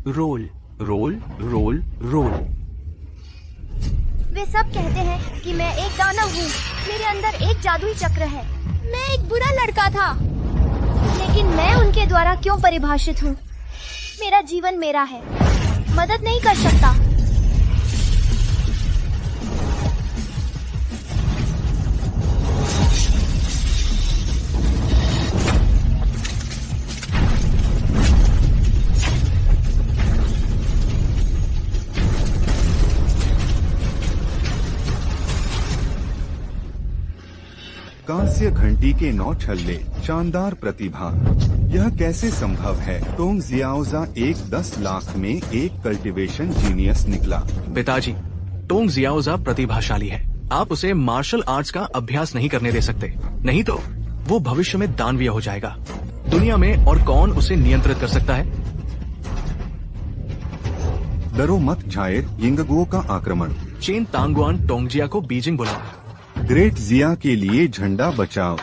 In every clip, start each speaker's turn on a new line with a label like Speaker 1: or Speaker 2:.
Speaker 1: Role role role role.
Speaker 2: वे सब कहते हैं कि मैं एक दानव हूँ। मेरे अंदर एक जादुई चक्र है। मैं एक बुरा लड़का था, लेकिन मैं उनके द्वारा क्यों परिभाषित हूँ? मेरा जीवन मेरा है, मदद नहीं कर सकता।
Speaker 3: कांस्य घंटी के 9 छल्ले, शानदार प्रतिभा। यह कैसे संभव है? टोंग जियाओजा एक 10 लाख में एक कल्टीवेशन जीनियस निकला।
Speaker 1: पिताजी, टोंग जियाओजा प्रतिभाशाली है। आप उसे मार्शल आर्ट्स का अभ्यास नहीं करने दे सकते, नहीं तो वो भविष्य में दानवीय हो जाएगा। दुनिया में और कौन उसे नियंत्रित कर सकता है?
Speaker 3: डरो मत झायर, यिंगगुओ का आक्रमण।
Speaker 1: चेन तांगुआन टोंगजिया को बीजिंग बुलाओ।
Speaker 3: ग्रेट जिया के लिए झंडा बचाओ।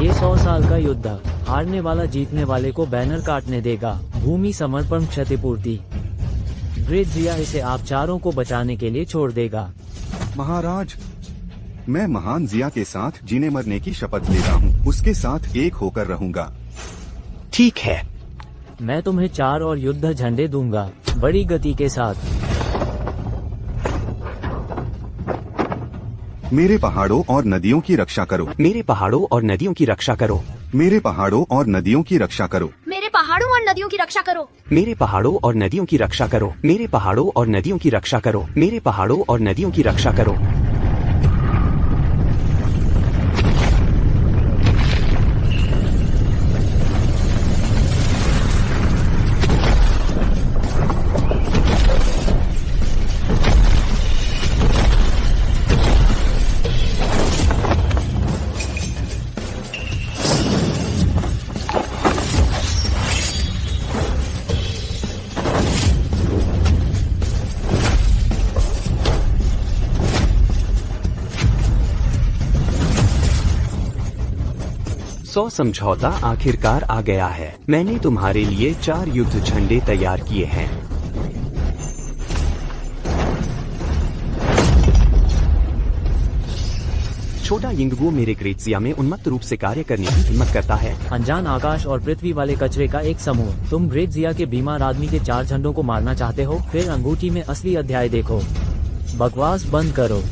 Speaker 4: ये 100 साल का युद्ध, हारने वाला जीतने वाले को बैनर काटने देगा। भूमि समर्पण क्षतिपूर्ति। ग्रेट जिया इसे आप चारों को बचाने के लिए छोड़ देगा।
Speaker 3: महाराज, मैं महान जिया के साथ जीने मरने की शपथ लेता हूँ। उसके साथ एक होकर रहूंगा।
Speaker 1: ठीक है।
Speaker 4: मैं तुम्हें 4 और युद्ध झंडे दूंगा, बड़ी गति के साथ।
Speaker 3: मेरे पहाड़ों और नदियों की रक्षा करो।
Speaker 5: मेरे पहाड़ों और नदियों की रक्षा करो।
Speaker 3: मेरे पहाड़ों और नदियों की रक्षा करो।
Speaker 2: मेरे पहाड़ों और नदियों की रक्षा करो।
Speaker 5: मेरे पहाड़ों और नदियों की रक्षा करो। मेरे पहाड़ों और नदियों की रक्षा करो। मेरे पहाड़ों और नदियों की रक्षा करो। सौ समझौता आखिरकार आ गया है। मैंने तुम्हारे लिए 4 युद्ध झंडे तैयार किए हैं। छोटा यिंगगुओ मेरे ग्रेट जिया में उन्मत्त रूप से कार्य करने की हिम्मत करता है।
Speaker 4: अनजान आकाश और पृथ्वी वाले कचरे का एक समूह। तुम ग्रेट जिया के बीमार आदमी के 4 झंडों को मारना चाहते हो? फिर अंगूठी में असली अध्याय देखो। बकवास बंद करो।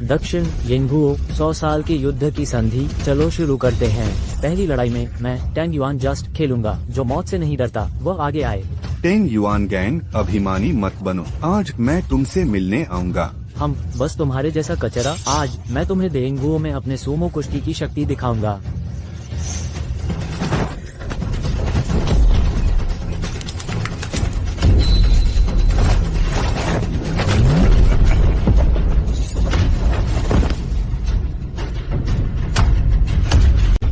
Speaker 4: दक्षिण यिंगगुओ 100 साल के युद्ध की संधि। चलो शुरू करते हैं। पहली लड़ाई में मैं टेंग युआन जस्ट खेलूंगा। जो मौत से नहीं डरता वह आगे आए।
Speaker 3: टेंग युआन गैंग, अभिमानी मत बनो। आज मैं तुमसे मिलने आऊंगा।
Speaker 4: हम बस तुम्हारे जैसा कचरा। आज मैं तुम्हें देंगुओ में अपने सूमो कुश्ती की शक्ति दिखाऊंगा।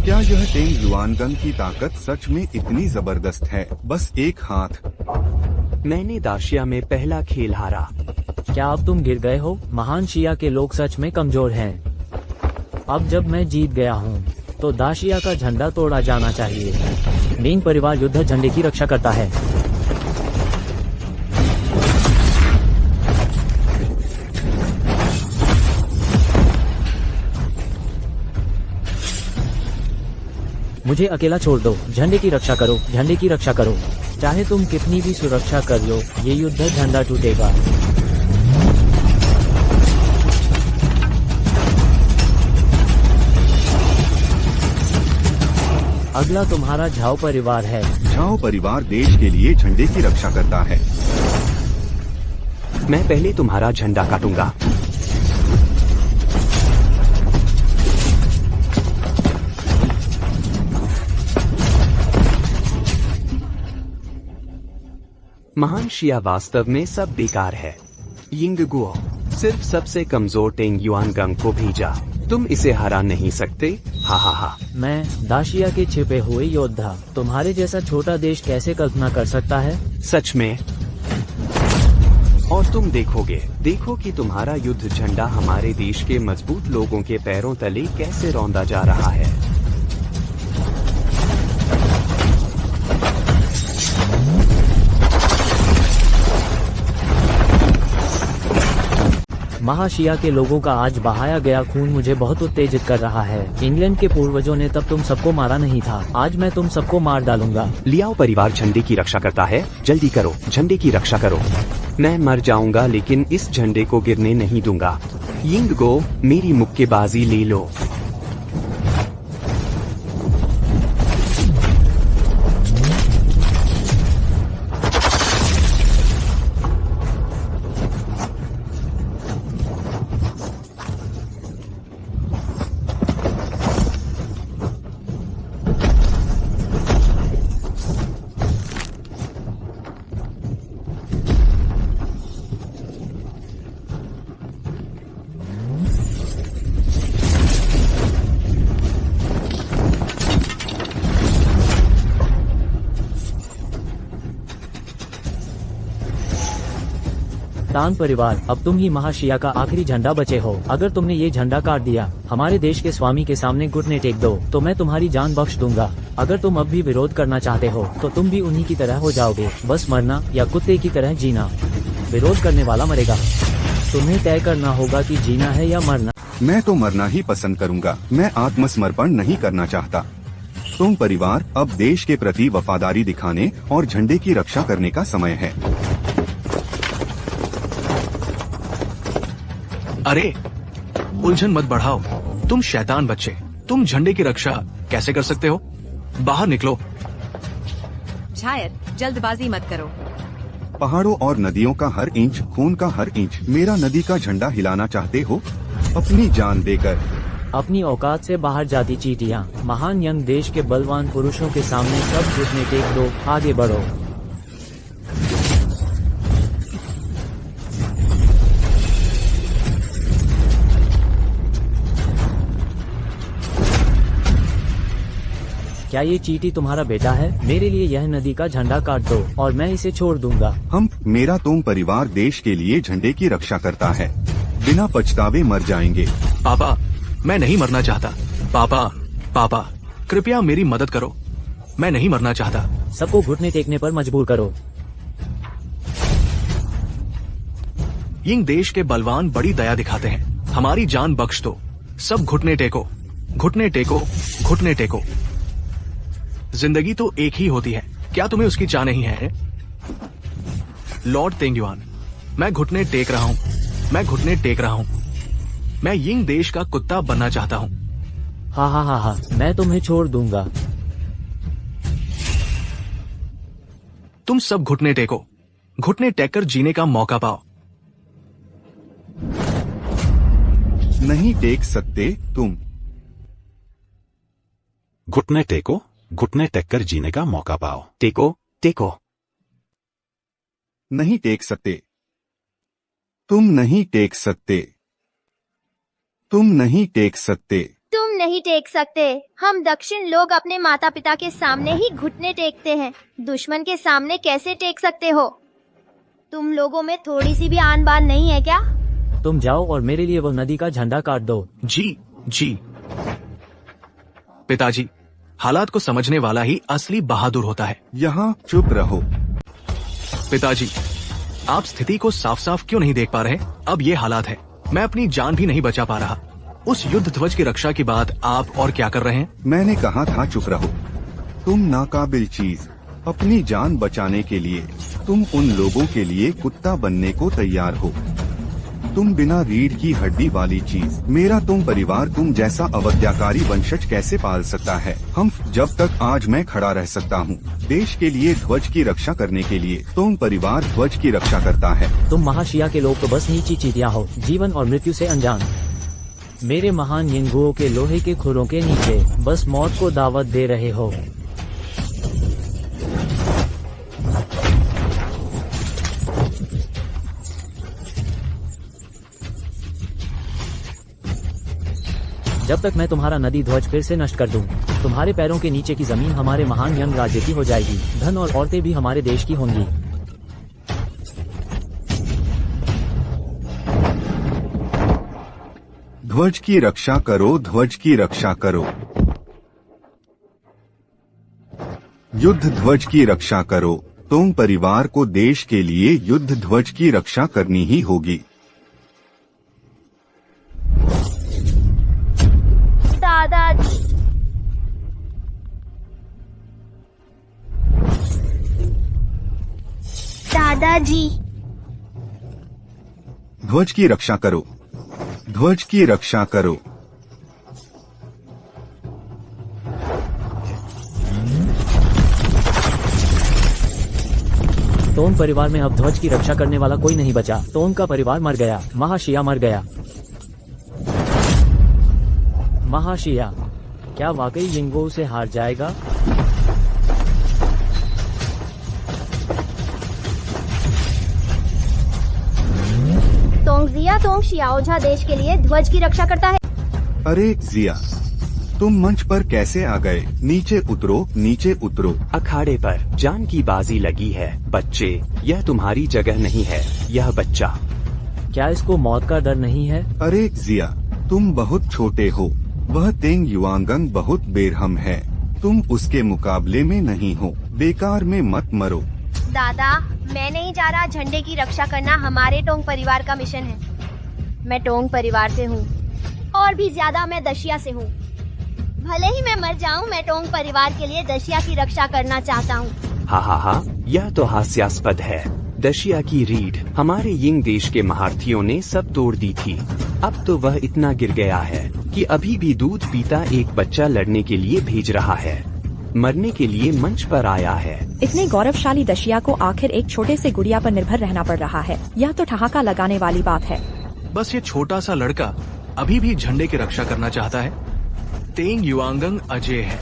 Speaker 3: क्या यह टेंग युआनगन की ताकत सच में इतनी जबरदस्त है? बस एक हाथ।
Speaker 5: मैंने दाशिया में पहला खेल हारा।
Speaker 4: क्या अब तुम गिर गए हो? महान शिया के लोग सच में कमजोर हैं। अब जब मैं जीत गया हूँ, तो दाशिया का झंडा तोड़ा जाना चाहिए। मिंग परिवार युद्ध झंडे की रक्षा करता है। मुझे अकेला छोड़ दो। झंडे की रक्षा करो, झंडे की रक्षा करो। चाहे तुम कितनी भी सुरक्षा कर लो, ये युद्ध झंडा टूटेगा। अगला तुम्हारा झाओ परिवार है।
Speaker 3: झाओ परिवार देश के लिए झंडे की रक्षा करता है।
Speaker 5: मैं पहले तुम्हारा झंडा काटूंगा। महान शिया वास्तव में सब बेकार है। यिंगगुओ सिर्फ सबसे कमजोर टेंग युआनगंग को भेजा। तुम इसे हरा नहीं सकते। हा हा हा।
Speaker 4: मैं दाशिया के छिपे हुए योद्धा। तुम्हारे जैसा छोटा देश कैसे कल्पना कर सकता है?
Speaker 5: सच में। और तुम देखो कि तुम्हारा युद्ध झंडा हमारे देश के मजबूत लोगों के पैरों तले कैसे रौंदा जा रहा है।
Speaker 4: महाशिया के लोगों का आज बहाया गया खून मुझे बहुत उत्तेजित कर रहा है। इंग्लैंड के पूर्वजों ने तब तुम सबको मारा नहीं था, आज मैं तुम सबको मार डालूंगा।
Speaker 5: लियाओ परिवार झंडे की रक्षा करता है, जल्दी करो, झंडे की रक्षा करो। मैं मर जाऊंगा लेकिन इस झंडे को गिरने नहीं दूंगा। यिंगगो, मेरी मुक्केबाजी ले लो।
Speaker 4: तान परिवार, अब तुम ही महाशिया का आखिरी झंडा बचे हो। अगर तुमने ये झंडा काट दिया, हमारे देश के स्वामी के सामने घुटने टेक दो, तो मैं तुम्हारी जान बख्श दूंगा। अगर तुम अब भी विरोध करना चाहते हो तो तुम भी उन्हीं की तरह हो जाओगे, बस मरना या कुत्ते की तरह जीना। विरोध करने वाला मरेगा। तुम्हें तय करना होगा कि जीना है या मरना।
Speaker 3: मैं तो मरना ही पसंद करूंगा। मैं आत्मसमर्पण नहीं करना चाहता। तुम परिवार, अब देश के प्रति वफादारी दिखाने और झंडे की रक्षा करने का समय है।
Speaker 1: अरे उलझन मत बढ़ाओ, तुम शैतान बच्चे, तुम झंडे की रक्षा कैसे कर सकते हो? बाहर निकलो।
Speaker 6: शायर, जल्दबाजी मत करो।
Speaker 3: पहाड़ों और नदियों का हर इंच, खून का हर इंच, मेरा नदी का झंडा हिलाना चाहते हो अपनी जान देकर?
Speaker 4: अपनी औकात से बाहर जाती चींटियां, महान यंग देश के बलवान पुरुषों के सामने सब घुटने टेक दो, आगे बढ़ो। क्या ये चींटी तुम्हारा बेटा है? मेरे लिए यह नदी का झंडा काट दो और मैं इसे छोड़ दूंगा।
Speaker 3: मेरा तुम परिवार देश के लिए झंडे की रक्षा करता है, बिना पछतावे मर जाएंगे।
Speaker 1: पापा, मैं नहीं मरना चाहता। पापा, कृपया मेरी मदद करो, मैं नहीं मरना चाहता।
Speaker 4: सबको घुटने टेकने पर मजबूर करो।
Speaker 1: यिंग देश के बलवान बड़ी दया दिखाते हैं, हमारी जान बख्श दो। सब घुटने टेको, घुटने टेको, घुटने टेको। जिंदगी तो एक ही होती है, क्या तुम्हें उसकी चाह नहीं है? लॉर्ड तेंगयुआन, मैं घुटने टेक रहा हूँ, मैं घुटने टेक रहा हूँ। मैं यिंग देश का कुत्ता बनना चाहता हूँ।
Speaker 4: हा, मैं तुम्हें छोड़ दूंगा।
Speaker 1: तुम सब घुटने टेको, घुटने टेक कर जीने का मौका पाओ।
Speaker 3: नहीं टेक सकते तुम।
Speaker 7: घुटने टेको, घुटने टेक कर जीने का मौका पाओ।
Speaker 5: टेको, टेको।
Speaker 3: नहीं टेक सकते। तुम नहीं टेक सकते। तुम नहीं टेक सकते।
Speaker 2: तुम नहीं टेक सकते। हम दक्षिण लोग अपने माता पिता के सामने ही घुटने टेकते हैं, दुश्मन के सामने कैसे टेक सकते हो? तुम लोगों में थोड़ी सी भी आन बान नहीं है क्या?
Speaker 4: तुम जाओ और मेरे लिए वो नदी का झंडा काट दो।
Speaker 1: जी। पिताजी, हालात को समझने वाला ही असली बहादुर होता है।
Speaker 3: यहाँ चुप रहो।
Speaker 1: पिताजी, आप स्थिति को साफ साफ क्यों नहीं देख पा रहे? अब ये हालात है, मैं अपनी जान भी नहीं बचा पा रहा। उस युद्ध ध्वज की रक्षा के बाद आप और क्या कर रहे हैं?
Speaker 3: मैंने कहा था चुप रहो। तुम नाकाबिल चीज। अपनी जान बचाने के लिए तुम उन लोगों के लिए कुत्ता बनने को तैयार हो। तुम बिना रीढ़ की हड्डी वाली चीज। मेरा तुम परिवार तुम जैसा अवज्ञाकारी वंशज कैसे पाल सकता है? जब तक आज मैं खड़ा रह सकता हूँ देश के लिए ध्वज की रक्षा करने के लिए, तुम परिवार ध्वज की रक्षा करता है।
Speaker 4: तुम महाशिया के लोग तो बस नीची चींटियां हो, जीवन और मृत्यु से अनजान। मेरे महान यिंगुओं के लोहे के खुरों के नीचे बस मौत को दावत दे रहे हो। जब तक मैं तुम्हारा नदी ध्वज फिर से नष्ट कर दूं, तुम्हारे पैरों के नीचे की जमीन हमारे महान यंग राज्य की हो जाएगी, धन और औरतें भी हमारे देश की होंगी।
Speaker 3: ध्वज की रक्षा करो, ध्वज की रक्षा करो। युद्ध ध्वज की रक्षा करो। तुम परिवार को देश के लिए युद्ध ध्वज की रक्षा करनी ही होगी।
Speaker 2: पिताजी।
Speaker 3: ध्वज की रक्षा करो, ध्वज की रक्षा करो।
Speaker 4: तोंग परिवार में अब ध्वज की रक्षा करने वाला कोई नहीं बचा। तोंग का परिवार मर गया। महाशिया मर गया। महाशिया, क्या वाकई यिंगो से हार जाएगा?
Speaker 2: तोंगजिया तोंग शियाओझा देश के लिए ध्वज की रक्षा करता है।
Speaker 3: अरे जिया, तुम मंच पर कैसे आ गए? नीचे उतरो, नीचे उतरो।
Speaker 5: अखाड़े पर जान की बाजी लगी है। बच्चे, यह तुम्हारी जगह नहीं है। यह बच्चा।
Speaker 4: क्या इसको मौत का डर नहीं है?
Speaker 3: अरे जिया, तुम बहुत छोटे हो। वह तेंग युआंगंग बहुत बेरहम है। तुम उसके मुकाबले में नहीं हो। बेकार में मत मरो।
Speaker 2: दादा, मैं नहीं जा रहा। झंडे की रक्षा करना हमारे टोंग परिवार का मिशन है। मैं टोंग परिवार से हूँ और भी ज्यादा मैं दशिया से हूँ। भले ही मैं मर जाऊँ, मैं टोंग परिवार के लिए दशिया की रक्षा करना चाहता हूँ।
Speaker 5: हा हा हा, यह तो हास्यास्पद है। दशिया की रीढ़ हमारे यिंग देश के महारथियों ने सब तोड़ दी थी। अब तो वह इतना गिर गया है कि अभी भी दूध पीता एक बच्चा लड़ने के लिए भेज रहा है। मरने के लिए मंच पर आया है।
Speaker 8: इतने गौरवशाली दशिया को आखिर एक छोटे से गुड़िया पर निर्भर रहना पड़ रहा है। यह तो ठहाका लगाने वाली बात है।
Speaker 1: बस ये छोटा सा लड़का अभी भी झंडे की रक्षा करना चाहता है। तेंग युआंगंग अजय है।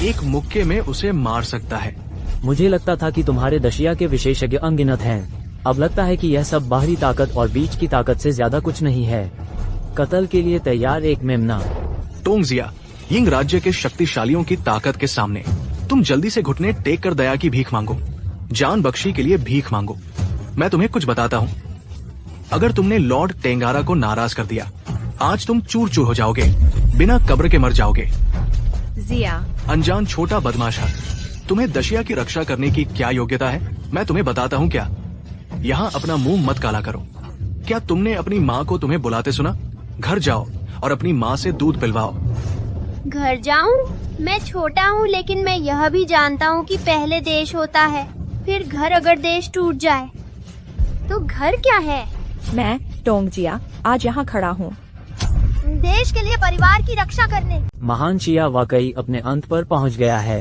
Speaker 1: एक मुक्के में उसे मार सकता है।
Speaker 4: मुझे लगता था कि तुम्हारे दशिया के विशेषज्ञ अनगिनत हैं। अब लगता है कि यह सब बाहरी ताकत और बीच की ताकत से ज्यादा कुछ नहीं है। कत्ल के लिए तैयार एक मेमना।
Speaker 1: तोंगजिया, यिंग राज्य के शक्तिशालियों की ताकत के सामने तुम जल्दी से घुटने टेक कर दया की भीख मांगो। जान बख्शी के लिए भीख मांगो। मैं तुम्हें कुछ बताता हूँ। अगर तुमने लॉर्ड टेंगारा को नाराज कर दिया, आज तुम चूर चूर हो जाओगे, बिना कब्र के मर जाओगे।
Speaker 6: जिया,
Speaker 1: अनजान छोटा बदमाश है। तुम्हें दशिया की रक्षा करने की क्या योग्यता है? मैं तुम्हें बताता हूँ क्या। यहाँ अपना मुंह मत काला करो। क्या तुमने अपनी माँ को तुम्हें बुलाते सुना? घर जाओ और अपनी माँ से दूध पिलवाओ।
Speaker 2: घर जाऊँ? मैं छोटा हूँ, लेकिन मैं यह भी जानता हूँ कि पहले देश होता है, फिर घर। अगर देश टूट जाए तो घर क्या है?
Speaker 8: मैं टोंगजिया आज यहाँ खड़ा हूँ
Speaker 2: देश के लिए, परिवार की रक्षा करने।
Speaker 4: महान शिया वाकई अपने अंत पर पहुंच गया है।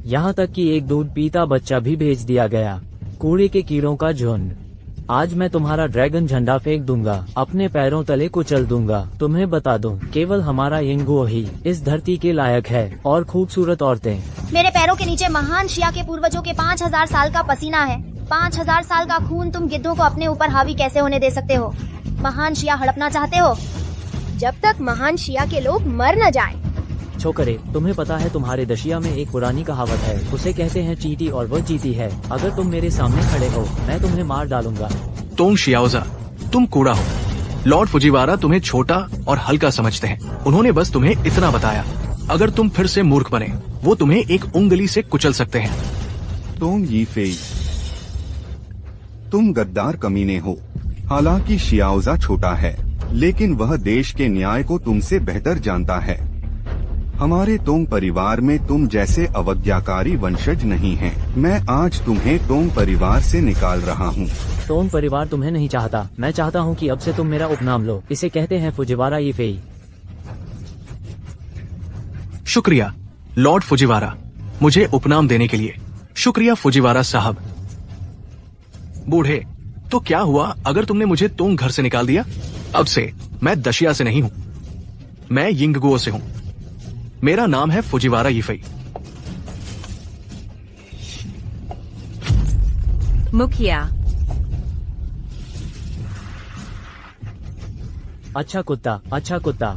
Speaker 4: यहाँ तक कि एक दूध पीता बच्चा भी भेज दिया गया। कूड़े के कीड़ों का झुंड। आज मैं तुम्हारा ड्रैगन झंडा फेंक दूंगा, अपने पैरों तले कुचल दूंगा। तुम्हें बता दूं, केवल हमारा यिंगुओ ही इस धरती के लायक है, और खूबसूरत औरतें।
Speaker 2: मेरे पैरों के नीचे महान शिया के पूर्वजों के 5000 साल का पसीना है। 5000 साल का खून। तुम गिद्धों को अपने ऊपर हावी कैसे होने दे सकते हो? महान शिया हड़पना चाहते हो? जब तक महान शिया के लोग मर न जाएं।
Speaker 4: छोकरे, तुम्हें पता है तुम्हारे दशिया में एक पुरानी कहावत है, उसे कहते हैं चींटी और वह जीती है। अगर तुम मेरे सामने खड़े हो, मैं तुम्हें मार डालूंगा।
Speaker 1: तोंग शियाओजा, तुम कूड़ा हो। लॉर्ड फुजिवारा तुम्हें छोटा और हल्का समझते हैं। उन्होंने बस तुम्हें इतना बताया। अगर तुम फिर से मूर्ख बने, वो तुम्हें एक उंगली से कुचल सकते हैं।
Speaker 3: तोंग यी फेई, तुम गद्दार कमीने हो। हालांकि शियाओजा छोटा है, लेकिन वह देश के न्याय को तुमसे बेहतर जानता है। हमारे तोंग परिवार में तुम जैसे अवज्ञाकारी वंशज नहीं हैं। मैं आज तुम्हें तोंग परिवार से निकाल रहा हूँ।
Speaker 4: तोंग परिवार तुम्हें नहीं चाहता। मैं चाहता हूँ कि अब से तुम मेरा उपनाम लो। इसे कहते हैं फुजिवारा यीफेई।
Speaker 1: शुक्रिया लॉर्ड फुजिवारा, मुझे उपनाम देने के लिए। शुक्रिया फुजिवारा साहब। बूढ़े, तो क्या हुआ अगर तुमने मुझे तोंग घर से निकाल दिया? अब से मैं दशिया से नहीं हूँ, मैं यिंगगुओ से हूँ। मेरा नाम है फुजिवारा यीफेई।
Speaker 6: मुखिया।
Speaker 4: अच्छा कुत्ता, अच्छा कुत्ता।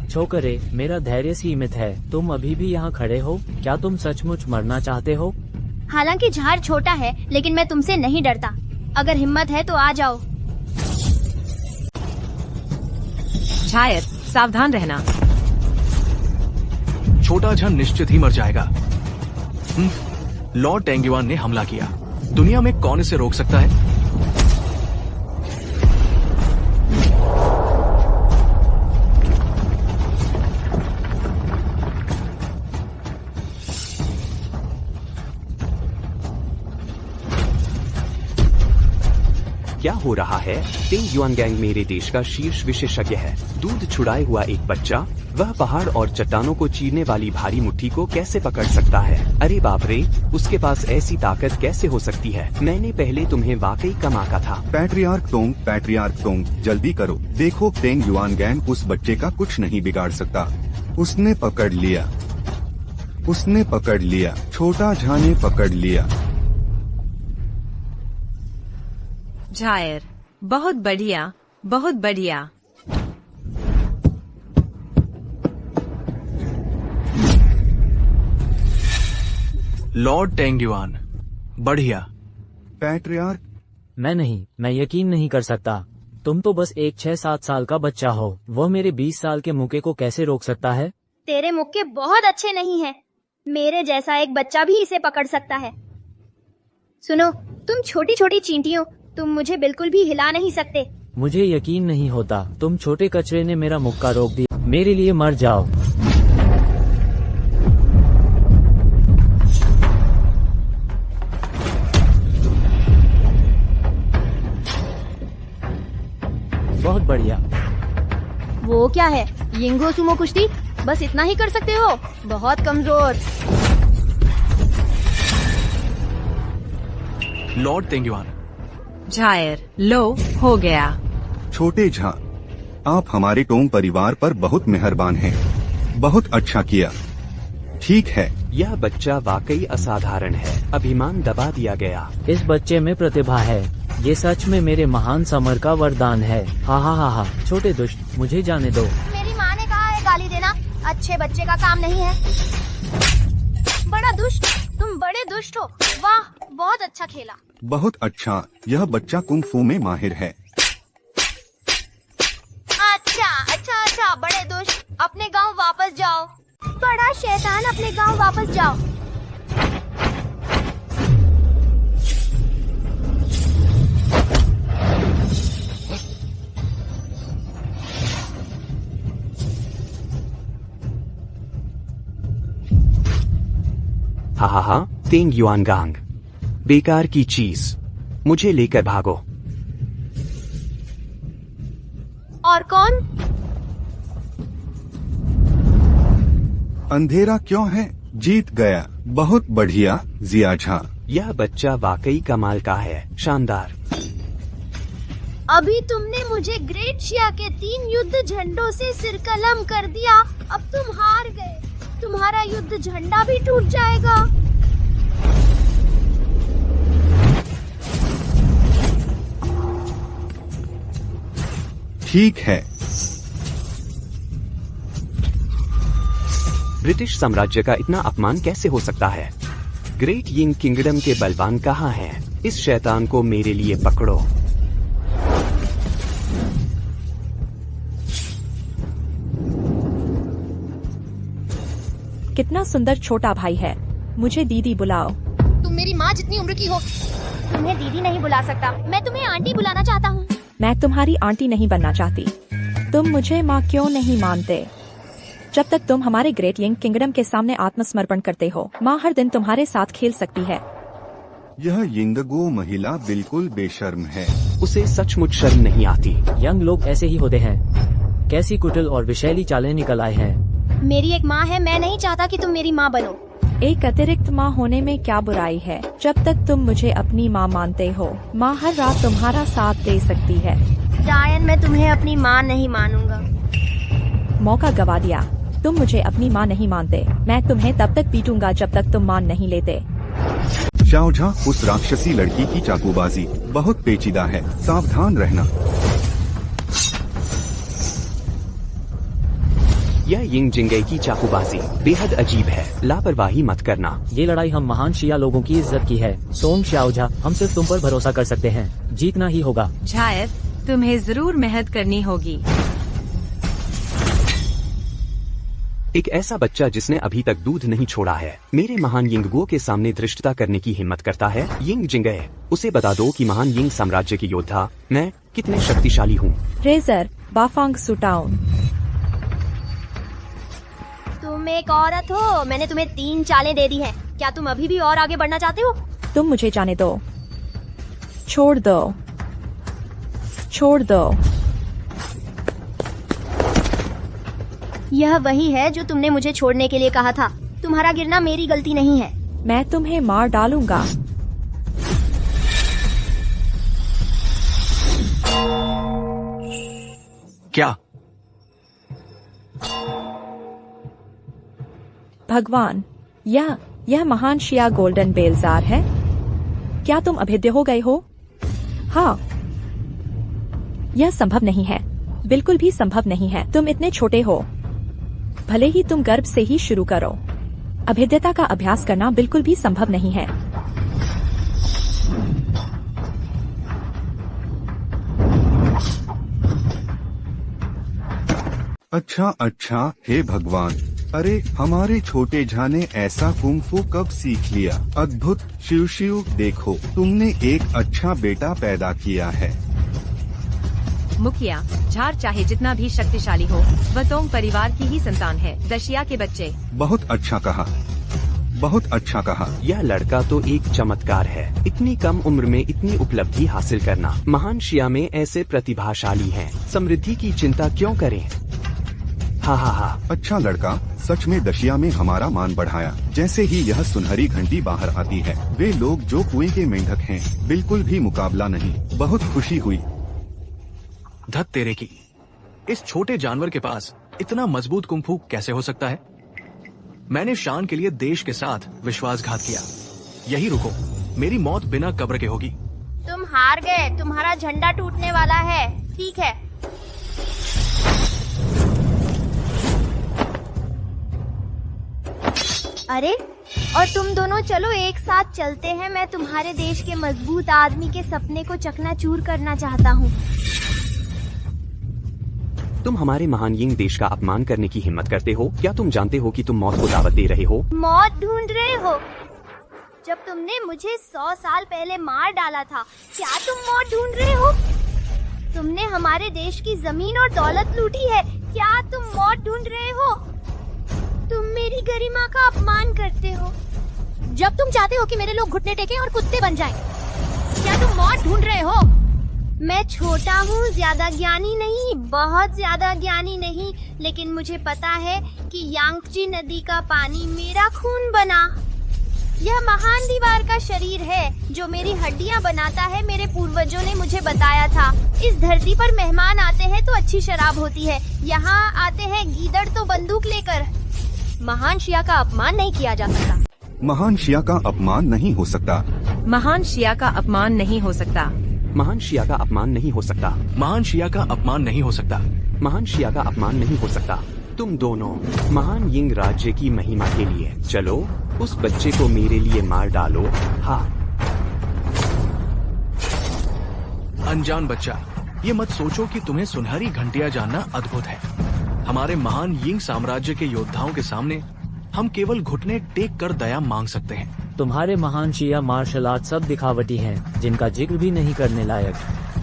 Speaker 4: छोकरे, मेरा धैर्य सीमित है। तुम अभी भी यहाँ खड़े हो? क्या तुम सचमुच मरना चाहते हो?
Speaker 2: हालांकि झाड़ छोटा है, लेकिन मैं तुमसे नहीं डरता। अगर हिम्मत है तो आ जाओ।
Speaker 6: शायद सावधान रहना।
Speaker 1: छोटा झन निश्चित ही मर जाएगा। लॉर्ड टेंगयुआन ने हमला किया। दुनिया में कौन इसे रोक सकता है?
Speaker 5: क्या हो रहा है? तेंग युआनगैंग मेरे देश का शीर्ष विशेषज्ञ है। दूध छुड़ाए हुआ एक बच्चा, वह पहाड़ और चट्टानों को चीरने वाली भारी मुट्ठी को कैसे पकड़ सकता है? अरे बाप रे, उसके पास ऐसी ताकत कैसे हो सकती है? मैंने पहले तुम्हें वाकई कम आंका था।
Speaker 3: पैट्रियार्क तोंग, जल्दी करो। देखो, तेंग युआनगैंग उस बच्चे का कुछ नहीं बिगाड़ सकता। उसने पकड़ लिया, छोटा झा ने पकड़ लिया।
Speaker 6: झायर, बहुत बढ़िया, बहुत बढ़िया।
Speaker 1: लॉर्ड टेंग युआन, बढ़िया।
Speaker 3: पैट्रियार्क,
Speaker 4: मैं यकीन नहीं कर सकता। तुम तो बस एक 6-7 साल का बच्चा हो। वह मेरे 20 साल के मुक्के को कैसे रोक सकता है?
Speaker 2: तेरे मुक्के बहुत अच्छे नहीं हैं। मेरे जैसा एक बच्चा भी इसे पकड़ सकता है। सुनो, तुम छोटी छोटी चींटियों, तुम मुझे बिल्कुल भी हिला नहीं सकते।
Speaker 4: मुझे यकीन नहीं होता। तुम छोटे कचरे ने मेरा मुक्का रोक दिया। मेरे लिए मर जाओ। बहुत बढ़िया।
Speaker 2: वो क्या है? यिंगो सुमो कुश्ती? बस इतना ही कर सकते हो? बहुत कमजोर।
Speaker 1: लॉर्ड तेंग युआन,
Speaker 6: झायर, लो हो गया।
Speaker 3: छोटे झा, आप हमारे टोंग परिवार पर बहुत मेहरबान हैं। बहुत अच्छा किया। ठीक है,
Speaker 5: यह बच्चा वाकई असाधारण है। अभिमान दबा दिया गया।
Speaker 4: इस बच्चे में प्रतिभा है। ये सच में मेरे महान समर का वरदान है। हा हा हा हा। छोटे दुष्ट, मुझे जाने दो।
Speaker 2: मेरी माँ ने कहा है गाली देना अच्छे बच्चे का काम नहीं है। बड़ा दुष्ट, तुम बड़े दुष्ट हो। वाह, बहुत अच्छा खेला।
Speaker 3: बहुत अच्छा। यह बच्चा कुंग फू में माहिर है।
Speaker 2: अच्छा, बड़े दुष्ट, अपने गांव वापस जाओ। बड़ा शैतान, अपने गांव वापस जाओ।
Speaker 5: हा, तेंग युआनगांग, बेकार की चीज, मुझे लेकर भागो।
Speaker 2: और कौन?
Speaker 3: अंधेरा क्यों है? जीत गया। बहुत बढ़िया जिया झा।
Speaker 5: यह बच्चा वाकई कमाल का है। शानदार।
Speaker 2: अभी तुमने मुझे ग्रेट शिया के 3 युद्ध झंडों से सिरकलम कर दिया। अब तुम हार गए। तुम्हारा युद्ध झंडा भी टूट जाएगा।
Speaker 3: ठीक है।
Speaker 5: ब्रिटिश साम्राज्य का इतना अपमान कैसे हो सकता है? ग्रेट यिंग किंगडम के बलवान कहाँ हैं? इस शैतान को मेरे लिए पकड़ो।
Speaker 8: कितना सुंदर छोटा भाई है। मुझे दीदी बुलाओ।
Speaker 2: तुम मेरी माँ जितनी उम्र की हो। तुम्हें दीदी नहीं बुला सकता। मैं तुम्हें आंटी बुलाना चाहता हूँ।
Speaker 8: मैं तुम्हारी आंटी नहीं बनना चाहती। तुम मुझे माँ क्यों नहीं मानते? जब तक तुम हमारे ग्रेट यिंग किंगडम के सामने आत्मसमर्पण करते हो, माँ हर दिन तुम्हारे साथ खेल सकती है।
Speaker 3: यह यिंगगो महिला बिल्कुल बेशर्म है।
Speaker 5: उसे सचमुच शर्म नहीं आती।
Speaker 4: यंग लोग ऐसे ही होते हैं। कैसी कुटिल और विषैली चालें निकल आए हैं।
Speaker 2: मेरी एक माँ है। मैं नहीं चाहता कि तुम मेरी माँ बनो।
Speaker 8: एक अतिरिक्त माँ होने में क्या बुराई है? जब तक तुम मुझे अपनी माँ मानते हो, माँ हर रात तुम्हारा साथ दे सकती है।
Speaker 2: डायन, मैं तुम्हें अपनी माँ नहीं मानूंगा।
Speaker 8: मौका गवा दिया। तुम मुझे अपनी माँ नहीं मानते। मैं तुम्हें तब तक पीटूंगा जब तक तुम मान नहीं लेते।
Speaker 3: शाओ झा, उस राक्षसी लड़की की चाकूबाजी बहुत पेचीदा है। सावधान रहना।
Speaker 5: यह यिंग जिंगई की चाकूबाजी बेहद अजीब है। लापरवाही मत करना।
Speaker 4: ये लड़ाई हम महान शिया लोगों की इज्जत की है। सोंग शाओझा, हम सिर्फ तुम पर भरोसा कर सकते हैं। जीतना ही होगा।
Speaker 6: झायर, तुम्हें जरूर मेहनत करनी होगी।
Speaker 5: एक ऐसा बच्चा जिसने अभी तक दूध नहीं छोड़ा है, मेरे महान यिंगगो के सामने धृष्टता करने की हिम्मत करता है। यिंग जिंगई, उसे बता दो कि महान यिंग साम्राज्य के योद्धा मैं कितने शक्तिशाली हूँ।
Speaker 8: रेजर बाफांग सुटाउन।
Speaker 2: तुम एक औरत हो। मैंने तुम्हें 3 चालें दे दी हैं। क्या तुम अभी भी और आगे बढ़ना चाहते हो?
Speaker 8: तुम मुझे जाने दो। छोड़ दो। छोड़ दो।
Speaker 2: यह वही है जो तुमने मुझे छोड़ने के लिए कहा था। तुम्हारा गिरना मेरी गलती नहीं है।
Speaker 8: मैं तुम्हें मार डालूंगा।
Speaker 1: क्या?
Speaker 8: भगवान, यह महान शिया गोल्डन बेलजार है। क्या तुम अभेद्य हो गए हो? हाँ। यह संभव नहीं है, बिल्कुल भी संभव नहीं है। तुम इतने छोटे हो। भले ही तुम गर्भ से ही शुरू करो, अभेद्यता का अभ्यास करना बिल्कुल भी संभव नहीं है।
Speaker 3: अच्छा, हे भगवान, अरे हमारे छोटे झा ने ऐसा कुंफू कब सीख लिया? अद्भुत। शिव शिव, देखो तुमने एक अच्छा बेटा पैदा किया है।
Speaker 6: मुखिया, झार चाहे जितना भी शक्तिशाली हो, वह तोंग परिवार की ही संतान है। दशिया के बच्चे।
Speaker 3: बहुत अच्छा कहा, बहुत अच्छा कहा।
Speaker 5: यह लड़का तो एक चमत्कार है। इतनी कम उम्र में इतनी उपलब्धि हासिल करना। महान शिया में ऐसे प्रतिभाशाली हैं। समृद्धि की चिंता क्यों करें? हा।
Speaker 3: अच्छा लड़का, सच में दशिया में हमारा मान बढ़ाया। जैसे ही यह सुनहरी घंटी बाहर आती है, वे लोग जो कुएं के मेंढक हैं, बिल्कुल भी मुकाबला नहीं। बहुत खुशी हुई।
Speaker 1: धत तेरे की, इस छोटे जानवर के पास इतना मजबूत कुंफू कैसे हो सकता है? मैंने शान के लिए देश के साथ विश्वासघात किया। यही रुको, मेरी मौत बिना कब्र के होगी।
Speaker 2: तुम हार गए। तुम्हारा झंडा टूटने वाला है। ठीक है। अरे, और तुम दोनों चलो एक साथ चलते हैं। मैं तुम्हारे देश के मजबूत आदमी के सपने को चकनाचूर करना चाहता हूँ।
Speaker 5: तुम हमारे महान यिंग देश का अपमान करने की हिम्मत करते हो? क्या तुम जानते हो कि तुम मौत को दावत दे रहे हो?
Speaker 2: मौत ढूंढ रहे हो? जब तुमने मुझे 100 साल पहले मार डाला था, क्या तुम मौत ढूंढ रहे हो? तुमने हमारे देश की जमीन और दौलत लूटी है, क्या तुम मौत ढूंढ रहे हो? तुम मेरी गरिमा का अपमान करते हो। जब तुम चाहते हो कि मेरे लोग घुटने टेकें और कुत्ते बन जाएं, क्या तुम मौत ढूंढ रहे हो? मैं छोटा हूँ, ज्यादा ज्ञानी नहीं, बहुत ज्यादा ज्ञानी नहीं, लेकिन मुझे पता है कि यांगची नदी का पानी मेरा खून बना। यह महान दीवार का शरीर है जो मेरी हड्डियाँ बनाता है। मेरे पूर्वजों ने मुझे बताया था, इस धरती पर मेहमान आते हैं तो अच्छी शराब होती है। यहाँ आते हैं गीदड़ तो बंदूक लेकर। महान शिया का अपमान नहीं किया जा सकता।
Speaker 3: महान शिया का अपमान नहीं हो सकता।
Speaker 6: महान शिया का अपमान नहीं हो सकता।
Speaker 5: महान शिया का अपमान नहीं हो सकता।
Speaker 1: महान शिया का अपमान नहीं हो सकता।
Speaker 5: महान शिया का अपमान नहीं हो सकता। तुम दोनों महान यिंग राज्य की महिमा के लिए चलो, उस बच्चे को मेरे लिए मार डालो। हाँ।
Speaker 1: अनजान बच्चा, ये मत सोचो कि तुम्हें सुनहरी घंटियां जानना अद्भुत है। हमारे महान यिंग साम्राज्य के योद्धाओं के सामने हम केवल घुटने टेक कर दया मांग सकते हैं।
Speaker 4: तुम्हारे महान शिया मार्शल आर्ट सब दिखावटी हैं, जिनका जिक्र भी नहीं करने लायक।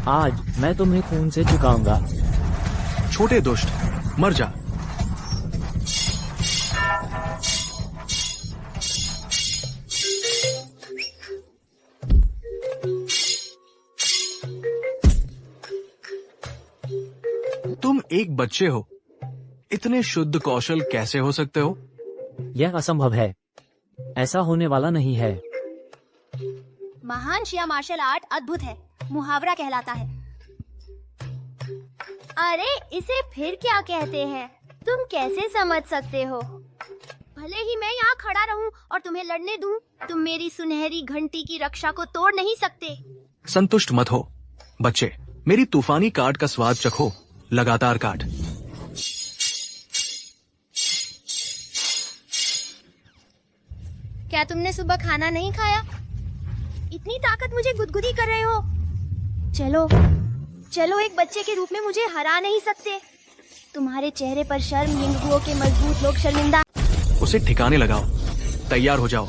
Speaker 4: आज मैं तुम्हें खून से चुकाऊंगा।
Speaker 1: छोटे दुष्ट, मर जा। तुम एक बच्चे हो, इतने शुद्ध कौशल कैसे हो सकते हो?
Speaker 4: यह असंभव है, ऐसा होने वाला नहीं है।
Speaker 2: महान शिया मार्शल आर्ट अद्भुत है, मुहावरा कहलाता है। अरे, इसे फिर क्या कहते हैं? तुम कैसे समझ सकते हो? भले ही मैं यहाँ खड़ा रहूँ और तुम्हें लड़ने दूँ, तुम मेरी सुनहरी घंटी की रक्षा को तोड़ नहीं सकते।
Speaker 1: संतुष्ट मत हो बच्चे, मेरी तूफानी काट का स्वाद चखो। लगातार काट।
Speaker 2: क्या तुमने सुबह खाना नहीं खाया? इतनी ताकत मुझे गुदगुदी कर रहे हो। चलो चलो, एक बच्चे के रूप में मुझे हरा नहीं सकते। तुम्हारे चेहरे पर शर्म, यिंगुओं के मजबूत लोग शर्मिंदा।
Speaker 1: उसे ठिकाने लगाओ, तैयार हो जाओ।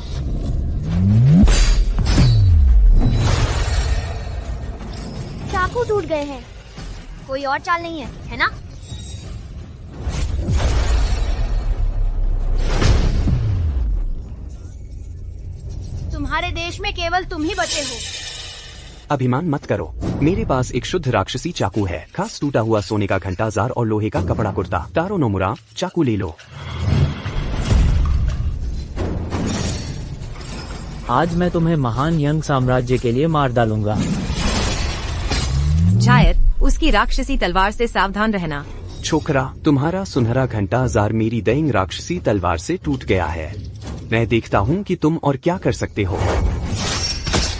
Speaker 2: चाकू टूट गए हैं, कोई और चाल नहीं है ना? तुम्हारे देश में केवल तुम ही बचे हो।
Speaker 5: अभिमान मत करो। मेरे पास एक शुद्ध राक्षसी चाकू है, खास टूटा हुआ सोने का घंटा जार और लोहे का कपड़ा कुर्ता। तारो नोमुरा, चाकू ले लो।
Speaker 4: आज मैं तुम्हें महान यंग साम्राज्य के लिए मार डालूंगा।
Speaker 6: शायद उसकी राक्षसी तलवार से सावधान रहना।
Speaker 5: छोकरा, तुम्हारा सुनहरा घंटा जार मेरी दयंग राक्षसी तलवार से टूट गया है। मैं देखता हूँ कि तुम और क्या कर सकते हो।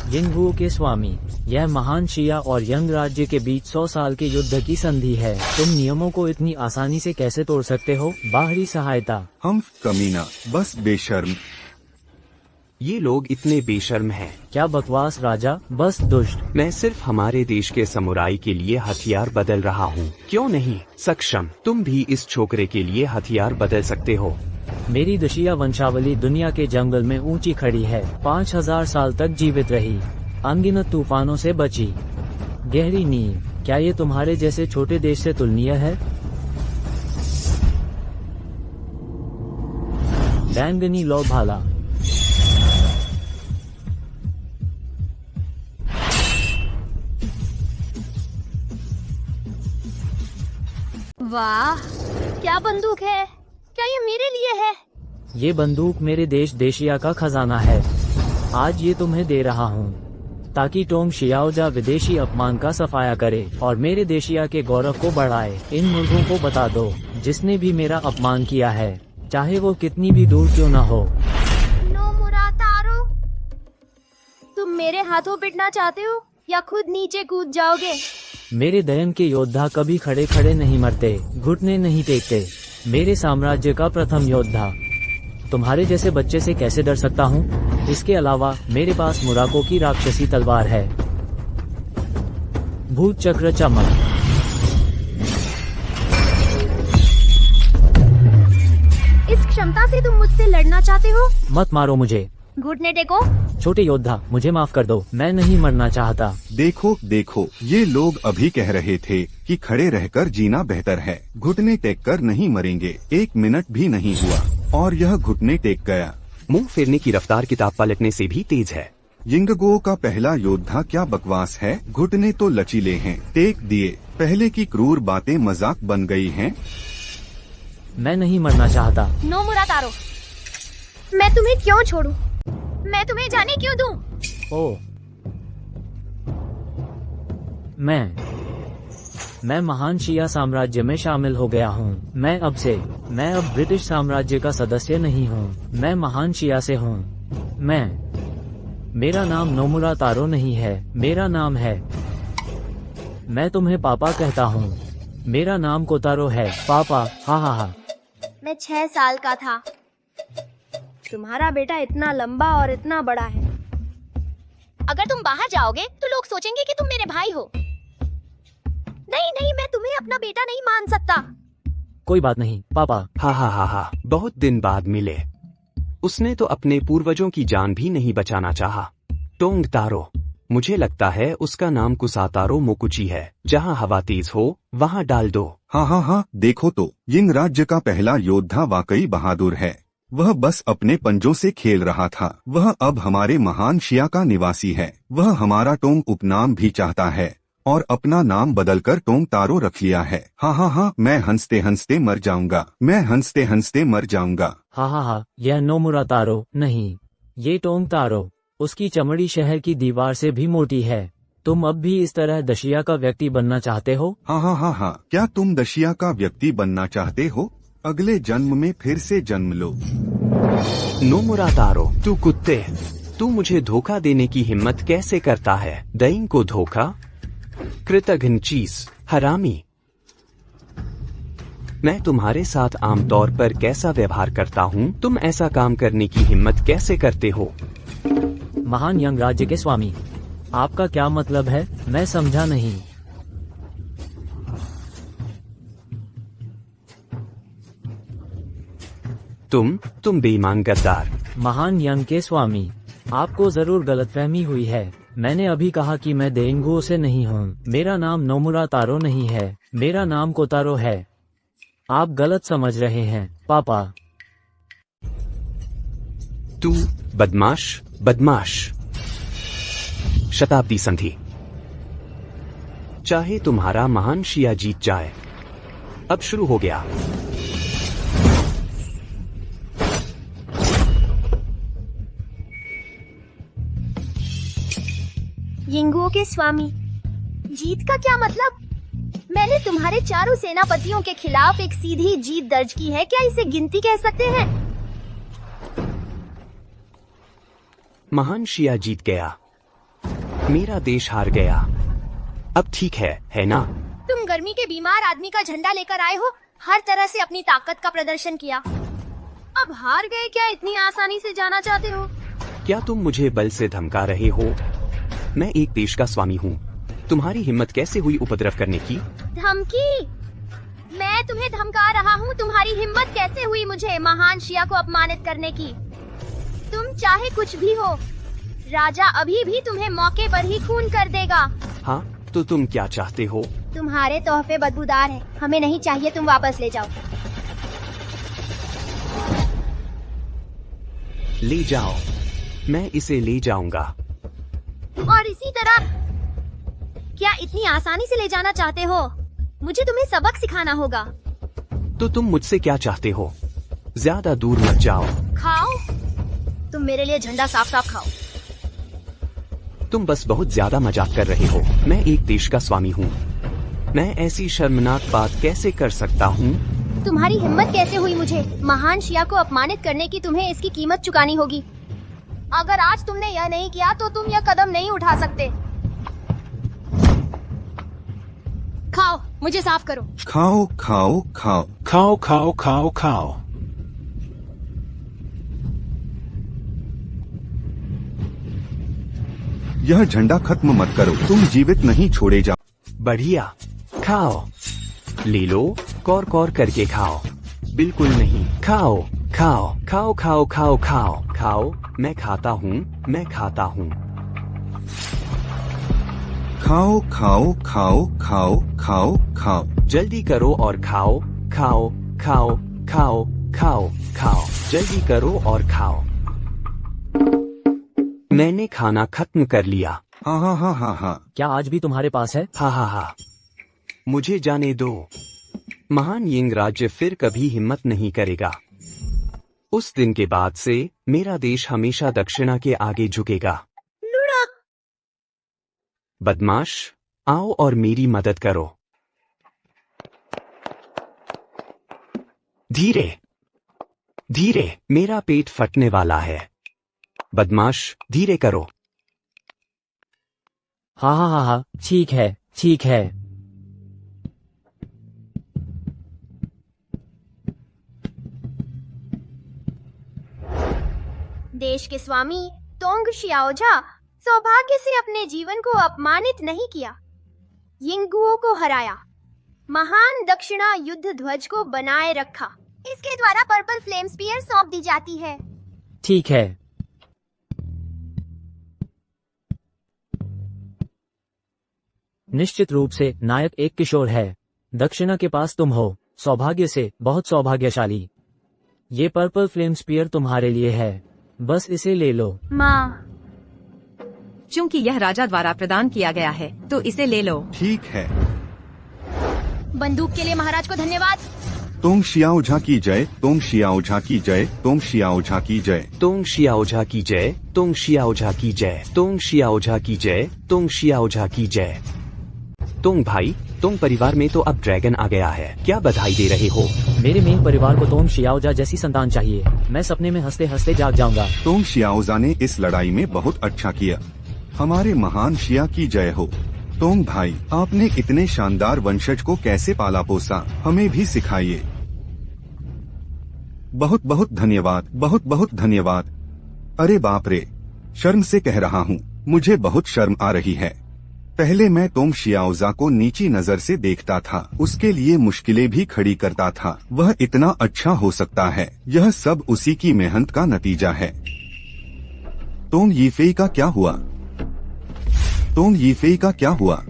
Speaker 4: यिंगवू के स्वामी, यह महान शिया और यंग राज्य के बीच 100 साल के युद्ध की संधि है। तुम नियमों को इतनी आसानी से कैसे तोड़ सकते हो? बाहरी सहायता।
Speaker 3: हम कमीना, बस बेशर्म।
Speaker 5: ये लोग इतने बेशर्म हैं।
Speaker 4: क्या बकवास राजा, बस दुष्ट।
Speaker 5: मैं सिर्फ हमारे देश के समुराई के लिए हथियार बदल रहा हूँ। क्यों नहीं सक्षम? तुम भी इस छोकरे के लिए हथियार बदल सकते हो।
Speaker 4: मेरी दशिया वंशावली दुनिया के जंगल में ऊंची खड़ी है। 5000 साल तक जीवित रही, अनगिनत तूफानों से बची। गहरी नींव, क्या ये तुम्हारे जैसे छोटे देश से तुलनीय है? बैंगनी लो भाला।
Speaker 2: वाह, क्या बंदूक है? क्या ये मेरे लिए है?
Speaker 4: ये बंदूक मेरे देश देशिया का खजाना है। आज ये तुम्हें दे रहा हूँ ताकि टोंग शियाओजा विदेशी अपमान का सफाया करे और मेरे देशिया के गौरव को बढ़ाए। इन मुल्कों को बता दो, जिसने भी मेरा अपमान किया है, चाहे वो कितनी भी दूर क्यों न हो।
Speaker 2: नोमुरा तारो, तुम मेरे हाथों पिटना चाहते हो या खुद नीचे कूद जाओगे?
Speaker 4: मेरे दयन के योद्धा कभी खड़े खड़े नहीं मरते, घुटने नहीं टेकते। मेरे साम्राज्य का प्रथम योद्धा तुम्हारे जैसे बच्चे से कैसे डर सकता हूँ? इसके अलावा मेरे पास मुराको की राक्षसी तलवार है। भूत चक्र चमक।
Speaker 2: इस क्षमता से तुम मुझसे लड़ना चाहते हो?
Speaker 4: मत मारो मुझे।
Speaker 2: घुटने टेको।
Speaker 4: छोटे योद्धा, मुझे माफ कर दो, मैं नहीं मरना चाहता।
Speaker 3: देखो देखो, ये लोग अभी कह रहे थे कि खड़े रहकर जीना बेहतर है। घुटने टेक कर नहीं मरेंगे। 1 मिनट भी नहीं हुआ और यह घुटने टेक गया।
Speaker 5: मुंह फेरने की रफ्तार किताब पलटने से भी तेज है।
Speaker 3: यिंगगो का पहला योद्धा क्या बकवास है। घुटने तो लचीले हैं, टेक दिए। पहले की क्रूर बातें मजाक बन गई हैं।
Speaker 4: मैं नहीं मरना चाहता।
Speaker 2: नोमुरा तारो, मैं तुम्हें क्यों छोड़ूं? मैं तुम्हें जाने क्यों दूं?
Speaker 4: ओ, मैं महान शिया साम्राज्य में शामिल हो गया हूँ। मैं अब ब्रिटिश साम्राज्य का सदस्य नहीं हूँ। मैं महान शिया से हूँ। मेरा नाम नोमुरा तारो नहीं है, मेरा नाम है। मैं तुम्हें पापा कहता हूँ। मेरा नाम कोतारो है। पापा, हा हा हा।
Speaker 2: मैं 6 साल का था। तुम्हारा बेटा इतना लंबा और इतना बड़ा है। अगर तुम बाहर जाओगे तो लोग सोचेंगे कि तुम मेरे भाई हो। नहीं नहीं, मैं तुम्हें अपना बेटा नहीं मान सकता।
Speaker 4: कोई बात नहीं पापा।
Speaker 5: हा हा हा हा, बहुत दिन बाद मिले। उसने तो अपने पूर्वजों की जान भी नहीं बचाना चाहा। टोंग तारो, मुझे लगता है उसका नाम कुसातारो मोकुची है। जहाँ हवा तेज हो वहाँ डाल दो।
Speaker 3: हाँ, देखो तो, यिंग राज्य का पहला योद्धा वाकई बहादुर है। वह बस अपने पंजों से खेल रहा था। वह अब हमारे महान शिया का निवासी है। वह हमारा टोंग उपनाम भी चाहता है और अपना नाम बदलकर टोंग तारो रख लिया है। हाँ, मैं हंसते हंसते मर जाऊंगा। मैं हंसते हंसते मर जाऊंगा।
Speaker 4: हा, यह नोमुरा तारो नहीं, ये टोंग तारो। उसकी चमड़ी शहर की दीवार से भी मोटी है। तुम अब भी इस तरह दशिया का व्यक्ति बनना चाहते हो?
Speaker 3: हाँ, क्या तुम दशिया का व्यक्ति बनना चाहते हो? अगले जन्म में फिर से जन्म लो।
Speaker 5: नोमुरा तारो, तू कुत्ते, तू मुझे धोखा देने की हिम्मत कैसे करता है? दयिंग को धोखा, कृतघ्न चीज, हरामी। मैं तुम्हारे साथ आमतौर पर कैसा व्यवहार करता हूँ? तुम ऐसा काम करने की हिम्मत कैसे करते हो?
Speaker 4: महान यंग राज्य के स्वामी, आपका क्या मतलब है? मैं समझा नहीं।
Speaker 5: तुम बेईमान गद्दार।
Speaker 4: महान यंग के स्वामी, आपको जरूर गलतफहमी हुई है। मैंने अभी कहा कि मैं देंगुओ से नहीं हूँ। मेरा नाम नोमुरा तारो नहीं है, मेरा नाम कोतारो है। आप गलत समझ रहे हैं पापा।
Speaker 5: तू बदमाश। शताब्दी संधि। चाहे तुम्हारा महान शिया जीत जाए। अब शुरू हो गया।
Speaker 2: यिंगुओं के स्वामी, जीत का क्या मतलब? मैंने तुम्हारे चारों सेनापतियों के खिलाफ एक सीधी जीत दर्ज की है, क्या इसे गिनती कह सकते हैं?
Speaker 5: महान शिया जीत गया, मेरा देश हार गया। अब ठीक है ना?
Speaker 2: तुम गर्मी के बीमार आदमी का झंडा लेकर आए हो, हर तरह से अपनी ताकत का प्रदर्शन किया। अब हार गए क्या इतनी आसानी से जाना चाहते हो?
Speaker 5: क्या तुम मुझे बल से धमका रहे हो? मैं एक देश का स्वामी हूँ। तुम्हारी हिम्मत कैसे हुई उपद्रव करने की?
Speaker 2: धमकी? मैं तुम्हें धमका रहा हूँ? तुम्हारी हिम्मत कैसे हुई मुझे महान शिया को अपमानित करने की? तुम चाहे कुछ भी हो, राजा अभी भी तुम्हें मौके पर ही खून कर देगा।
Speaker 5: हाँ, तो तुम क्या चाहते हो?
Speaker 2: तुम्हारे तोहफे बदबूदार हैं, हमें नहीं चाहिए, तुम वापस ले जाओ।
Speaker 5: ले जाओ, मैं इसे ले जाऊंगा।
Speaker 2: और इसी तरह क्या इतनी आसानी से ले जाना चाहते हो? मुझे तुम्हें सबक सिखाना होगा।
Speaker 5: तो तुम मुझसे क्या चाहते हो? ज्यादा दूर मत जाओ।
Speaker 2: खाओ, तुम मेरे लिए झंडा साफ साफ खाओ।
Speaker 5: तुम बस बहुत ज्यादा मजाक कर रहे हो। मैं एक देश का स्वामी हूँ। मैं ऐसी शर्मनाक बात कैसे कर सकता हूँ?
Speaker 2: तुम्हारी हिम्मत कैसे हुई मुझे महान शिया को अपमानित करने की? तुम्हें इसकी कीमत चुकानी होगी। अगर आज तुमने यह नहीं किया तो तुम यह कदम नहीं उठा सकते। खाओ, मुझे साफ करो।
Speaker 3: खाओ खाओ खाओ।
Speaker 7: खाओ खाओ खाओ खाओ।
Speaker 3: यह झंडा खत्म मत करो, तुम जीवित नहीं छोड़े जाओ।
Speaker 5: बढ़िया, खाओ। ले लो, कौर कौर करके खाओ। बिल्कुल नहीं, खाओ खाओ खाओ खाओ खाओ खाओ खाओ। मैं खाता हूँ, मैं खाता हूँ।
Speaker 3: खाओ खाओ खाओ खाओ खाओ खाओ।
Speaker 5: जल्दी करो और खाओ खाओ खाओ खाओ खाओ खाओ। जल्दी करो और खाओ। मैंने खाना खत्म कर लिया।
Speaker 3: हाँ हाँ हाँ हाँ हाँ।
Speaker 4: क्या आज भी तुम्हारे पास है?
Speaker 5: हाँ हाँ हाँ, मुझे जाने दो। महान यिंग राज्य फिर कभी हिम्मत नहीं करेगा। उस दिन के बाद से मेरा देश हमेशा दक्षिणा के आगे झुकेगा। बदमाश, आओ और मेरी मदद करो। धीरे धीरे, मेरा पेट फटने वाला है। बदमाश, धीरे करो।
Speaker 4: हाँ हाँ हाँ हाँ, ठीक है ठीक है।
Speaker 2: देश के स्वामी तोंग शियाओजा सौभाग्य से अपने जीवन को अपमानित नहीं किया, यिंगुओं को हराया, महान दक्षिणा युद्ध ध्वज को बनाए रखा। इसके द्वारा पर्पल फ्लेम स्पीयर सौंप दी जाती है।
Speaker 4: ठीक है। निश्चित रूप से नायक एक किशोर है। दक्षिणा के पास तुम हो, सौभाग्य से बहुत सौभाग्यशाली। ये पर्पल फ्लेम स्पीयर तुम्हारे लिए है, बस इसे ले लो।
Speaker 2: माँ,
Speaker 6: चूंकि यह राजा द्वारा प्रदान किया गया है तो इसे ले लो।
Speaker 3: ठीक है।
Speaker 2: बंदूक के लिए महाराज को धन्यवाद।
Speaker 3: तुम शियाओझा की जय, तुम शियाओझा की जय, तुम शियाओझा की जय।
Speaker 5: तुम शियाओझा की जय, तुम शियाओझा की जय, तुम शियाओझा की जय, तुम शियाओझा की जय। तुम भाई, तुम परिवार में तो अब ड्रैगन आ गया है, क्या बधाई दे रहे हो?
Speaker 4: मेरे मेन परिवार को तोंग शियाओजा जैसी संतान चाहिए। मैं सपने में हंसते हंसते जाग जाऊंगा।
Speaker 3: तुम शियाओजा ने इस लड़ाई में बहुत अच्छा किया। हमारे महान शिया की जय हो। तोंग भाई, आपने इतने शानदार वंशज को कैसे पाला पोसा, हमें भी सिखाइए। बहुत बहुत धन्यवाद, बहुत बहुत धन्यवाद। अरे बाप रे, शर्म से कह रहा हूँ, मुझे बहुत शर्म आ रही है। पहले मैं तोंग शियाओजा को नीची नजर से देखता था, उसके लिए मुश्किलें भी खड़ी करता था। वह इतना अच्छा हो सकता है, यह सब उसी की मेहनत का नतीजा है। तोंग यीफेई का क्या हुआ? तोंग यीफेई का क्या हुआ?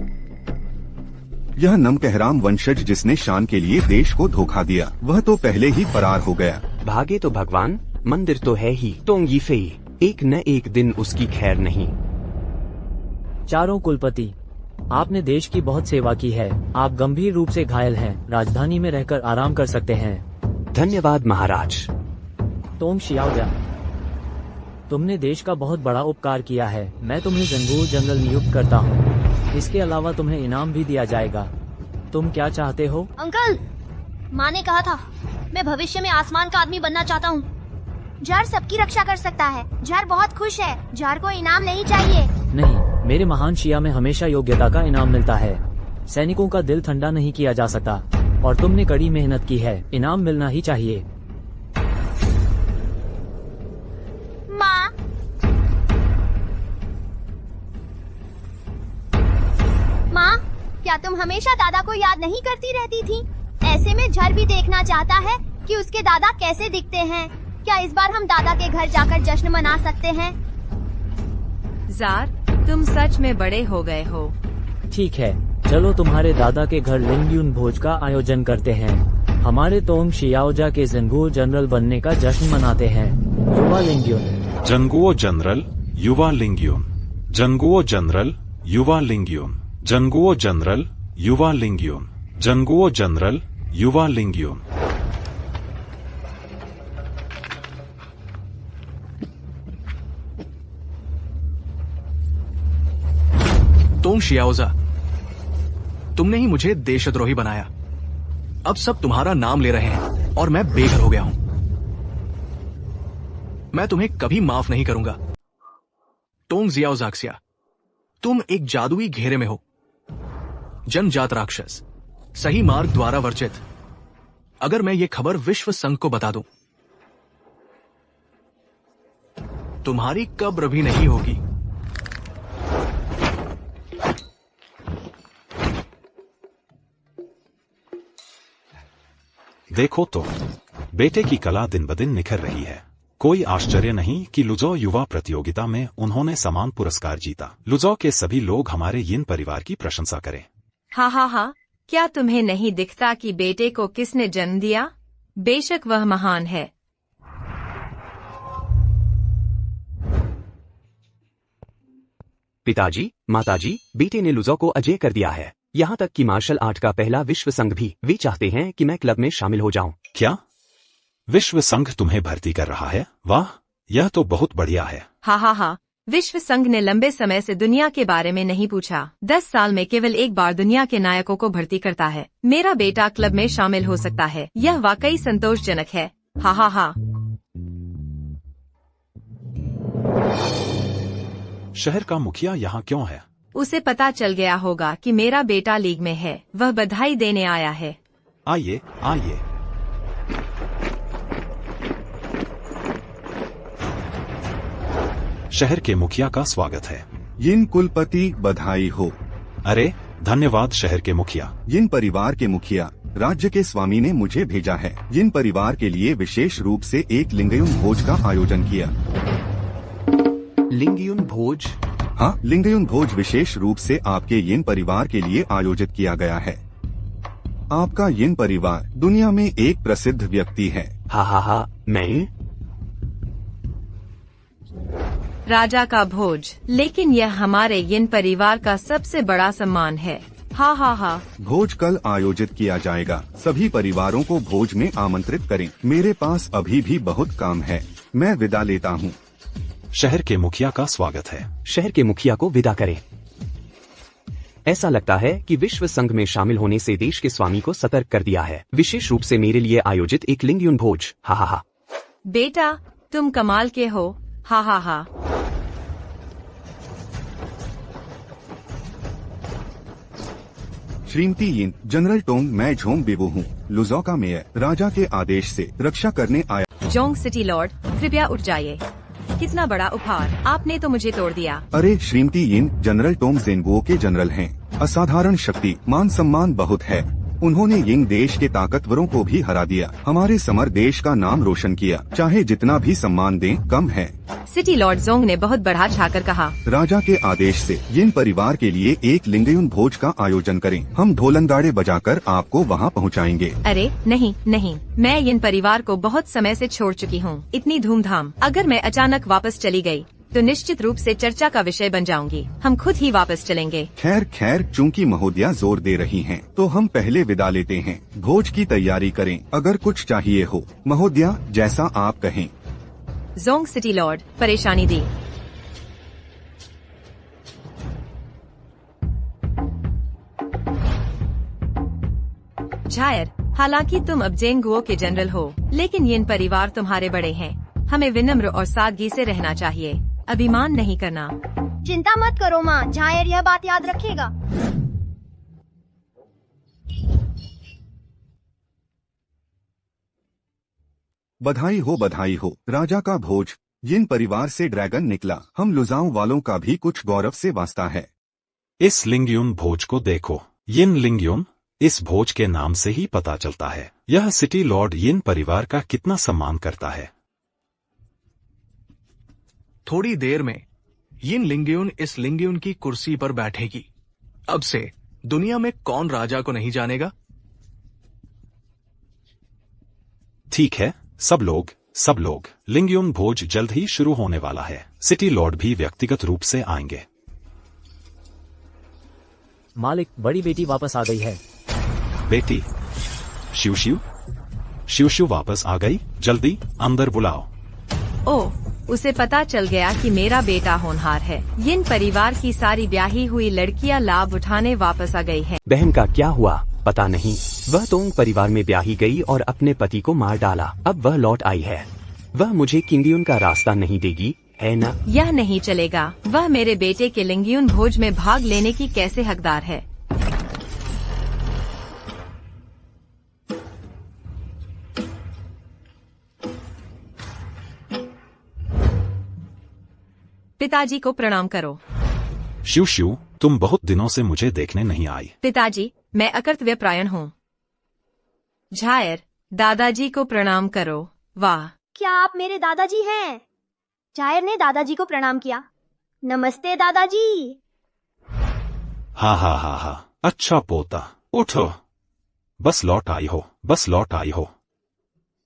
Speaker 3: यह नमकहराम वंशज जिसने शान के लिए देश को धोखा दिया, वह तो पहले ही फरार हो गया।
Speaker 5: भागे तो भगवान, मंदिर तो है ही। तोंग यीफेई, एक न एक दिन उसकी खैर नहीं।
Speaker 4: चारों कुलपति, आपने देश की बहुत सेवा की है। आप गंभीर रूप से घायल हैं। राजधानी में रहकर आराम कर सकते हैं।
Speaker 5: धन्यवाद महाराज।
Speaker 4: तोंग शियाओजा, तुमने देश का बहुत बड़ा उपकार किया है। मैं तुम्हें जंगूर जनरल नियुक्त करता हूँ। इसके अलावा तुम्हें इनाम भी दिया जाएगा। तुम क्या चाहते हो?
Speaker 2: अंकल, माँ ने कहा था मैं भविष्य में आसमान का आदमी बनना चाहता हूँ। जार सबकी रक्षा कर सकता है। जार बहुत खुश है। जार को इनाम नहीं चाहिए।
Speaker 4: नहीं, मेरे महान शिया में हमेशा योग्यता का इनाम मिलता है। सैनिकों का दिल ठंडा नहीं किया जा सकता और तुमने कड़ी मेहनत की है। इनाम मिलना ही चाहिए।
Speaker 2: माँ, माँ, क्या तुम हमेशा दादा को याद नहीं करती रहती थी? ऐसे में झर भी देखना चाहता है कि उसके दादा कैसे दिखते हैं। क्या इस बार हम दादा के घर जाकर जश्न मना सकते हैं?
Speaker 6: जार, तुम सच में बड़े हो गए हो।
Speaker 4: ठीक है, चलो तुम्हारे दादा के घर लिंगयुन भोज का आयोजन करते हैं। हमारे तोंग शियाओजा के जंगूर जनरल बनने का जश्न मनाते हैं। युवा लिंगयुन।
Speaker 7: जंगुओ जनरल युवा लिंगयुन, जंगुओ जनरल युवा लिंगयुन, जंगुओ जनरल युवा लिंगयुन, जंगुओ जनरल युवा लिंगयुन।
Speaker 1: तोंग शियाओजा, तुमने ही मुझे देशद्रोही बनाया। अब सब तुम्हारा नाम ले रहे हैं और मैं बेघर हो गया हूं। मैं तुम्हें कभी माफ नहीं करूंगा। तोंग जियाओजाक्सिया, तुम एक जादुई घेरे में हो। जनजात राक्षस, सही मार्ग द्वारा वर्जित। अगर मैं ये खबर विश्व संघ को बता दूं, तुम्हारी कब्र भी नहीं होगी।
Speaker 7: देखो तो, बेटे की कला दिन ब दिन निखर रही है। कोई आश्चर्य नहीं कि लुजो युवा प्रतियोगिता में उन्होंने समान पुरस्कार जीता। लुजो के सभी लोग हमारे यिन परिवार की प्रशंसा करें।
Speaker 6: हाँ हाँ हाँ, क्या तुम्हें नहीं दिखता कि बेटे को किसने जन्म दिया? बेशक वह महान है।
Speaker 5: पिताजी, माताजी, बेटे ने लुजो को अजय कर दिया है। यहाँ तक कि मार्शल आर्ट का पहला विश्व संघ भी। वे चाहते हैं कि मैं क्लब में शामिल हो जाऊं।
Speaker 7: क्या विश्व संघ तुम्हें भर्ती कर रहा है? वाह, यह तो बहुत बढ़िया है।
Speaker 6: हाँ हाँ हाँ, विश्व संघ ने लंबे समय से दुनिया के बारे में नहीं पूछा। 10 साल में केवल एक बार दुनिया के नायकों को भर्ती करता है। मेरा बेटा क्लब में शामिल हो सकता है। यह वाकई संतोषजनक है। हाँ हाँ हाँ।
Speaker 7: शहर का मुखिया यहाँ क्यों है?
Speaker 6: उसे पता चल गया होगा कि मेरा बेटा लीग में है। वह बधाई देने आया है।
Speaker 7: आइए आइए। शहर के मुखिया का स्वागत है।
Speaker 3: यिन कुलपति, बधाई हो।
Speaker 7: अरे धन्यवाद शहर के मुखिया।
Speaker 3: यिन परिवार के मुखिया, राज्य के स्वामी ने मुझे भेजा है। यिन परिवार के लिए विशेष रूप से एक लिंगयुन भोज का आयोजन किया।
Speaker 5: लिंगयुन भोज?
Speaker 3: हाँ, लिंगयुन भोज विशेष रूप से आपके यिन परिवार के लिए आयोजित किया गया है। आपका यिन परिवार दुनिया में एक प्रसिद्ध व्यक्ति है।
Speaker 5: हाँ हाँ हाँ, मैं?
Speaker 6: राजा का भोज, लेकिन यह हमारे यिन परिवार का सबसे बड़ा सम्मान है। हाँ हाँ हाँ।
Speaker 3: भोज कल आयोजित किया जाएगा। सभी परिवारों को भोज में आमंत्रित करें। मेरे पास अभी भी बहुत काम है। मैं विदा लेता हूँ।
Speaker 7: शहर के मुखिया का स्वागत है।
Speaker 5: शहर के मुखिया को विदा करें। ऐसा लगता है कि विश्व संघ में शामिल होने से देश के स्वामी को सतर्क कर दिया है। विशेष रूप से मेरे लिए आयोजित एक लिंगयुन भोज। हा हा हा।
Speaker 6: बेटा, तुम कमाल के हो। हा हा हा।
Speaker 3: श्रीमती यिन, जनरल टोंग, मैं झोंग बिबू हूँ, लुजो का मेयर। राजा के आदेश से रक्षा करने आया।
Speaker 6: जोंग सिटी लॉर्ड, कृपया उठ जाइए। कितना बड़ा उपहार, आपने तो मुझे तोड़ दिया।
Speaker 3: अरे श्रीमती यिन, जनरल टोंग जेनगुओ के जनरल हैं। असाधारण शक्ति, मान सम्मान बहुत है। उन्होंने यिंग देश के ताकतवरों को भी हरा दिया। हमारे समर देश का नाम रोशन किया। चाहे जितना भी सम्मान दें, कम है।
Speaker 6: सिटी लॉर्ड जोंग ने बहुत बढ़ा छाकर कहा।
Speaker 3: राजा के आदेश से यिन परिवार के लिए एक लिंगयुन भोज का आयोजन करें। हम ढोलनगाड़े बजाकर आपको वहाँ पहुँचाएंगे।
Speaker 6: अरे नहीं नहीं, मैं यिन परिवार को बहुत समय से छोड़ चुकी हूँ। इतनी धूमधाम, अगर मैं अचानक वापस चली गई तो निश्चित रूप से चर्चा का विषय बन जाऊंगी। हम खुद ही वापस चलेंगे।
Speaker 3: खैर खैर, चूंकि महोदया जोर दे रही हैं, तो हम पहले विदा लेते हैं। भोज की तैयारी करें, अगर कुछ चाहिए हो। महोदया, जैसा आप कहें।
Speaker 6: जोंग सिटी लॉर्ड, परेशानी दी। झायर, हालांकि तुम अब जेंगुओ के जनरल हो, लेकिन यिन परिवार तुम्हारे बड़े हैं। हमें विनम्र और सादगी से रहना चाहिए, अभिमान नहीं करना।
Speaker 2: चिंता मत करो माँ, झायर यह बात याद रखेगा।
Speaker 3: बधाई हो राजा का भोज। यिन परिवार से ड्रैगन निकला। हम लुजाओ वालों का भी कुछ गौरव से वास्ता है।
Speaker 7: इस लिंगयुन भोज को देखो। यिन लिंगयुन, इस भोज के नाम से ही पता चलता है यह सिटी लॉर्ड यिन परिवार का कितना सम्मान करता है।
Speaker 1: थोड़ी देर में यिन लिंगयुन इस लिंगयुन की कुर्सी पर बैठेगी। अब से दुनिया में कौन राजा को नहीं जानेगा।
Speaker 7: ठीक है, सब लोग, लिंगयुन भोज जल्द ही शुरू होने वाला है। सिटी लॉर्ड भी व्यक्तिगत रूप से आएंगे।
Speaker 4: मालिक, बड़ी बेटी वापस आ गई है।
Speaker 7: बेटी? शिव वापस आ गई? जल्दी अंदर बुलाओ।
Speaker 6: ओह, उसे पता चल गया कि मेरा बेटा होनहार है। यिन परिवार की सारी ब्याही हुई लड़कियां लाभ उठाने वापस आ गई हैं।
Speaker 5: बहन का क्या हुआ पता नहीं। वह तोंग परिवार में ब्याही गई और अपने पति को मार डाला। अब वह लौट आई है। वह मुझे किंगयुन का रास्ता नहीं देगी, है ना?
Speaker 6: यह नहीं चलेगा। वह मेरे बेटे के लिंगयुन भोज में भाग लेने की कैसे हकदार है? पिताजी को प्रणाम करो।
Speaker 7: शिव, तुम बहुत दिनों से मुझे देखने नहीं आई।
Speaker 6: पिताजी, मैं अकर्तव्यपरायण हूँ। झायर, दादाजी को प्रणाम करो। वाह,
Speaker 2: क्या आप मेरे दादाजी हैं? झायर ने दादाजी को प्रणाम किया। नमस्ते दादाजी।
Speaker 7: हा, अच्छा पोता, उठो। बस लौट आई हो।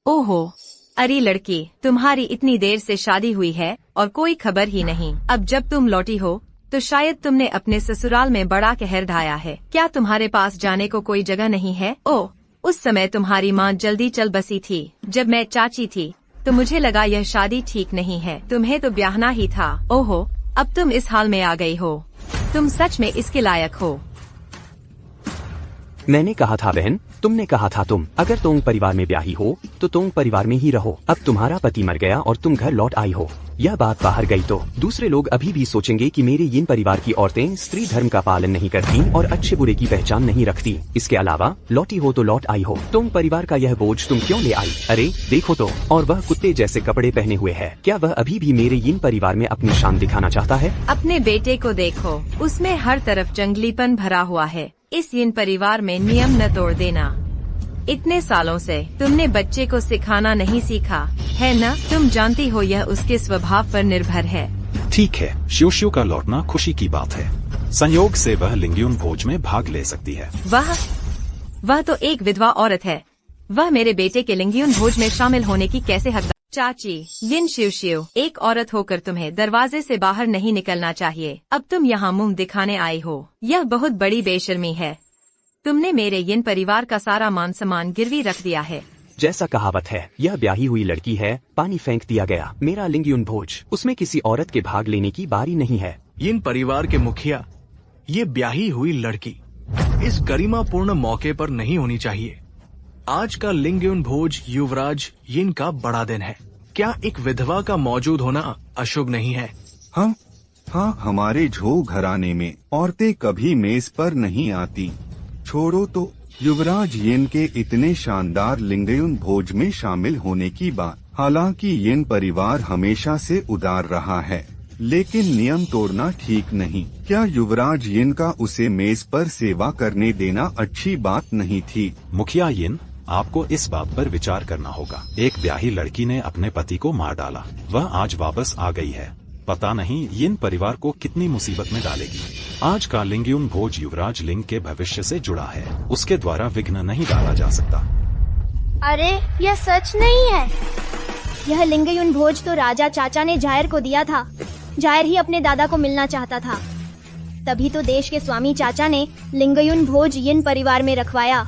Speaker 6: ओहो, अरे लड़की, तुम्हारी इतनी देर से शादी हुई है और कोई खबर ही नहीं। अब जब तुम लौटी हो तो शायद तुमने अपने ससुराल में बड़ा कहर ढाया है। क्या तुम्हारे पास जाने को कोई जगह नहीं है? ओह, उस समय तुम्हारी माँ जल्दी चल बसी थी। जब मैं चाची थी तो मुझे लगा यह शादी ठीक नहीं है। तुम्हें तो ब्याहना ही था। ओहो, अब तुम इस हाल में आ गई हो। तुम सच में इसके लायक हो।
Speaker 5: मैंने कहा था बहन, तुमने कहा था तुम अगर तोंग परिवार में ब्याही हो तो तोंग परिवार में ही रहो। अब तुम्हारा पति मर गया और तुम घर लौट आई हो। यह बात बाहर गई तो दूसरे लोग अभी भी सोचेंगे कि मेरे यिन परिवार की औरतें स्त्री धर्म का पालन नहीं करती और अच्छे बुरे की पहचान नहीं रखती। इसके अलावा लौटी हो तो लौट आई हो। तोंग परिवार का यह बोझ तुम क्यों ले आई? अरे देखो तो, और वह कुत्ते जैसे कपड़े पहने हुए है। क्या वह अभी भी मेरे यिन परिवार में अपनी शान दिखाना चाहता है?
Speaker 6: अपने बेटे को देखो, उसमें हर तरफ जंगलीपन भरा हुआ है। इस यिन परिवार में नियम न तोड़ देना। इतने सालों से तुमने बच्चे को सिखाना नहीं सीखा है न? तुम जानती हो यह उसके स्वभाव पर निर्भर है।
Speaker 7: ठीक है, शिव का लौटना खुशी की बात है। संयोग से वह लिंगयुन भोज में भाग ले सकती है।
Speaker 6: वह तो एक विधवा औरत है। वह मेरे बेटे के लिंगयुन भोज में शामिल होने की कैसे हकदार? चाची, यिन शिव, एक औरत होकर तुम्हें दरवाजे से बाहर नहीं निकलना चाहिए। अब तुम यहाँ मुंह दिखाने आई हो। यह बहुत बड़ी बेशर्मी है। तुमने मेरे यिन परिवार का सारा मान सम्मान गिरवी रख दिया है।
Speaker 5: जैसा कहावत है, यह ब्याही हुई लड़की है, पानी फेंक दिया गया। मेरा लिंगयुन भोज, उसमें किसी औरत के भाग लेने की बारी नहीं है।
Speaker 1: यिन परिवार के मुखिया, ये ब्याही हुई लड़की इस गरिमापूर्ण मौके पर नहीं होनी चाहिए। आज का लिंगयुन भोज युवराज यिन का बड़ा दिन है। क्या एक विधवा का मौजूद होना अशुभ नहीं है?
Speaker 3: हाँ, हमारे झो घराने में औरतें कभी मेज पर नहीं आती। छोड़ो तो युवराज यिन के इतने शानदार लिंगयुन भोज में शामिल होने की बात। हालांकि यिन परिवार हमेशा से उदार रहा है, लेकिन नियम तोड़ना ठीक नहीं। क्या युवराज यिन का उसे मेज पर सेवा करने देना अच्छी बात नहीं थी?
Speaker 7: मुखिया यिन, आपको इस बात पर विचार करना होगा। एक ब्याही लड़की ने अपने पति को मार डाला। वह आज वापस आ गई है। पता नहीं यिन परिवार को कितनी मुसीबत में डालेगी। आज का लिंगयुन भोज युवराज लिंग के भविष्य से जुड़ा है। उसके द्वारा विघ्न नहीं डाला जा सकता।
Speaker 2: अरे यह सच नहीं है। यह लिंगयुन भोज तो राजा चाचा ने झायर को दिया था। जायर ही अपने दादा को मिलना चाहता था। तभी तो देश के स्वामी चाचा ने लिंगयुन भोज यिन परिवार में रखवाया।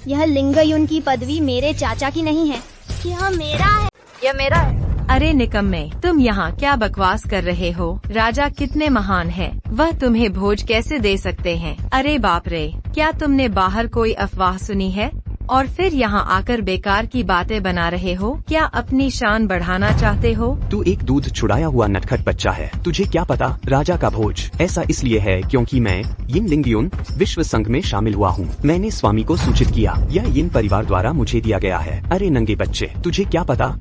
Speaker 2: यह लिंगयुन की पदवी मेरे चाचा की नहीं है, यह मेरा है।
Speaker 6: यह मेरा है। अरे निकम्मे, तुम यहाँ क्या बकवास कर रहे हो? राजा कितने महान हैं, वह तुम्हें भोज कैसे दे सकते हैं? अरे बाप रे, क्या तुमने बाहर कोई अफवाह सुनी है और फिर यहाँ आकर बेकार की बातें बना रहे हो? क्या अपनी शान बढ़ाना चाहते हो?
Speaker 5: तू एक दूध छुड़ाया हुआ नटखट बच्चा है। तुझे क्या पता राजा का भोज ऐसा इसलिए है क्योंकि मैं यिन लिंगयुन विश्व संघ में शामिल हुआ हूँ। मैंने स्वामी को सूचित किया, यह यिन परिवार द्वारा मुझे दिया गया है। अरे नंगे बच्चे, तुझे क्या पता?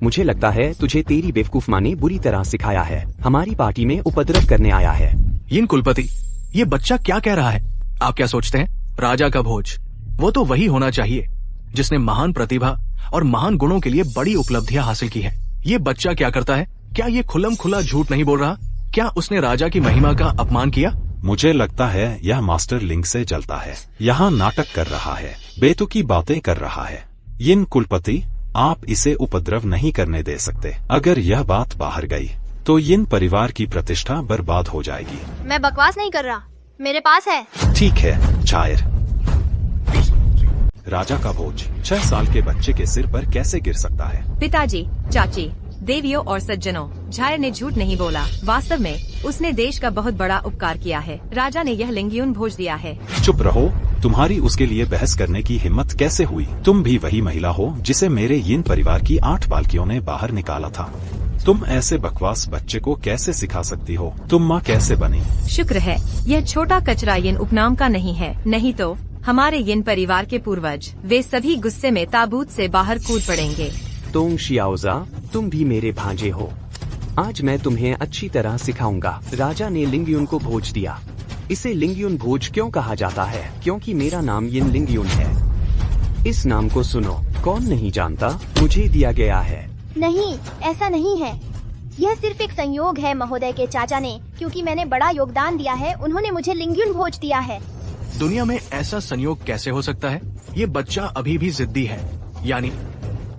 Speaker 5: मुझे लगता है तुझे तेरी बेवकूफ माँ ने बुरी तरह सिखाया है। हमारी पार्टी में उपद्रव करने आया है।
Speaker 1: यिन कुलपति, ये बच्चा क्या कह रहा है? आप क्या सोचते हैं? राजा का भोज वो तो वही होना चाहिए जिसने महान प्रतिभा और महान गुणों के लिए बड़ी उपलब्धियां हासिल की है। ये बच्चा क्या करता है? क्या ये खुल्लम खुला झूठ नहीं बोल रहा? क्या उसने राजा की महिमा का अपमान किया?
Speaker 7: मुझे लगता है यह मास्टर लिंग से जलता है। यहाँ नाटक कर रहा है, बेतुकी बातें कर रहा है। यिन कुलपति, आप इसे उपद्रव नहीं करने दे सकते। अगर यह बात बाहर गई तो यिन परिवार की प्रतिष्ठा बर्बाद हो जाएगी।
Speaker 2: मैं बकवास नहीं कर रहा, मेरे पास है।
Speaker 7: ठीक है जायर। राजा का भोज 6 साल के बच्चे के सिर पर कैसे गिर सकता है?
Speaker 6: पिताजी, चाची, देवियों और सज्जनों, जायर ने झूठ नहीं बोला। वास्तव में उसने देश का बहुत बड़ा उपकार किया है। राजा ने यह लिंगयुन भोज दिया है।
Speaker 7: चुप रहो, तुम्हारी उसके लिए बहस करने की हिम्मत कैसे हुई? तुम भी वही महिला हो जिसे मेरे यिन परिवार की 8 बालकियों ने बाहर निकाला था। तुम ऐसे बकवास बच्चे को कैसे सिखा सकती हो? तुम माँ कैसे बनी?
Speaker 6: शुक्र है यह छोटा कचरा यिन उपनाम का नहीं है, नहीं तो हमारे यिन परिवार के पूर्वज वे सभी गुस्से में ताबूत से बाहर कूद पड़ेंगे।
Speaker 5: तोंग शियाओजा, तुम भी मेरे भांजे हो। आज मैं तुम्हें अच्छी तरह सिखाऊंगा। राजा ने लिंगयुन को भोज दिया। इसे लिंगयुन भोज क्यों कहा जाता है? क्योंकि मेरा नाम यिन लिंगयुन है। इस नाम को सुनो, कौन नहीं जानता? मुझे दिया गया है।
Speaker 2: नहीं, ऐसा नहीं है। यह सिर्फ एक संयोग है महोदय के चाचा ने, क्योंकि मैंने बड़ा योगदान दिया है, उन्होंने मुझे लिंगयुन भोज दिया है।
Speaker 1: दुनिया में ऐसा संयोग कैसे हो सकता है? ये बच्चा अभी भी जिद्दी है। यानी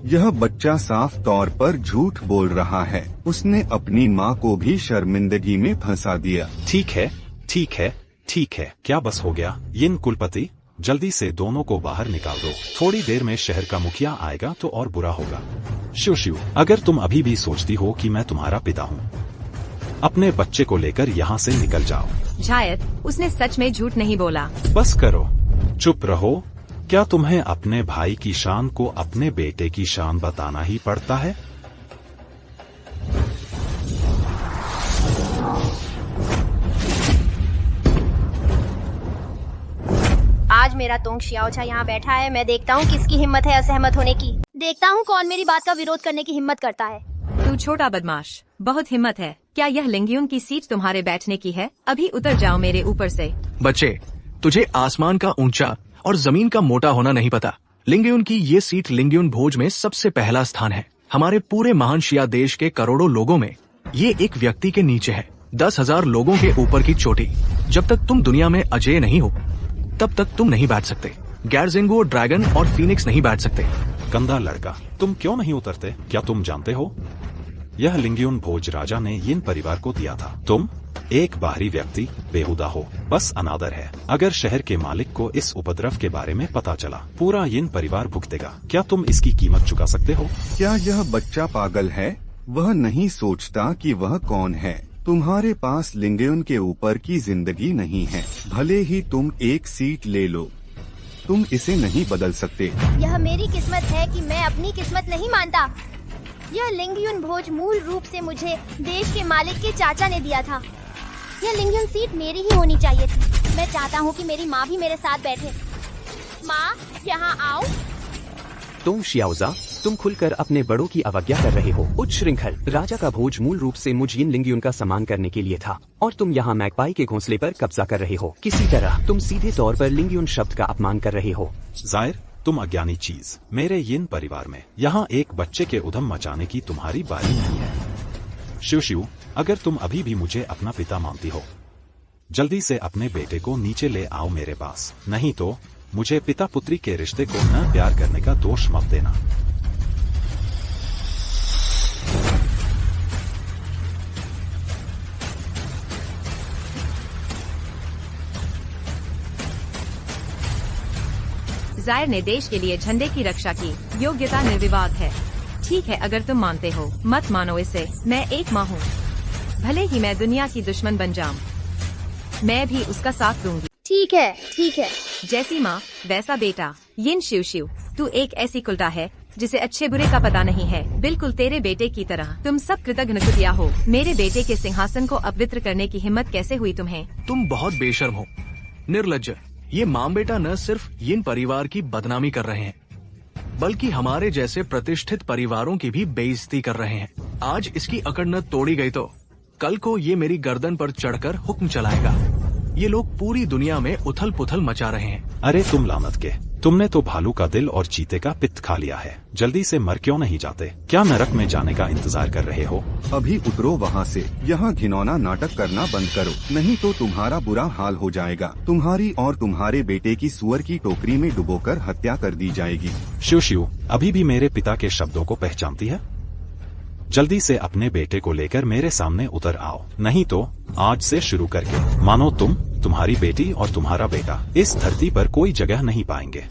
Speaker 3: यह बच्चा साफ तौर पर झूठ बोल रहा है। उसने अपनी माँ को भी शर्मिंदगी में फंसा दिया।
Speaker 7: ठीक है, ठीक है, ठीक है। क्या बस हो गया? यिन कुलपति, जल्दी से दोनों को बाहर निकाल दो। थोड़ी देर में शहर का मुखिया आएगा तो और बुरा होगा। शिव शिव, अगर तुम अभी भी सोचती हो कि मैं तुम्हारा पिता हूँ, अपने बच्चे को लेकर यहाँ से निकल जाओ।
Speaker 6: जायर, उसने सच में झूठ नहीं बोला।
Speaker 7: बस करो, चुप रहो। क्या तुम्हें अपने भाई की शान को अपने बेटे की शान बताना ही पड़ता है?
Speaker 2: आज मेरा तोंग शियाओचा यहाँ बैठा है। मैं देखता हूँ किसकी हिम्मत है असहमत होने की। देखता हूँ कौन मेरी बात का विरोध करने की हिम्मत करता है।
Speaker 6: तू छोटा बदमाश, बहुत हिम्मत है। क्या यह लिंगयुन की सीट तुम्हारे बैठने की है? अभी उतर जाओ मेरे ऊपर से।
Speaker 1: बच्चे, तुझे आसमान का ऊंचा और जमीन का मोटा होना नहीं पता। लिंगयुन की ये सीट लिंगयुन भोज में सबसे पहला स्थान है। हमारे पूरे महान शिया देश के करोड़ों लोगों में ये एक व्यक्ति के नीचे है। 10,000 लोगों के ऊपर की चोटी। जब तक तुम दुनिया में अजय नहीं हो तब तक तुम नहीं बैठ सकते। गैरजिंगो, ड्रैगन और फीनिक्स नहीं बैठ सकते।
Speaker 7: गंदा लड़का, तुम क्यों नहीं उतरते? क्या तुम जानते हो यह लिंगयुन भोज राजा ने यिन परिवार को दिया था? तुम एक बाहरी व्यक्ति बेहुदा हो, बस अनादर है। अगर शहर के मालिक को इस उपद्रव के बारे में पता चला, पूरा यिन परिवार भुगतेगा। क्या तुम इसकी कीमत चुका सकते हो?
Speaker 3: क्या यह बच्चा पागल है? वह नहीं सोचता कि वह कौन है। तुम्हारे पास लिंगयुन के ऊपर की जिंदगी नहीं है। भले ही तुम एक सीट ले लो, तुम इसे नहीं बदल सकते।
Speaker 2: यह मेरी किस्मत है कि मैं अपनी किस्मत नहीं मानता। यह लिंगयुन भोज मूल रूप से मुझे देश के मालिक के चाचा ने दिया था। यह लिंगयुन सीट मेरी ही होनी चाहिए थी। मैं चाहता हूँ कि मेरी माँ भी मेरे साथ बैठे। माँ, यहाँ आओ।
Speaker 5: तोंग शियाओजा, तुम खुलकर अपने बड़ों की अवज्ञा कर रहे हो। उच्च श्रृंखल राजा का भोज मूल रूप से मुझ यिन लिंगयुन का सम्मान करने के लिए था, और तुम यहाँ मैगपाई के घोंसले पर कब्जा कर रहे हो। किसी तरह तुम सीधे तौर पर लिंगयुन शब्द का अपमान कर रहे हो।
Speaker 7: जायर, तुम अज्ञानी चीज। मेरे यिन परिवार में यहाँ एक बच्चे के उधम मचाने की तुम्हारी बारी नहीं है। शिव शिव, अगर तुम अभी भी मुझे अपना पिता मानती हो, जल्दी से अपने बेटे को नीचे ले आओ मेरे पास। नहीं तो मुझे पिता पुत्री के रिश्ते को न प्यार करने का दोष मत देना।
Speaker 6: जायर ने देश के लिए झंडे की रक्षा की। योग्यता निर्विवाद है। ठीक है, अगर तुम मानते हो। मत मानो इसे। मैं एक माँ हूँ। भले ही मैं दुनिया की दुश्मन बन जाऊं, मैं भी उसका साथ दूंगी।
Speaker 2: ठीक है, ठीक है।
Speaker 6: जैसी माँ वैसा बेटा। यिन शिव शिव, तू एक ऐसी कुलटा है जिसे अच्छे बुरे का पता नहीं है, बिल्कुल तेरे बेटे की तरह। तुम सब कृतघ्न कुतिया हो। मेरे बेटे के सिंहासन को अपवित्र करने की हिम्मत कैसे हुई तुम्हें?
Speaker 1: तुम बहुत बेशर्म हो, निर्लज्ज। ये माम बेटा न सिर्फ यिन परिवार की बदनामी कर रहे हैं, बल्कि हमारे जैसे प्रतिष्ठित परिवारों की भी बेइज्जती कर रहे हैं। आज इसकी अकड़ न तोड़ी गई तो कल को ये मेरी गर्दन पर चढ़कर हुक्म चलाएगा। ये लोग पूरी दुनिया में उथल पुथल मचा रहे हैं।
Speaker 7: अरे तुम लानत के, तुमने तो भालू का दिल और चीते का पित्त खा लिया है। जल्दी से मर क्यों नहीं जाते? क्या नरक में जाने का इंतजार कर रहे हो?
Speaker 3: अभी उतरो वहाँ से। यहाँ घिनौना नाटक करना बंद करो, नहीं तो तुम्हारा बुरा हाल हो जाएगा। तुम्हारी और तुम्हारे बेटे की सुअर की टोकरी में डुबोकर हत्या कर दी जाएगी।
Speaker 7: शिव शिव अभी भी मेरे पिता के शब्दों को पहचानती है? जल्दी से अपने बेटे को लेकर मेरे सामने उतर आओ, नहीं तो आज से शुरू करके मानो तुम, तुम्हारी बेटी और तुम्हारा बेटा इस धरती पर कोई जगह नहीं पाएंगे।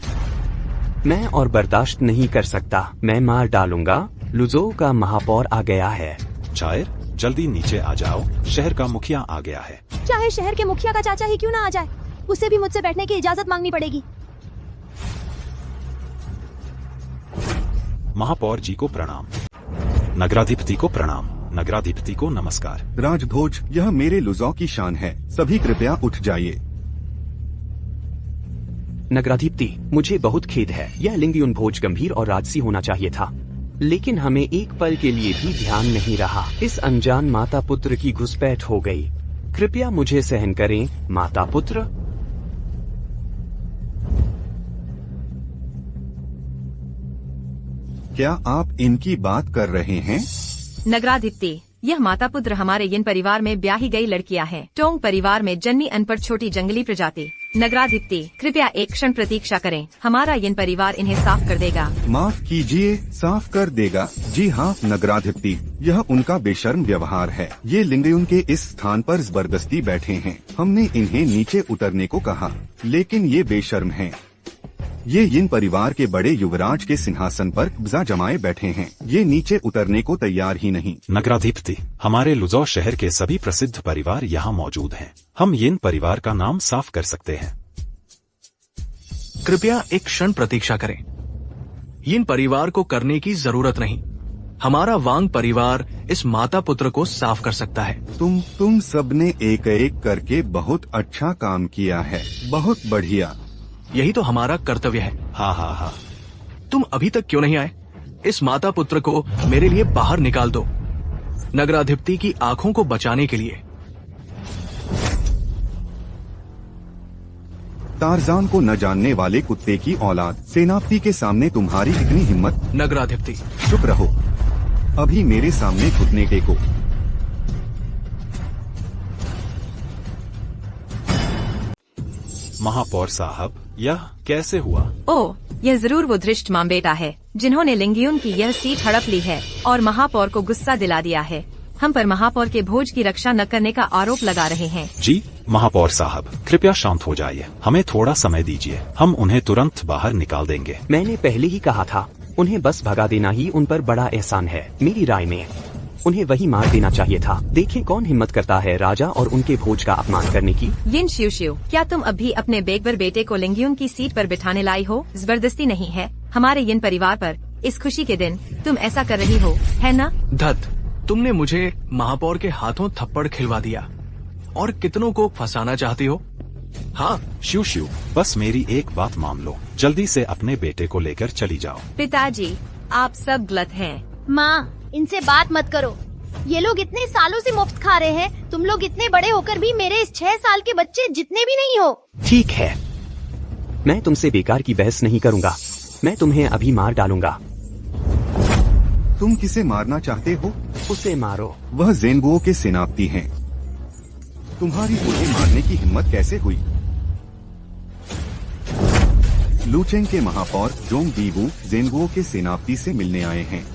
Speaker 5: मैं और बर्दाश्त नहीं कर सकता। मैं मार डालूंगा। लुजो का महापौर आ गया है।
Speaker 7: जायर जल्दी नीचे आ जाओ, शहर का मुखिया आ गया है।
Speaker 2: चाहे शहर के मुखिया का चाचा ही क्यों ना आ जाए, उसे भी मुझसे बैठने की इजाजत मांगनी पड़ेगी।
Speaker 7: महापौर जी को प्रणाम। नगराधिपति को प्रणाम। नगराधिपति को नमस्कार।
Speaker 3: राजभोज, यह मेरे लुजौ की शान है। सभी कृपया उठ जाइए।
Speaker 5: नगराधिपति, मुझे बहुत खेद है। यह लिंगयुन भोज गंभीर और राजसी होना चाहिए था, लेकिन हमें एक पल के लिए भी ध्यान नहीं रहा। इस अनजान माता पुत्र की घुसपैठ हो गई। कृपया मुझे सहन करें, माता पुत्र।
Speaker 3: क्या आप इनकी बात कर रहे हैं?
Speaker 6: नगराधिपति, यह माता पुत्र हमारे यिन परिवार में ब्याही गई लड़कियां हैं। टोंग परिवार में जन्मी अनपढ़ छोटी जंगली प्रजाति। नगराधिपति, कृपया एक क्षण प्रतीक्षा करें। हमारा यिन परिवार इन्हें साफ कर देगा।
Speaker 3: माफ कीजिए, साफ कर देगा? जी हाँ नगराधिपति, यह उनका बेशर्म व्यवहार है। ये लिंगयुन के इस स्थान पर जबरदस्ती बैठे हैं। हमने इन्हें नीचे उतरने को कहा, लेकिन ये बेशर्म हैं। ये यिन परिवार के बड़े युवराज के सिंहासन पर कब्जा जमाए बैठे हैं। ये नीचे उतरने को तैयार ही नहीं।
Speaker 7: नगराधिपति, हमारे लुजौ शहर के सभी प्रसिद्ध परिवार यहाँ मौजूद हैं। हम यिन परिवार का नाम साफ कर सकते हैं।
Speaker 1: कृपया एक क्षण प्रतीक्षा करें। यिन परिवार को करने की जरूरत नहीं। हमारा वांग परिवार इस माता पुत्र को साफ कर सकता है।
Speaker 3: तुम सबने एक एक करके बहुत अच्छा काम किया है। बहुत बढ़िया।
Speaker 1: यही तो हमारा कर्तव्य है।
Speaker 7: हाँ हाँ हाँ।
Speaker 1: तुम अभी तक क्यों नहीं आए? इस माता पुत्र को मेरे लिए बाहर निकाल दो, नगराधिपति की आंखों को बचाने के लिए।
Speaker 3: टारजान को न जानने वाले कुत्ते की औलाद, सेनापति के सामने तुम्हारी इतनी हिम्मत?
Speaker 1: नगराधिपति,
Speaker 3: चुप रहो। अभी मेरे सामने घुटने टेको।
Speaker 7: महापौर साहब, यह कैसे हुआ?
Speaker 6: ओह, यह जरूर वो धृष्ट माम बेटा है जिन्होंने लिंगयुन की यह सीट हड़प ली है और महापौर को गुस्सा दिला दिया है। हम पर महापौर के भोज की रक्षा न करने का आरोप लगा रहे हैं।
Speaker 7: जी महापौर साहब, कृपया शांत हो जाइए। हमें थोड़ा समय दीजिए, हम उन्हें तुरंत बाहर निकाल देंगे।
Speaker 5: मैंने पहले ही कहा था, उन्हें बस भगा देना ही उन पर बड़ा एहसान है। मेरी राय में उन्हें वही मार देना चाहिए था। देखें कौन हिम्मत करता है राजा और उनके भोज का अपमान करने की।
Speaker 6: यिन शिव शिव, क्या तुम अभी अपने बेगबर बेटे को लिंगयुन की सीट पर बिठाने लाई हो? जबरदस्ती नहीं है। हमारे यिन परिवार पर इस खुशी के दिन तुम ऐसा कर रही हो, है ना?
Speaker 1: धत, तुमने मुझे महापौर के हाथों थप्पड़ खिलवा दिया और कितनों को फंसाना चाहती हो? हाँ
Speaker 7: शिव शिव, बस मेरी एक बात मान लो। जल्दी से अपने बेटे को लेकर चली जाओ।
Speaker 6: पिताजी, आप सब गलत हैं।
Speaker 2: माँ, इनसे बात मत करो। ये लोग इतने सालों से मुफ्त खा रहे हैं। तुम लोग इतने बड़े होकर भी मेरे इस 6 साल के बच्चे जितने भी नहीं हो।
Speaker 5: ठीक है, मैं तुमसे बेकार की बहस नहीं करूँगा। मैं तुम्हें अभी मार डालूंगा।
Speaker 3: तुम किसे मारना चाहते हो?
Speaker 5: उसे मारो।
Speaker 3: वह ज़ेनगुओ के सेनापति हैं। तुम्हारी उन्हें मारने की हिम्मत कैसे हुई? लुचेंग के महापौर जोंग बीबू ज़ेनगुओ के सेनापति से मिलने आए हैं।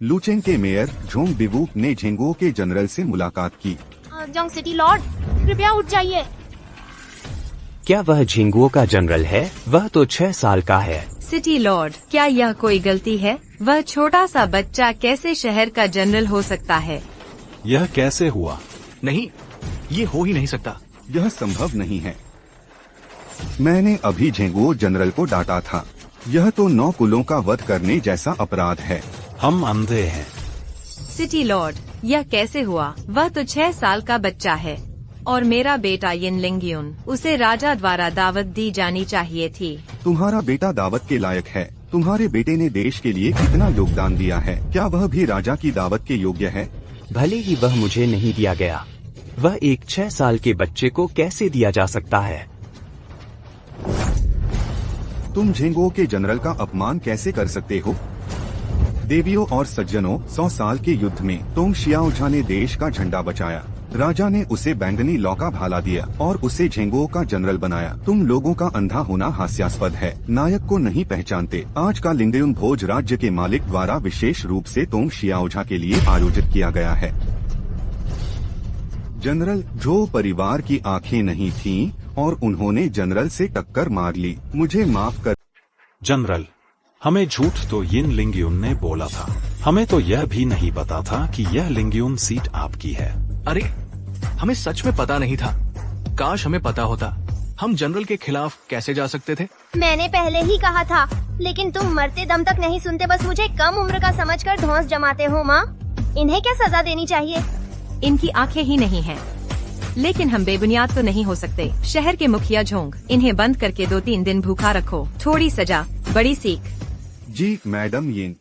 Speaker 3: लुचेंग के मेयर जोंग बिवू ने झेंगुओ के जनरल से मुलाकात की।
Speaker 2: जोंग सिटी लॉर्ड, कृपया उठ जाइए।
Speaker 5: क्या वह झिंगुओं का जनरल है? वह तो 6 साल का है।
Speaker 6: सिटी लॉर्ड, क्या यह कोई गलती है? वह छोटा सा बच्चा कैसे शहर का जनरल हो सकता है?
Speaker 7: यह कैसे हुआ?
Speaker 1: नहीं, ये हो ही नहीं सकता।
Speaker 3: यह संभव नहीं है। मैंने अभी झेंगुओ जनरल को डांटा था। यह तो 9 कुलों का वध करने जैसा अपराध है।
Speaker 7: हम अंधे हैं।
Speaker 6: सिटी लॉर्ड, यह कैसे हुआ? वह तो 6 साल का बच्चा है और मेरा बेटा यिन लिंगयुन, उसे राजा द्वारा दावत दी जानी चाहिए थी।
Speaker 3: तुम्हारा बेटा दावत के लायक है। तुम्हारे बेटे ने देश के लिए कितना योगदान दिया है। क्या वह भी राजा की दावत के योग्य है?
Speaker 5: भले ही वह मुझे नहीं दिया गया, वह एक 6 साल के बच्चे को कैसे दिया जा सकता है?
Speaker 3: तुम झेंगुओ के जनरल का अपमान कैसे कर सकते हो? देवियों और सज्जनों, 100 साल के युद्ध में तोंग शियाओझा ने देश का झंडा बचाया। राजा ने उसे बैंगनी लौ का भाला दिया और उसे झेंगुओ का जनरल बनाया। तुम लोगों का अंधा होना हास्यास्पद है। नायक को नहीं पहचानते। आज का लिंगयुन भोज राज्य के मालिक द्वारा विशेष रूप से तोंग शियाओझा के लिए आयोजित किया गया है। जनरल झो परिवार की आंखें नहीं थीं और उन्होंने जनरल से टक्कर मार ली। मुझे माफ कर।
Speaker 7: जनरल, हमें झूठ तो यिन लिंगयुन ने बोला था। हमें तो यह भी नहीं पता था कि यह लिंगयुन सीट आपकी है।
Speaker 1: अरे, हमें सच में पता नहीं था। काश हमें पता होता। हम जनरल के खिलाफ कैसे जा सकते थे?
Speaker 2: मैंने पहले ही कहा था, लेकिन तुम मरते दम तक नहीं सुनते। बस मुझे कम उम्र का समझकर धौंस जमाते हो। माँ, इन्हें क्या सजा देनी चाहिए?
Speaker 6: इनकी आंखें ही नहीं हैं। लेकिन हम बेबुनियाद तो नहीं हो सकते। शहर के मुखिया झोंग, इन्हें बंद करके 2-3 दिन भूखा रखो। थोड़ी सजा, बड़ी सीख।
Speaker 3: जी मैडम यिन।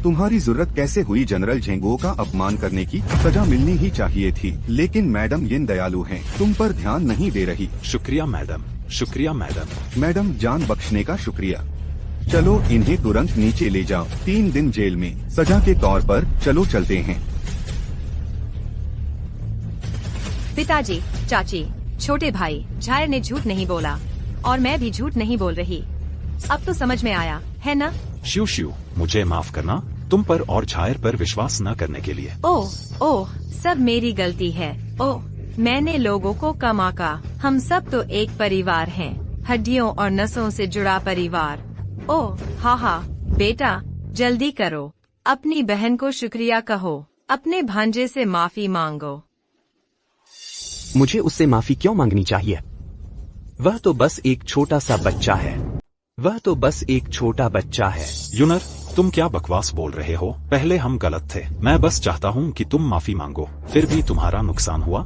Speaker 3: तुम्हारी जरूरत कैसे हुई जनरल झेंगुओ का अपमान करने की? सजा मिलनी ही चाहिए थी। लेकिन मैडम यिन दयालु हैं, तुम पर ध्यान नहीं दे रही।
Speaker 7: शुक्रिया मैडम, शुक्रिया मैडम।
Speaker 3: मैडम, जान बख्शने का शुक्रिया। चलो इन्हें तुरंत नीचे ले जाओ। 3 दिन जेल में सजा के तौर पर। चलो चलते हैं।
Speaker 6: पिताजी, चाची, छोटे भाई, झायर ने झूठ नहीं बोला और मैं भी झूठ नहीं बोल रही। अब तो समझ में आया है ना?
Speaker 7: श्यू श्यू, मुझे माफ करना तुम पर और झायर पर विश्वास न करने के लिए।
Speaker 6: ओह, सब मेरी गलती है। ओह, मैंने लोगों को कम आंका। हम सब तो एक परिवार हैं, हड्डियों और नसों से जुड़ा परिवार। ओह, हाँ, बेटा, जल्दी करो। अपनी बहन को शुक्रिया कहो। अपने भांजे से माफी मांगो।
Speaker 5: मुझे उससे माफी क्यों मांगनी चाहिए? वह तो बस एक छोटा सा बच्चा है। वह तो बस एक छोटा बच्चा है।
Speaker 7: यूनर, तुम क्या बकवास बोल रहे हो? पहले हम गलत थे। मैं बस चाहता हूँ कि तुम माफी मांगो। फिर भी तुम्हारा नुकसान हुआ।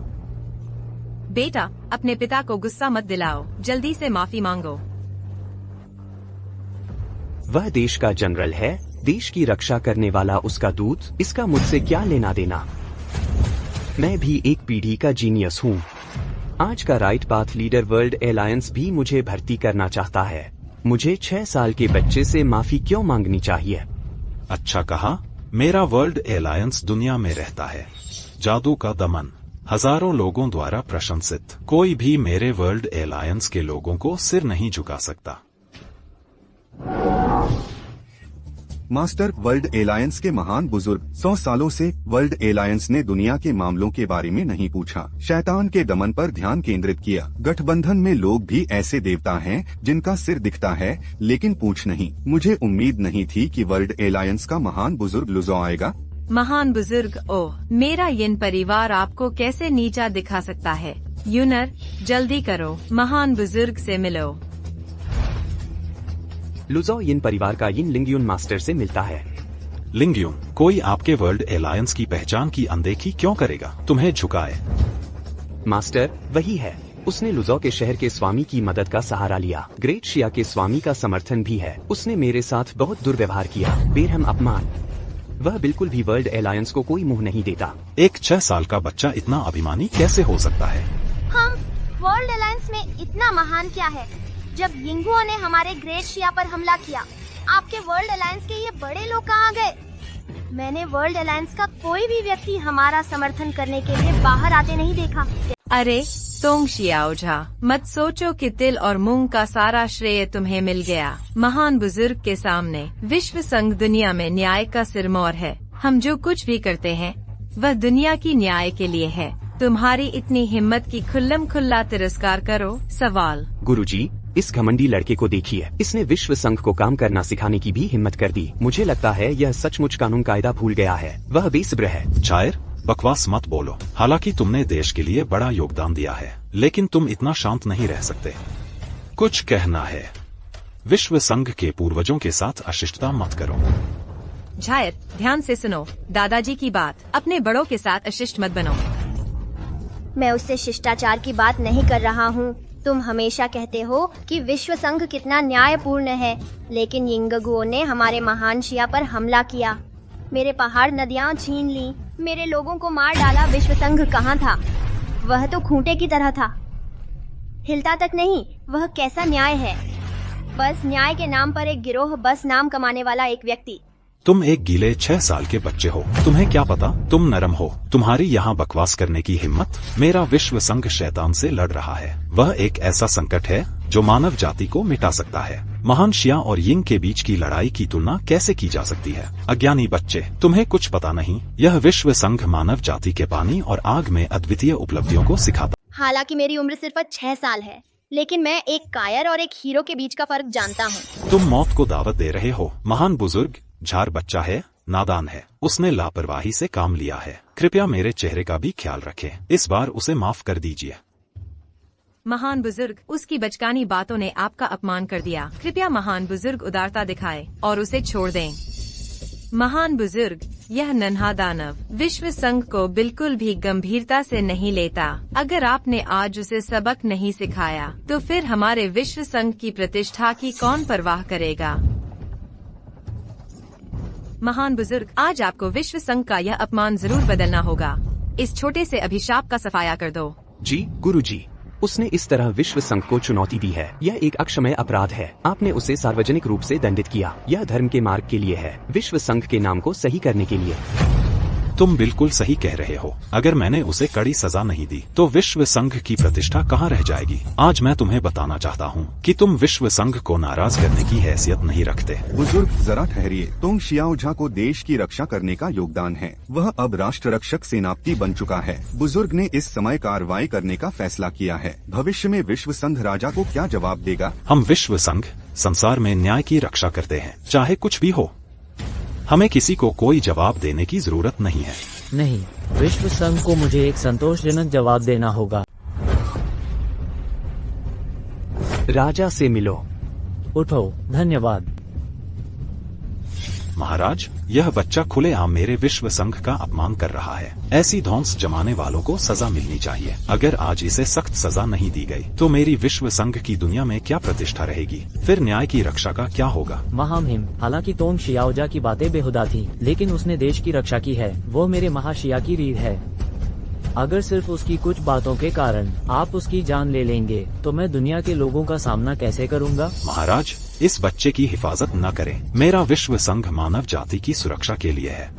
Speaker 6: बेटा, अपने पिता को गुस्सा मत दिलाओ। जल्दी से माफी मांगो।
Speaker 5: वह देश का जनरल है, देश की रक्षा करने वाला उसका दूत। इसका मुझसे क्या लेना देना? मैं भी एक पीढ़ी का जीनियस हूँ। आज का right path leader world alliance भी मुझे भर्ती करना चाहता है। मुझे 6 साल के बच्चे से माफी क्यों मांगनी चाहिए?
Speaker 7: अच्छा कहा। मेरा वर्ल्ड एलायंस दुनिया में रहता है। जादू का दमन, हजारों लोगों द्वारा प्रशंसित। कोई भी मेरे वर्ल्ड एलायंस के लोगों को सिर नहीं झुका सकता।
Speaker 3: मास्टर, वर्ल्ड एलायंस के महान बुजुर्ग 100 सालों से वर्ल्ड एलायंस ने दुनिया के मामलों के बारे में नहीं पूछा। शैतान के दमन पर ध्यान केंद्रित किया। गठबंधन में लोग भी ऐसे देवता हैं जिनका सिर दिखता है लेकिन पूंछ नहीं। मुझे उम्मीद नहीं थी कि वर्ल्ड एलायंस का महान बुजुर्ग लुजो आएगा।
Speaker 6: महान बुजुर्ग? ओह, मेरा यिन परिवार आपको कैसे नीचा दिखा सकता है? यूनर, जल्दी करो, महान बुजुर्ग से मिलो।
Speaker 5: लुजो यिन परिवार का यिन लिंगयुन मास्टर से मिलता है।
Speaker 7: लिंगयुन, कोई आपके वर्ल्ड एलायंस की पहचान की अनदेखी क्यों करेगा? तुम्हें झुकाए।
Speaker 5: मास्टर, वही है। उसने लुजो के शहर के स्वामी की मदद का सहारा लिया। ग्रेट शिया के स्वामी का समर्थन भी है। उसने मेरे साथ बहुत दुर्व्यवहार किया, बेरहम अपमान। वह बिल्कुल भी वर्ल्ड एलायंस को कोई मुंह नहीं देता।
Speaker 7: एक 6 साल का बच्चा इतना अभिमानी कैसे हो सकता है?
Speaker 2: हम वर्ल्ड अलायंस में इतना महान क्या है? जब यिंगुओ ने हमारे ग्रेट शिया पर हमला किया, आपके वर्ल्ड अलायंस के ये बड़े लोग कहाँ गए? मैंने वर्ल्ड अलायंस का कोई भी व्यक्ति हमारा समर्थन करने के लिए बाहर आते नहीं देखा।
Speaker 6: अरे तोंग शियाओझा, मत सोचो कि तिल और मूंग का सारा श्रेय तुम्हें मिल गया। महान बुजुर्ग के सामने विश्व संघ दुनिया में न्याय का सिरमौर है। हम जो कुछ भी करते हैं वह दुनिया की न्याय के लिए है। तुम्हारी इतनी हिम्मत की खुल्लम खुल्ला तिरस्कार करो। सवाल।
Speaker 5: गुरुजी, इस घमंडी लड़के को देखिए, इसने विश्व संघ को काम करना सिखाने की भी हिम्मत कर दी। मुझे लगता है यह सचमुच कानून कायदा भूल गया है। वह बेसब्र है।
Speaker 7: जायर, बकवास मत बोलो। हालांकि तुमने देश के लिए बड़ा योगदान दिया है, लेकिन तुम इतना शांत नहीं रह सकते। कुछ कहना है? विश्व संघ के पूर्वजों के साथ अशिष्टता मत करो।
Speaker 6: जायर, ध्यान से सुनो दादाजी की बात। अपने बड़ों के साथ अशिष्ट मत बनो।
Speaker 2: मैं उससे शिष्टाचार की बात नहीं कर रहा हूँ। तुम हमेशा कहते हो कि विश्व संघ कितना न्यायपूर्ण है, लेकिन यिंगगुओं ने हमारे महान शिया पर हमला किया, मेरे पहाड़ नदियाँ छीन ली, मेरे लोगों को मार डाला। विश्व संघ कहाँ था? वह तो खूंटे की तरह था, हिलता तक नहीं। वह कैसा न्याय है? बस न्याय के नाम पर एक गिरोह, बस नाम कमाने वाला एक व्यक्ति।
Speaker 7: तुम एक गीले 6 साल के बच्चे हो। तुम्हें क्या पता? तुम नरम हो। तुम्हारी यहाँ बकवास करने की हिम्मत? मेरा विश्व संघ शैतान से लड़ रहा है। वह एक ऐसा संकट है जो मानव जाति को मिटा सकता है। महान शिया और यिंग के बीच की लड़ाई की तुलना कैसे की जा सकती है? अज्ञानी बच्चे, तुम्हें कुछ पता नहीं। यह विश्व संघ मानव जाति के पानी और आग में अद्वितीय उपलब्धियों को सिखाता।
Speaker 2: हालांकि मेरी उम्र सिर्फ 6 साल है, लेकिन मैं एक कायर और एक हीरो के बीच का फर्क जानता हूँ।
Speaker 7: तुम मौत को दावत दे रहे हो। महान बुजुर्ग झार बच्चा है, नादान है, उसने लापरवाही से काम लिया है। कृपया मेरे चेहरे का भी ख्याल रखें। इस बार उसे माफ कर दीजिए।
Speaker 6: महान बुजुर्ग, उसकी बचकानी बातों ने आपका अपमान कर दिया। कृपया महान बुजुर्ग उदारता दिखाए और उसे छोड़ दें। महान बुजुर्ग, यह नन्हा दानव विश्व संघ को बिल्कुल भी गंभीरता से नहीं लेता। अगर आपने आज उसे सबक नहीं सिखाया, तो फिर हमारे विश्व संघ की प्रतिष्ठा की कौन परवाह करेगा? महान बुजुर्ग, आज आपको विश्व संघ का यह अपमान जरूर बदलना होगा। इस छोटे से अभिशाप का सफाया कर दो।
Speaker 5: जी गुरुजी, उसने इस तरह विश्व संघ को चुनौती दी है। यह एक अक्षम्य अपराध है। आपने उसे सार्वजनिक रूप से दंडित किया। यह धर्म के मार्ग के लिए है, विश्व संघ के नाम को सही करने के लिए।
Speaker 7: तुम बिल्कुल सही कह रहे हो। अगर मैंने उसे कड़ी सजा नहीं दी, तो विश्व संघ की प्रतिष्ठा कहाँ रह जाएगी? आज मैं तुम्हें बताना चाहता हूँ कि तुम विश्व संघ को नाराज करने की हैसियत नहीं रखते।
Speaker 3: बुजुर्ग, जरा ठहरिए। तोंग शियाओ झा को देश की रक्षा करने का योगदान है। वह अब राष्ट्र रक्षक सेनापति बन चुका है। बुजुर्ग ने इस समय कार्रवाई करने का फैसला किया है। भविष्य में विश्व संघ राजा को क्या जवाब देगा?
Speaker 7: हम विश्व संघ संसार में न्याय की रक्षा करते हैं, चाहे कुछ भी हो। हमें किसी को कोई जवाब देने की जरूरत नहीं है।
Speaker 4: नहीं, विश्व संघ को मुझे एक संतोषजनक जवाब देना होगा।
Speaker 5: राजा से मिलो।
Speaker 4: उठो, धन्यवाद।
Speaker 7: महाराज, यह बच्चा खुलेआम मेरे विश्व संघ का अपमान कर रहा है। ऐसी धौंस जमाने वालों को सजा मिलनी चाहिए। अगर आज इसे सख्त सजा नहीं दी गई, तो मेरी विश्व संघ की दुनिया में क्या प्रतिष्ठा रहेगी? फिर न्याय की रक्षा का क्या होगा?
Speaker 4: महामहिम, हालांकि तोंग शियाओजा की बातें बेहुदा थी, लेकिन उसने देश की रक्षा की है। वो मेरे महाशिया की रीढ़ है। अगर सिर्फ उसकी कुछ बातों के कारण आप उसकी जान ले लेंगे, तो मैं दुनिया के लोगों का सामना कैसे करूंगा?
Speaker 7: महाराज, इस बच्चे की हिफाजत न करें। मेरा विश्व संघ मानव जाति की सुरक्षा के लिए है।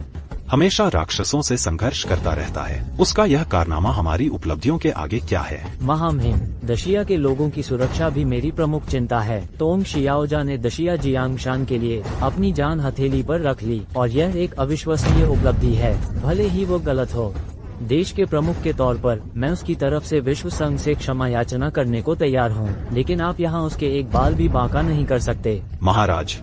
Speaker 7: हमेशा राक्षसों से संघर्ष करता रहता है। उसका यह कारनामा हमारी उपलब्धियों के आगे क्या है?
Speaker 4: महामहिम, दशिया के लोगों की सुरक्षा भी मेरी प्रमुख चिंता है। तोंग शियाओजा ने दशिया जियांगशान के लिए अपनी जान हथेली पर रख ली, और यह एक अविश्वसनीय उपलब्धि है। भले ही वो गलत हो, देश के प्रमुख के तौर पर मैं उसकी तरफ से विश्व संघ से क्षमा याचना करने को तैयार हूँ, लेकिन आप यहाँ उसके एक बाल भी बांका नहीं कर सकते।
Speaker 7: महाराज,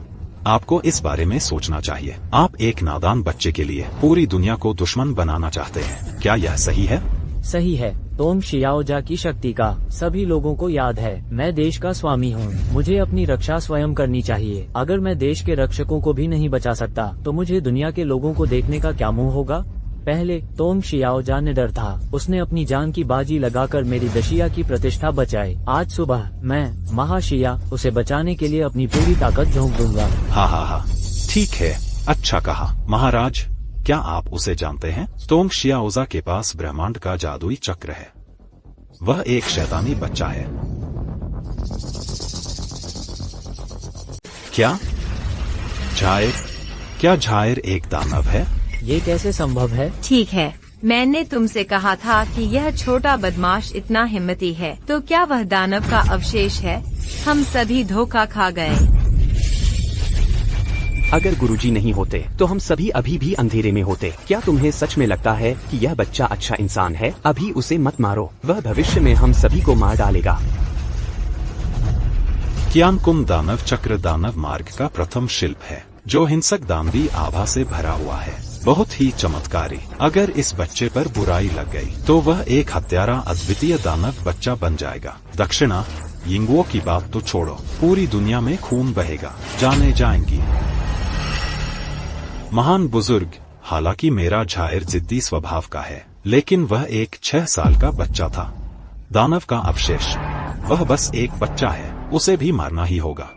Speaker 7: आपको इस बारे में सोचना चाहिए। आप एक नादान बच्चे के लिए पूरी दुनिया को दुश्मन बनाना चाहते हैं। क्या यह सही है?
Speaker 4: सही है। तोंग शियाओजा की शक्ति का सभी लोगों को याद है। मैं देश का स्वामी हूँ। मुझे अपनी रक्षा स्वयं करनी चाहिए। अगर मैं देश के रक्षकों को भी नहीं बचा सकता, तो मुझे दुनिया के लोगों को देखने का क्या मुंह होगा? पहले तोंग शियाओजा ने डर था। उसने अपनी जान की बाजी लगाकर मेरी दशिया की प्रतिष्ठा बचाई। आज सुबह मैं महाशिया उसे बचाने के लिए अपनी पूरी ताकत झोंक दूंगा।
Speaker 7: हाँ, ठीक है, अच्छा कहा। महाराज, क्या आप उसे जानते हैं? तोंग शियाओजा के पास ब्रह्मांड का जादुई चक्र है। वह एक शैतानी बच्चा है। क्या झायर एक दानव है?
Speaker 4: ये कैसे संभव है?
Speaker 6: ठीक है, मैंने तुमसे कहा था कि यह छोटा बदमाश इतना हिम्मती है, तो क्या वह दानव का अवशेष है? हम सभी धोखा खा गए।
Speaker 5: अगर गुरुजी नहीं होते तो हम सभी अभी भी अंधेरे में होते। क्या तुम्हें सच में लगता है कि यह बच्चा अच्छा इंसान है? अभी उसे मत मारो, वह भविष्य में हम सभी को मार डालेगा।
Speaker 7: क्यानकुम दानव चक्र दानव मार्ग का प्रथम शिल्प है, जो हिंसक दानवी आभा से भरा हुआ है, बहुत ही चमत्कारी। अगर इस बच्चे पर बुराई लग गई तो वह एक हत्यारा अद्वितीय दानव बच्चा बन जाएगा। दक्षिणा, यिंगुओं की बात तो छोड़ो, पूरी दुनिया में खून बहेगा, जाने जाएंगी। महान बुजुर्ग, हालांकि मेरा झायर जिद्दी स्वभाव का है, लेकिन वह एक 6 साल का बच्चा था। दानव का अवशेष, वह बस एक बच्चा है, उसे भी मारना ही होगा।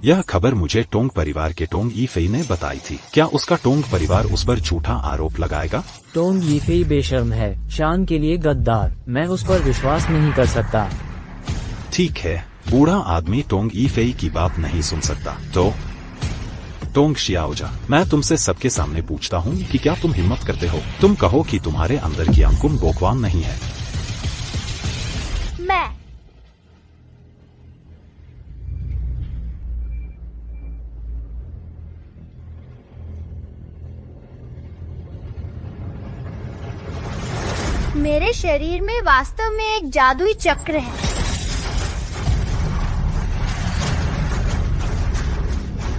Speaker 7: यह खबर मुझे टोंग परिवार के टोंग यीफेई ने बताई थी। क्या उसका टोंग परिवार उस पर झूठा आरोप लगाएगा?
Speaker 4: टोंग यीफेई बेशर्म है, शान के लिए गद्दार। मैं उस पर विश्वास नहीं कर सकता।
Speaker 7: ठीक है, बूढ़ा आदमी टोंग यीफेई की बात नहीं सुन सकता तो टोंग शियाओजा, मैं तुमसे सबके सामने पूछता हूँ कि क्या तुम हिम्मत करते हो? तुम कहो कि तुम्हारे अंदर की अंकुम बोकवान नहीं है।
Speaker 2: मैं मेरे शरीर में वास्तव में एक जादुई चक्र है।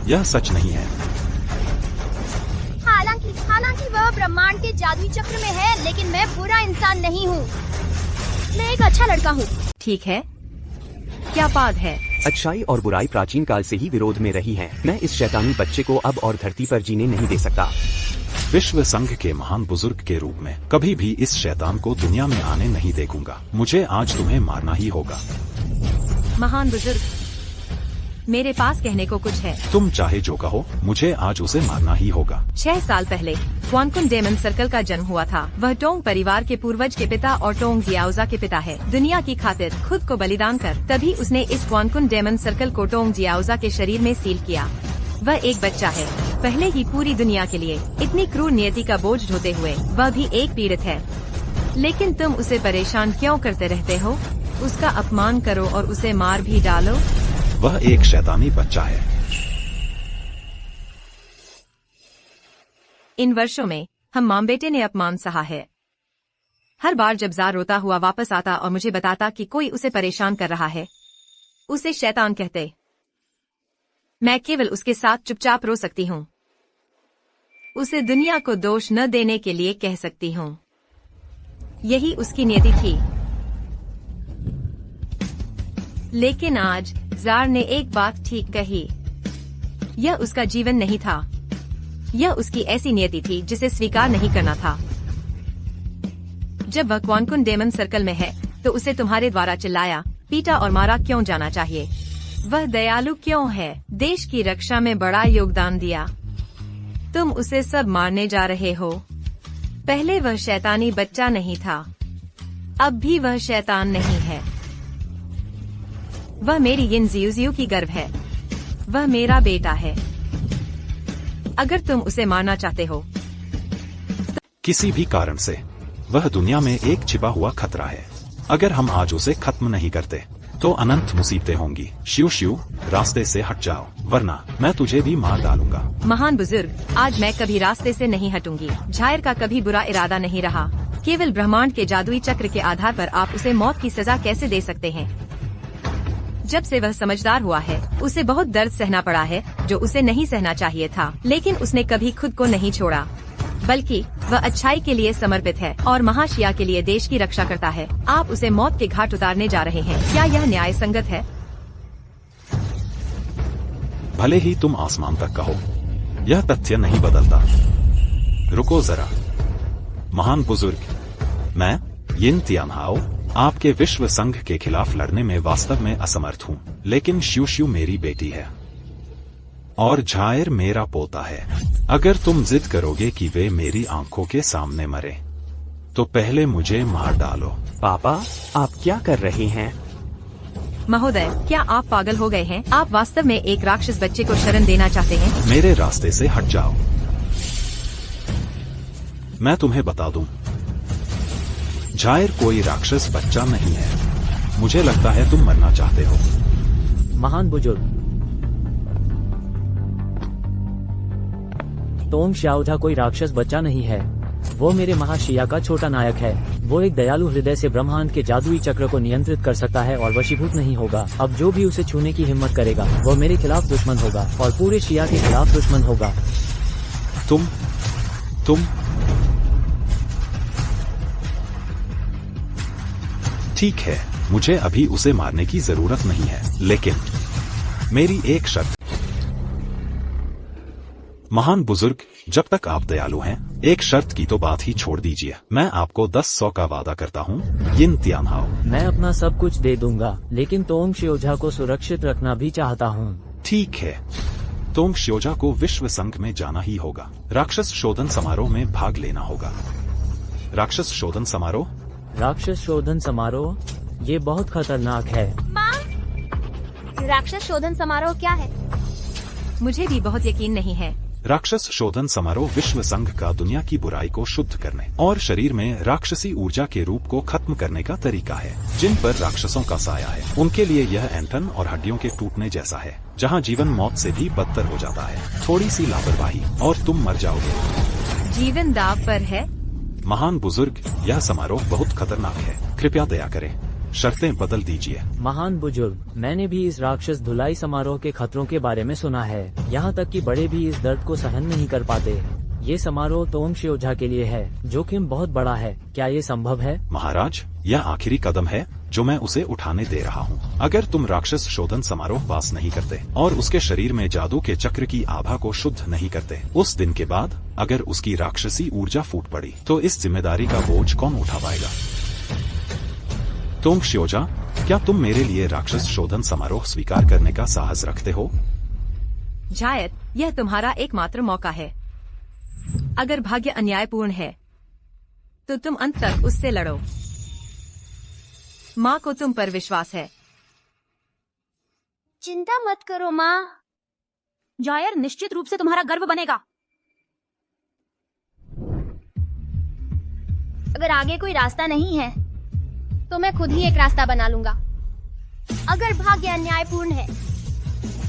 Speaker 7: यह सच नहीं है।
Speaker 2: हालांकि वह ब्रह्मांड के जादुई चक्र में है, लेकिन मैं बुरा इंसान नहीं हूँ। मैं एक अच्छा लड़का हूँ।
Speaker 6: ठीक है, क्या बात है?
Speaker 5: अच्छाई और बुराई प्राचीन काल से ही विरोध में रही है। मैं इस शैतानी बच्चे को अब और धरती पर जीने नहीं दे सकता।
Speaker 7: विश्व संघ के महान बुजुर्ग के रूप में कभी भी इस शैतान को दुनिया में आने नहीं देखूंगा। मुझे आज तुम्हें मारना ही होगा।
Speaker 6: महान बुजुर्ग, मेरे पास कहने को कुछ है।
Speaker 7: तुम चाहे जो कहो, मुझे आज उसे मारना ही होगा।
Speaker 6: 6 साल पहले क्वानकुन डेमन सर्कल का जन्म हुआ था। वह टोंग परिवार के पूर्वज के पिता और टोंग जियाओजा के पिता है। दुनिया की खातिर खुद को बलिदान कर तभी उसने इस क्वानकुन डेमन सर्कल को टोंग जियाओजा के शरीर में सील किया। वह एक बच्चा है, पहले ही पूरी दुनिया के लिए इतनी क्रूर नियति का बोझ ढोते हुए वह भी एक पीड़ित है। लेकिन तुम उसे परेशान क्यों करते रहते हो? उसका अपमान करो और उसे मार भी डालो।
Speaker 7: वह एक शैतानी बच्चा है।
Speaker 6: इन वर्षों में हम माम बेटे ने अपमान सहा है। हर बार जब जार रोता हुआ वापस आता और मुझे बताता कि कोई उसे परेशान कर रहा है, उसे शैतान कहते। मैं केवल उसके साथ चुपचाप रो सकती हूँ। उसे दुनिया को दोष न देने के लिए कह सकती हूँ। यही उसकी नियति थी। लेकिन आज जार ने एक बात ठीक कही। यह उसका जीवन नहीं था। यह उसकी ऐसी नियति थी जिसे स्वीकार नहीं करना था। जब वह क्वानकुन डेमन सर्कल में है तो उसे तुम्हारे द्वारा चिल्लाया, पीटा और मारा क्यों जाना चाहिए? वह दयालु क्यों है? देश की रक्षा में बड़ा योगदान दिया। तुम उसे सब मारने जा रहे हो। पहले वह शैतानी बच्चा नहीं था, अब भी वह शैतान नहीं है। वह मेरी यिन जियुजियु की गर्व है। वह मेरा बेटा है। अगर तुम उसे मारना चाहते हो
Speaker 7: किसी भी कारण से, वह दुनिया में एक छिपा हुआ खतरा है। अगर हम आज उसे खत्म नहीं करते तो अनंत मुसीबतें होंगी। शिव शिव, रास्ते से हट जाओ, वरना मैं तुझे भी मार डालूंगा।
Speaker 6: महान बुजुर्ग, आज मैं कभी रास्ते से नहीं हटूंगी। झायर का कभी बुरा इरादा नहीं रहा। केवल ब्रह्मांड के जादुई चक्र के आधार पर आप उसे मौत की सजा कैसे दे सकते हैं? जब से वह समझदार हुआ है, उसे बहुत दर्द सहना पड़ा है जो उसे नहीं सहना चाहिए था। लेकिन उसने कभी खुद को नहीं छोड़ा, बल्कि वह अच्छाई के लिए समर्पित है और महाशिया के लिए देश की रक्षा करता है। आप उसे मौत के घाट उतारने जा रहे हैं। क्या यह न्याय संगत है?
Speaker 7: भले ही तुम आसमान तक कहो, यह तथ्य नहीं बदलता। रुको जरा महान बुजुर्ग, मैं यिन तियानहाओ आपके विश्व संघ के खिलाफ लड़ने में वास्तव में असमर्थ हूँ। लेकिन शिव शिव मेरी बेटी है और झायर मेरा पोता है। अगर तुम जिद करोगे कि वे मेरी आंखों के सामने मरे, तो पहले मुझे मार डालो।
Speaker 5: पापा, आप क्या कर रहे हैं?
Speaker 6: महोदय, क्या आप पागल हो गए हैं? आप वास्तव में एक राक्षस बच्चे को शरण देना चाहते हैं?
Speaker 7: मेरे रास्ते से हट जाओ। मैं तुम्हें बता दूं, झायर कोई राक्षस बच्चा नहीं है। मुझे लगता है तुम मरना चाहते हो।
Speaker 4: महान बुजुर्ग, तोंग श्याओझा कोई राक्षस बच्चा नहीं है। वो मेरे महाशिया का छोटा नायक है। वो एक दयालु हृदय से ब्रह्मांड के जादुई चक्र को नियंत्रित कर सकता है और वशीभूत नहीं होगा। अब जो भी उसे छूने की हिम्मत करेगा वो मेरे खिलाफ दुश्मन होगा और पूरे शिया के खिलाफ दुश्मन होगा।
Speaker 7: तुम ठीक है, मुझे अभी उसे मारने की जरूरत नहीं है, लेकिन मेरी एक शर्त। महान बुजुर्ग, जब तक आप दयालु हैं, एक शर्त की तो बात ही छोड़ दीजिए। मैं आपको 10 का वादा करता हूँ, यिन तियानहाओ।
Speaker 4: मैं अपना सब कुछ दे दूंगा, लेकिन तोंग श्योझा को सुरक्षित रखना भी चाहता हूँ।
Speaker 7: ठीक है, तोंग श्योझा को विश्व संघ में जाना ही होगा। राक्षस शोधन समारोह में भाग लेना होगा। राक्षस शोधन समारोह?
Speaker 4: राक्षस शोधन समारोह? ये बहुत खतरनाक है।
Speaker 2: माँ, राक्षस शोधन समारोह क्या है?
Speaker 6: मुझे भी बहुत यकीन नहीं है।
Speaker 7: राक्षस शोधन समारोह विश्व संघ का दुनिया की बुराई को शुद्ध करने और शरीर में राक्षसी ऊर्जा के रूप को खत्म करने का तरीका है। जिन पर राक्षसों का साया है, उनके लिए यह ऐंठन और हड्डियों के टूटने जैसा है, जहां जीवन मौत से भी बदतर हो जाता है। थोड़ी सी लापरवाही और तुम मर जाओगे।
Speaker 6: जीवन दाव पर है।
Speaker 7: महान बुजुर्ग, यह समारोह बहुत खतरनाक है, कृपया दया करें, शर्तें बदल दीजिए।
Speaker 4: महान बुजुर्ग, मैंने भी इस राक्षस धुलाई समारोह के खतरों के बारे में सुना है। यहाँ तक कि बड़े भी इस दर्द को सहन नहीं कर पाते। ये समारोह तोंग श्योझा के लिए है। जोखिम बहुत बड़ा है। क्या ये संभव है?
Speaker 7: महाराज, यह आखिरी कदम है जो मैं उसे उठाने दे रहा हूँ। अगर तुम राक्षस शोधन समारोह पास नहीं करते और उसके शरीर में जादू के चक्र की आभा को शुद्ध नहीं करते, उस दिन के बाद अगर उसकी राक्षसी ऊर्जा फूट पड़ी तो इस जिम्मेदारी का बोझ कौन उठा पाएगा? तोंग श्योझा, क्या तुम मेरे लिए राक्षस शोधन समारोह स्वीकार करने का साहस रखते हो?
Speaker 6: जायद, यह तुम्हारा एकमात्र मौका है। अगर भाग्य अन्यायपूर्ण है तो तुम अंत तक उससे लड़ो। माँ को तुम पर विश्वास है।
Speaker 2: चिंता मत करो माँ,
Speaker 9: जायर निश्चित रूप से तुम्हारा गर्व बनेगा।
Speaker 2: अगर आगे कोई रास्ता नहीं है तो मैं खुद ही एक रास्ता बना लूंगा। अगर भाग्य अन्यायपूर्ण है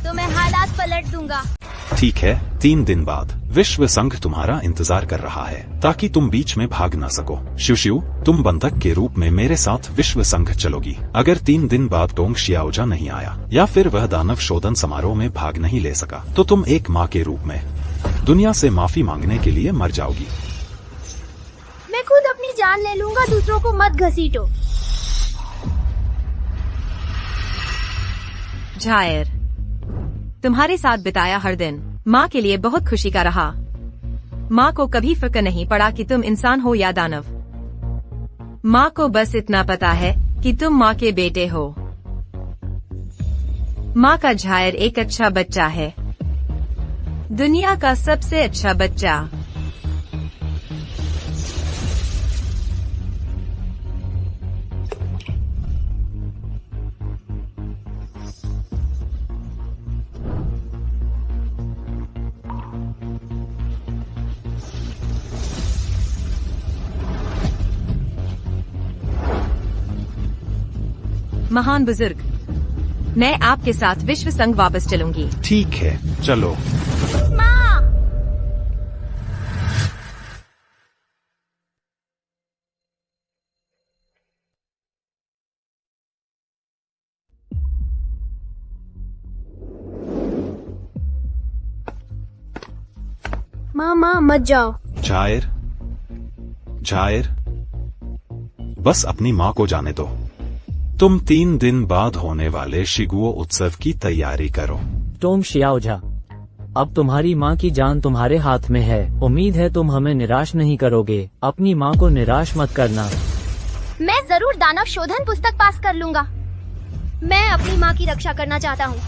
Speaker 2: तो मैं हालात पलट दूंगा।
Speaker 7: ठीक है, 3 दिन बाद विश्व संघ तुम्हारा इंतजार कर रहा है ताकि तुम बीच में भाग न सको। शिवशिव, तुम बंधक के रूप में मेरे साथ विश्व संघ चलोगी। अगर 3 दिन बाद तोंग श्याओझा नहीं आया या फिर वह दानव शोधन समारोह में भाग नहीं ले सका तो तुम एक माँ के रूप में दुनिया से माफी मांगने के लिए मर जाओगी।
Speaker 2: मैं खुद अपनी जान ले लूंगा, दूसरों को मत घसीटो।
Speaker 6: जायर, तुम्हारे साथ बिताया हर दिन माँ के लिए बहुत खुशी का रहा। माँ को कभी फिक्र नहीं पड़ा कि तुम इंसान हो या दानव। माँ को बस इतना पता है कि तुम माँ के बेटे हो। माँ का जायर एक अच्छा बच्चा है, दुनिया का सबसे अच्छा बच्चा। महान बुजुर्ग, मैं आपके साथ विश्व संघ वापस चलूंगी।
Speaker 7: ठीक है, चलो।
Speaker 2: माँ, माँ मत जाओ।
Speaker 7: जायर, जायर, बस अपनी माँ को जाने दो। तुम 3 दिन बाद होने वाले शिगुओ उत्सव की तैयारी करो।
Speaker 4: तोंग श्याओझा, अब तुम्हारी माँ की जान तुम्हारे हाथ में है। उम्मीद है तुम हमें निराश नहीं करोगे। अपनी माँ को निराश मत करना।
Speaker 2: मैं जरूर दानव शोधन पुस्तक पास कर लूंगा। मैं अपनी माँ की रक्षा करना चाहता हूँ।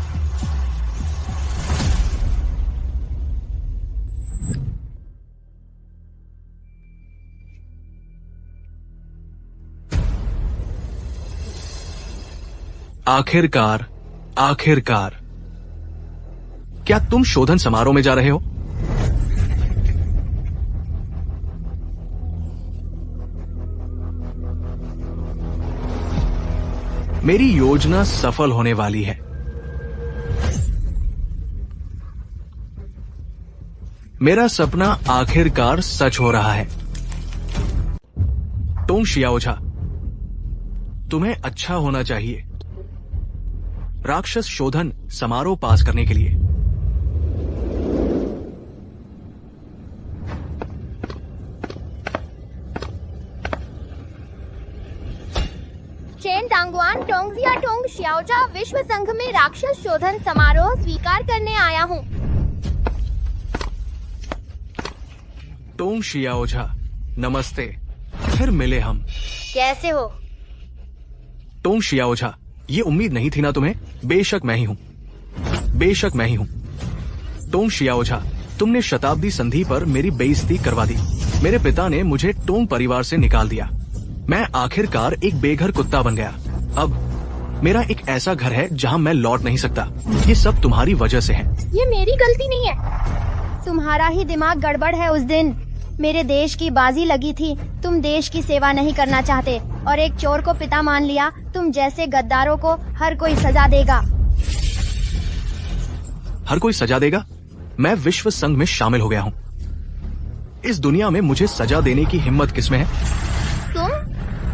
Speaker 1: आखिरकार, आखिरकार, क्या तुम शोधन समारोह में जा रहे हो? मेरी योजना सफल होने वाली है। मेरा सपना आखिरकार सच हो रहा है। टोंग शियाओझा, तुम्हें अच्छा होना चाहिए राक्षस शोधन समारोह पास करने के लिए।
Speaker 2: चेन टांगवान टोंगजिया टोंग शियाओझा विश्व संघ में राक्षस शोधन समारोह स्वीकार करने आया हूँ।
Speaker 1: टोंग शियाओझा, नमस्ते, फिर मिले हम।
Speaker 2: कैसे हो?
Speaker 1: टोंग शियाओझा, ये उम्मीद नहीं थी ना तुम्हें? बेशक मैं ही हूँ, बेशक मैं ही हूँ। टोंग शियाओझा, तुमने शताब्दी संधि पर मेरी बेइज्जती करवा दी। मेरे पिता ने मुझे टोंग परिवार से निकाल दिया। मैं आखिरकार एक बेघर कुत्ता बन गया। अब मेरा एक ऐसा घर है जहाँ मैं लौट नहीं सकता। ये सब तुम्हारी वजह से है।
Speaker 2: ये मेरी गलती नहीं है, तुम्हारा ही दिमाग गड़बड़ है। उस दिन मेरे देश की बाजी लगी थी। तुम देश की सेवा नहीं करना चाहते और एक चोर को पिता मान लिया। तुम जैसे गद्दारों को हर कोई सजा देगा।
Speaker 1: हर कोई सजा देगा? मैं विश्व संघ में शामिल हो गया हूँ। इस दुनिया में मुझे सजा देने की हिम्मत किसमें है?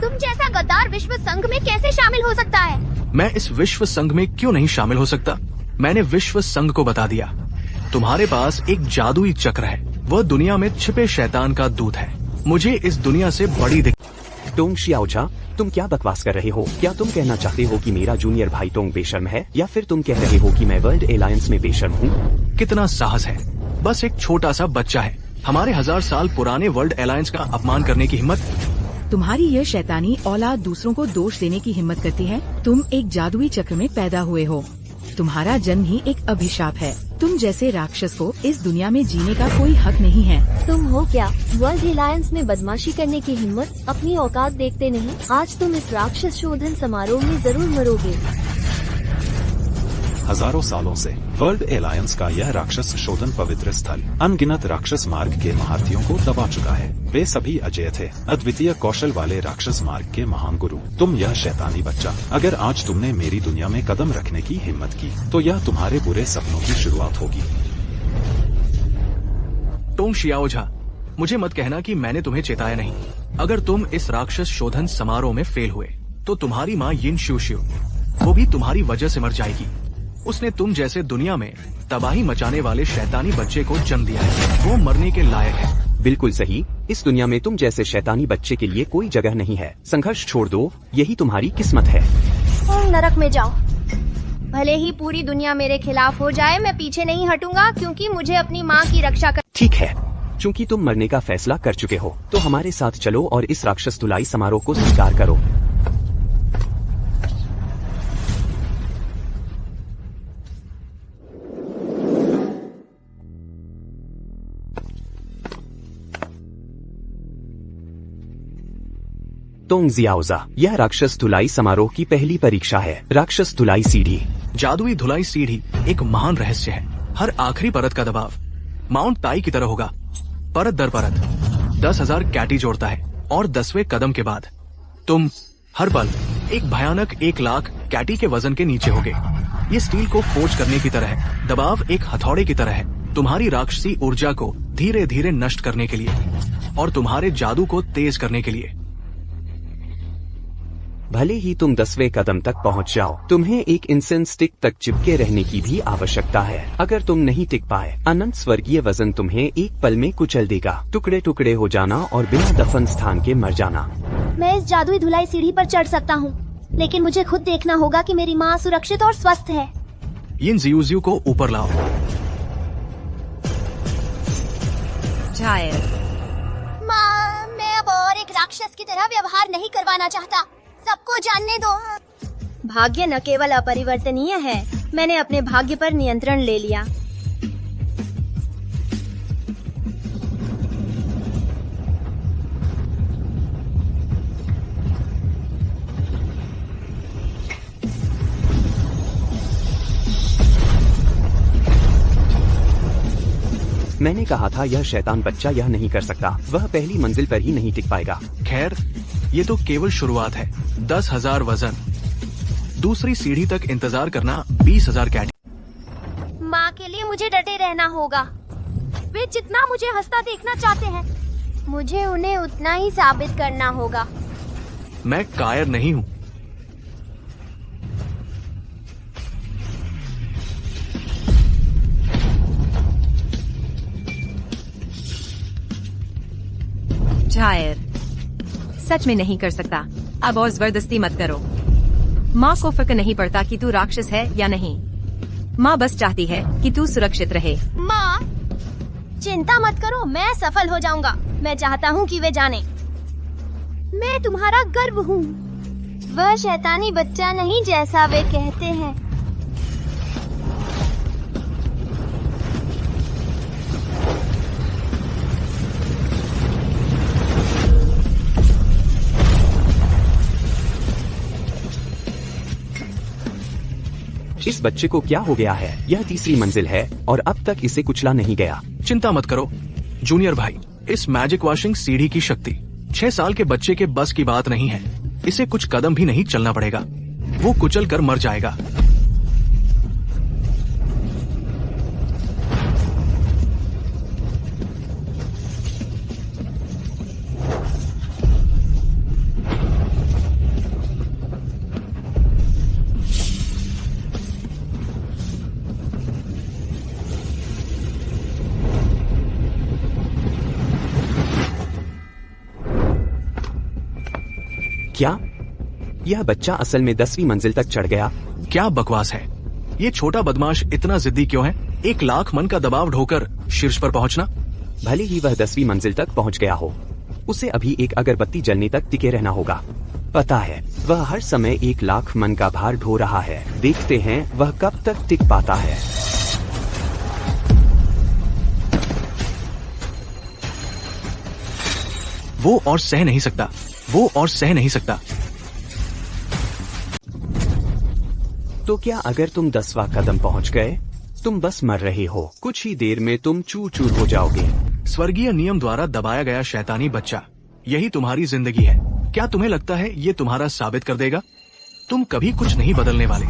Speaker 2: तुम जैसा गद्दार विश्व संघ में कैसे शामिल हो सकता है?
Speaker 1: मैं इस विश्व संघ में क्यों नहीं शामिल हो सकता? मैंने विश्व संघ को बता दिया, तुम्हारे पास एक जादुई चक्र है। वह दुनिया में छिपे शैतान का दूत है। मुझे इस दुनिया से बड़ी
Speaker 5: टोंग शियाओझा, तुम क्या बकवास कर रहे हो? क्या तुम कहना चाहते हो कि मेरा जूनियर भाई टोंग बेशर्म है, या फिर तुम कह रहे हो कि मैं वर्ल्ड एलायंस में बेशर्म हूँ?
Speaker 1: कितना साहस है! बस एक छोटा सा बच्चा है, हमारे 1000 साल पुराने वर्ल्ड एलायंस का अपमान करने की हिम्मत।
Speaker 10: तुम्हारी यह शैतानी औलाद दूसरों को दोष देने की हिम्मत करती है। तुम एक जादुई चक्र में पैदा हुए हो। तुम्हारा जन्म ही एक अभिशाप है। तुम जैसे राक्षस को इस दुनिया में जीने का कोई हक नहीं है।
Speaker 2: तुम हो क्या वर्ल्ड एलायंस में बदमाशी करने की हिम्मत? अपनी औकात देखते नहीं। आज तुम इस राक्षस शोधन समारोह में जरूर मरोगे।
Speaker 7: हजारों सालों से वर्ल्ड एलायंस का यह राक्षस शोधन पवित्र स्थल अनगिनत राक्षस मार्ग के महारथियों को दबा चुका है। वे सभी अजय थे, अद्वितीय कौशल वाले राक्षस मार्ग के महान गुरु। तुम यह शैतानी बच्चा, अगर आज तुमने मेरी दुनिया में कदम रखने की हिम्मत की तो यह तुम्हारे बुरे सपनों की शुरुआत होगी।
Speaker 1: टोंग शियाओझा, मुझे मत कहना कि मैंने तुम्हें चेताया नहीं। अगर तुम इस राक्षस शोधन समारोह में फेल हुए तो तुम्हारी माँ यिन शिव वो भी तुम्हारी वजह से मर जाएगी। उसने तुम जैसे दुनिया में तबाही मचाने वाले शैतानी बच्चे को जन्म दिया है। वो मरने के लायक है।
Speaker 5: बिल्कुल सही। इस दुनिया में तुम जैसे शैतानी बच्चे के लिए कोई जगह नहीं है। संघर्ष छोड़ दो, यही तुम्हारी किस्मत है।
Speaker 2: नरक में जाओ। भले ही पूरी दुनिया मेरे खिलाफ हो जाए, मैं पीछे नहीं हटूंगा, क्योंकि मुझे अपनी माँ की रक्षा कर।
Speaker 5: ठीक है, चूँकि तुम मरने का फैसला कर चुके हो तो हमारे साथ चलो और इस राक्षस धुलाई समारोह को स्वीकार करो। टोंग शियाओझा, यह राक्षस धुलाई समारोह की पहली परीक्षा है। राक्षस धुलाई सीढ़ी।
Speaker 1: जादुई धुलाई सीढ़ी एक महान रहस्य है। हर आखिरी परत का दबाव माउंट ताई की तरह होगा, परत दर परत 10,000 कैटी जोड़ता है और 10वें कदम के बाद तुम हर पल एक भयानक 1,00,000 कैटी के वजन के नीचे होगे। ये स्टील को फोर्ज करने की तरह है। दबाव एक हथौड़े की तरह है, तुम्हारी राक्षसी ऊर्जा को धीरे धीरे नष्ट करने के लिए और तुम्हारे जादू को तेज करने के लिए।
Speaker 5: भले ही तुम 10वें कदम तक पहुंच जाओ, तुम्हें एक इंसेंस स्टिक तक चिपके रहने की भी आवश्यकता है। अगर तुम नहीं टिक पाए, अनंत स्वर्गीय वजन तुम्हें एक पल में कुचल देगा। टुकड़े टुकड़े हो जाना और बिना दफन स्थान के मर जाना।
Speaker 2: मैं इस जादुई धुलाई सीढ़ी पर चढ़ सकता हूँ, लेकिन मुझे खुद देखना होगा कि मेरी माँ सुरक्षित और स्वस्थ है।
Speaker 1: यिन जियूजियू को ऊपर लाओ।
Speaker 6: जायर,
Speaker 2: माँ, मैं अब और एक राक्षस की तरह व्यवहार नहीं करवाना चाहता। सबको जानने दो। भाग्य न केवल अपरिवर्तनीय है, मैंने अपने भाग्य पर नियंत्रण ले लिया।
Speaker 5: मैंने कहा था यह शैतान बच्चा यह नहीं कर सकता। वह पहली मंजिल पर ही नहीं टिक पाएगा।
Speaker 1: खैर, ये तो केवल शुरुआत है। 10,000 वजन, दूसरी सीढ़ी तक इंतजार करना 20,000 कैटी।
Speaker 2: माँ के लिए मुझे डटे रहना होगा। वे जितना मुझे हंसता देखना चाहते हैं, मुझे उन्हें उतना ही साबित करना होगा।
Speaker 1: मैं कायर नहीं हूँ।
Speaker 6: जायर, सच में नहीं कर सकता। अब और जबरदस्ती मत करो। माँ को फर्क नहीं पड़ता कि तू राक्षस है या नहीं। माँ बस चाहती है कि तू सुरक्षित रहे।
Speaker 2: माँ, चिंता मत करो, मैं सफल हो जाऊंगा। मैं चाहता हूँ कि वे जाने मैं तुम्हारा गर्व हूँ। वह शैतानी बच्चा नहीं जैसा वे कहते हैं।
Speaker 5: इस बच्चे को क्या हो गया है? यह तीसरी मंजिल है और अब तक इसे कुचला नहीं गया।
Speaker 1: चिंता मत करो जूनियर भाई, इस मैजिक वॉशिंग सीढ़ी की शक्ति 6 साल के बच्चे के बस की बात नहीं है। इसे कुछ कदम भी नहीं चलना पड़ेगा, वो कुचल कर मर जाएगा।
Speaker 5: क्या यह बच्चा असल में 10वीं मंजिल तक चढ़ गया?
Speaker 1: क्या बकवास है। ये छोटा बदमाश इतना जिद्दी क्यों है? 1 लाख मन का दबाव ढोकर शीर्ष पर पहुंचना।
Speaker 5: भले ही वह 10वीं मंजिल तक पहुंच गया हो, उसे अभी एक अगरबत्ती जलने तक टिके रहना होगा। पता है, वह हर समय 1 लाख मन का भार ढो रहा है। देखते हैं वह कब तक टिक पाता है।
Speaker 1: वो और सह नहीं सकता, वो और सह नहीं सकता।
Speaker 5: तो क्या अगर तुम 10वां कदम पहुंच गए, तुम बस मर रहे हो। कुछ ही देर में तुम चूर चूर हो जाओगे।
Speaker 1: स्वर्गीय नियम द्वारा दबाया गया शैतानी बच्चा, यही तुम्हारी जिंदगी है। क्या तुम्हें लगता है ये तुम्हारा साबित कर देगा? तुम कभी कुछ नहीं बदलने वाले।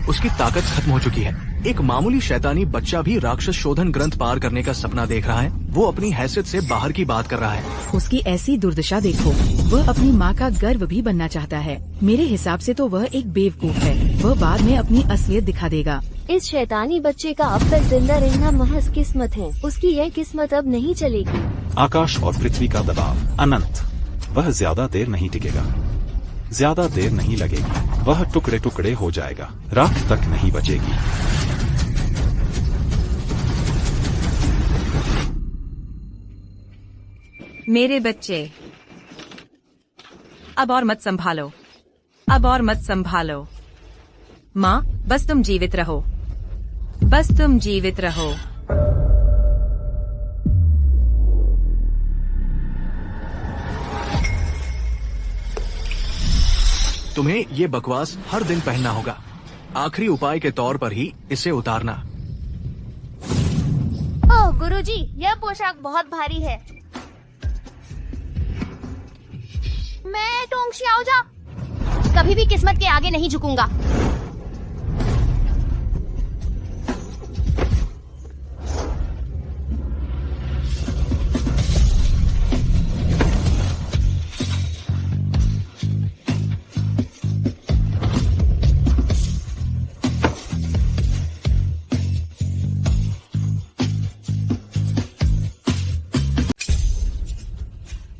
Speaker 1: उसकी ताकत खत्म हो चुकी है। एक मामूली शैतानी बच्चा भी राक्षस शोधन ग्रंथ पार करने का सपना देख रहा है। वो अपनी हैसियत से बाहर की बात कर रहा है।
Speaker 10: उसकी ऐसी दुर्दशा देखो। वह अपनी माँ का गर्व भी बनना चाहता है। मेरे हिसाब से तो वह एक बेवकूफ है। वह बाद में अपनी असलियत दिखा देगा।
Speaker 2: इस शैतानी बच्चे का अब तक जिंदा रहना महज किस्मत है। उसकी यह किस्मत अब नहीं चलेगी।
Speaker 7: आकाश और पृथ्वी का दबाव अनंत। वह ज्यादा देर नहीं टिकेगा, ज्यादा देर नहीं लगेगी। वह टुकड़े टुकड़े हो जाएगा, राख तक नहीं बचेगी।
Speaker 6: मेरे बच्चे, अब और मत संभालो, अब और मत संभालो। माँ, बस तुम जीवित रहो, बस तुम जीवित रहो।
Speaker 1: तुम्हें ये बकवास हर दिन पहनना होगा। आखिरी उपाय के तौर पर ही इसे उतारना।
Speaker 2: ओह गुरुजी, यह पोशाक बहुत भारी है। मैं टोंग xiaoja कभी भी किस्मत के आगे नहीं झुकूंगा।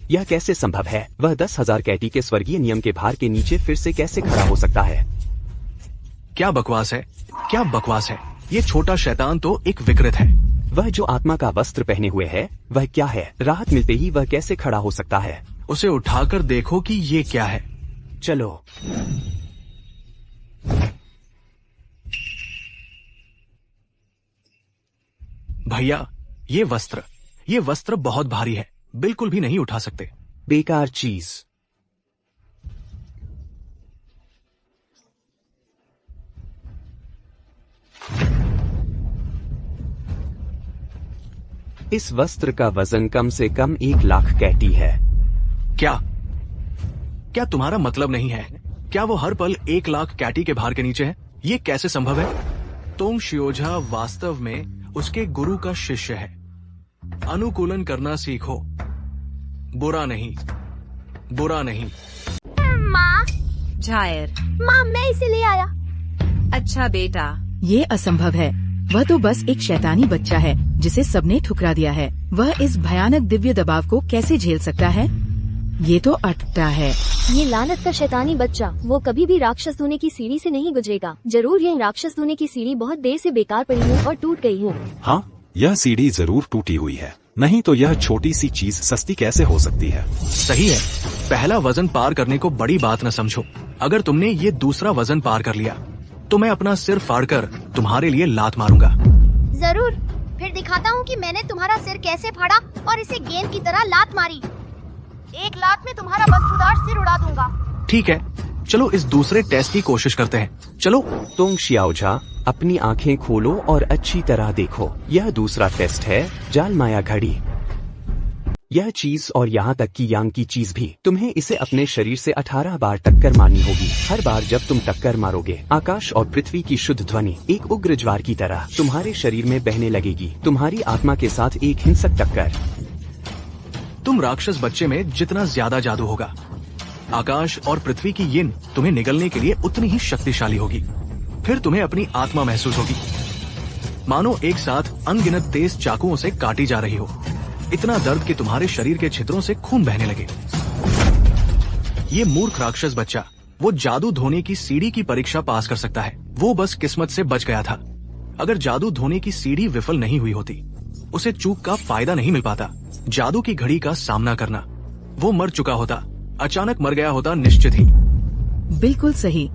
Speaker 5: यह कैसे संभव है? वह 10,000 कैटी के स्वर्गीय नियम के भार के नीचे फिर से कैसे खड़ा हो सकता है?
Speaker 1: क्या बकवास है, क्या बकवास है। ये छोटा शैतान तो एक विकृत है।
Speaker 5: वह जो आत्मा का वस्त्र पहने हुए है, वह क्या है? राहत मिलते ही वह कैसे खड़ा हो सकता है?
Speaker 1: उसे उठाकर देखो कि ये क्या है।
Speaker 5: चलो।
Speaker 1: भैया, ये वस्त्र बहुत भारी है, बिल्कुल भी नहीं उठा सकते।
Speaker 5: बेकार चीज। इस वस्त्र का वजन कम से कम 1 लाख कैटी है।
Speaker 1: क्या तुम्हारा मतलब नहीं है? क्या वो हर पल 1 लाख कैटी के भार के नीचे है? ये कैसे संभव है? टोंग xiaoja वास्तव में उसके गुरु का शिष्य है। अनुकूलन करना सीखो। बुरा नहीं, बुरा नहीं।
Speaker 2: माँ,
Speaker 6: झायर,
Speaker 2: माँ मैं इसे ले आया।
Speaker 6: अच्छा बेटा।
Speaker 10: ये असंभव है। वह तो बस एक शैतानी बच्चा है जिसे सबने ठुकरा दिया है। वह इस भयानक दिव्य दबाव को कैसे झेल सकता है? ये तो अटपटा है।
Speaker 2: ये लानत का शैतानी बच्चा, वो कभी भी राक्षस होने की सीढ़ी से नहीं गुजरेगा। जरूर ये राक्षस होने की सीढ़ी बहुत देर से बेकार पड़ी है और टूट गई है।
Speaker 7: हाँ, यह सीढ़ी जरूर टूटी हुई है, नहीं तो यह छोटी सी चीज सस्ती कैसे हो सकती है।
Speaker 1: सही है। पहला वजन पार करने को बड़ी बात न समझो। अगर तुमने ये दूसरा वजन पार कर लिया तो मैं अपना सिर फाड़कर तुम्हारे लिए लात मारूंगा।
Speaker 2: जरूर, फिर दिखाता हूँ कि मैंने तुम्हारा सिर कैसे फाड़ा और इसे गेंद की तरह लात मारी। एक लात में तुम्हारा बदबूदार सिर उड़ा दूंगा।
Speaker 1: ठीक है, चलो इस दूसरे टेस्ट की कोशिश करते हैं। चलो।
Speaker 5: तोंग शियाओझा, अपनी आंखें खोलो और अच्छी तरह देखो। यह दूसरा टेस्ट है, जाल माया घड़ी। यह चीज और यहाँ तक कि यांग की चीज भी, तुम्हें इसे अपने शरीर से 18 बार टक्कर मारनी होगी। हर बार जब तुम टक्कर मारोगे, आकाश और पृथ्वी की शुद्ध ध्वनि एक उग्र ज्वार की तरह तुम्हारे शरीर में बहने लगेगी। तुम्हारी आत्मा के साथ एक हिंसक टक्कर।
Speaker 1: तुम राक्षस बच्चे में जितना ज्यादा जादू होगा, आकाश और पृथ्वी की यिन तुम्हें निगलने के लिए उतनी ही शक्तिशाली होगी। फिर तुम्हें अपनी आत्मा महसूस होगी, मानो एक साथ अनगिनत तेज चाकुओं से काटी जा रही हो। इतना दर्द कि तुम्हारे शरीर के छिद्रों से खून बहने लगे। ये मूर्ख राक्षस बच्चा, वो जादू धोने की सीढ़ी की परीक्षा पास कर सकता है। वो बस किस्मत से बच गया था। अगर जादू धोने की सीढ़ी विफल नहीं हुई होती, उसे चूक का फायदा नहीं मिल पाता। जादू की घड़ी का सामना करना, वो मर चुका होता, अचानक मर गया होता निश्चित ही।
Speaker 10: बिल्कुल सही।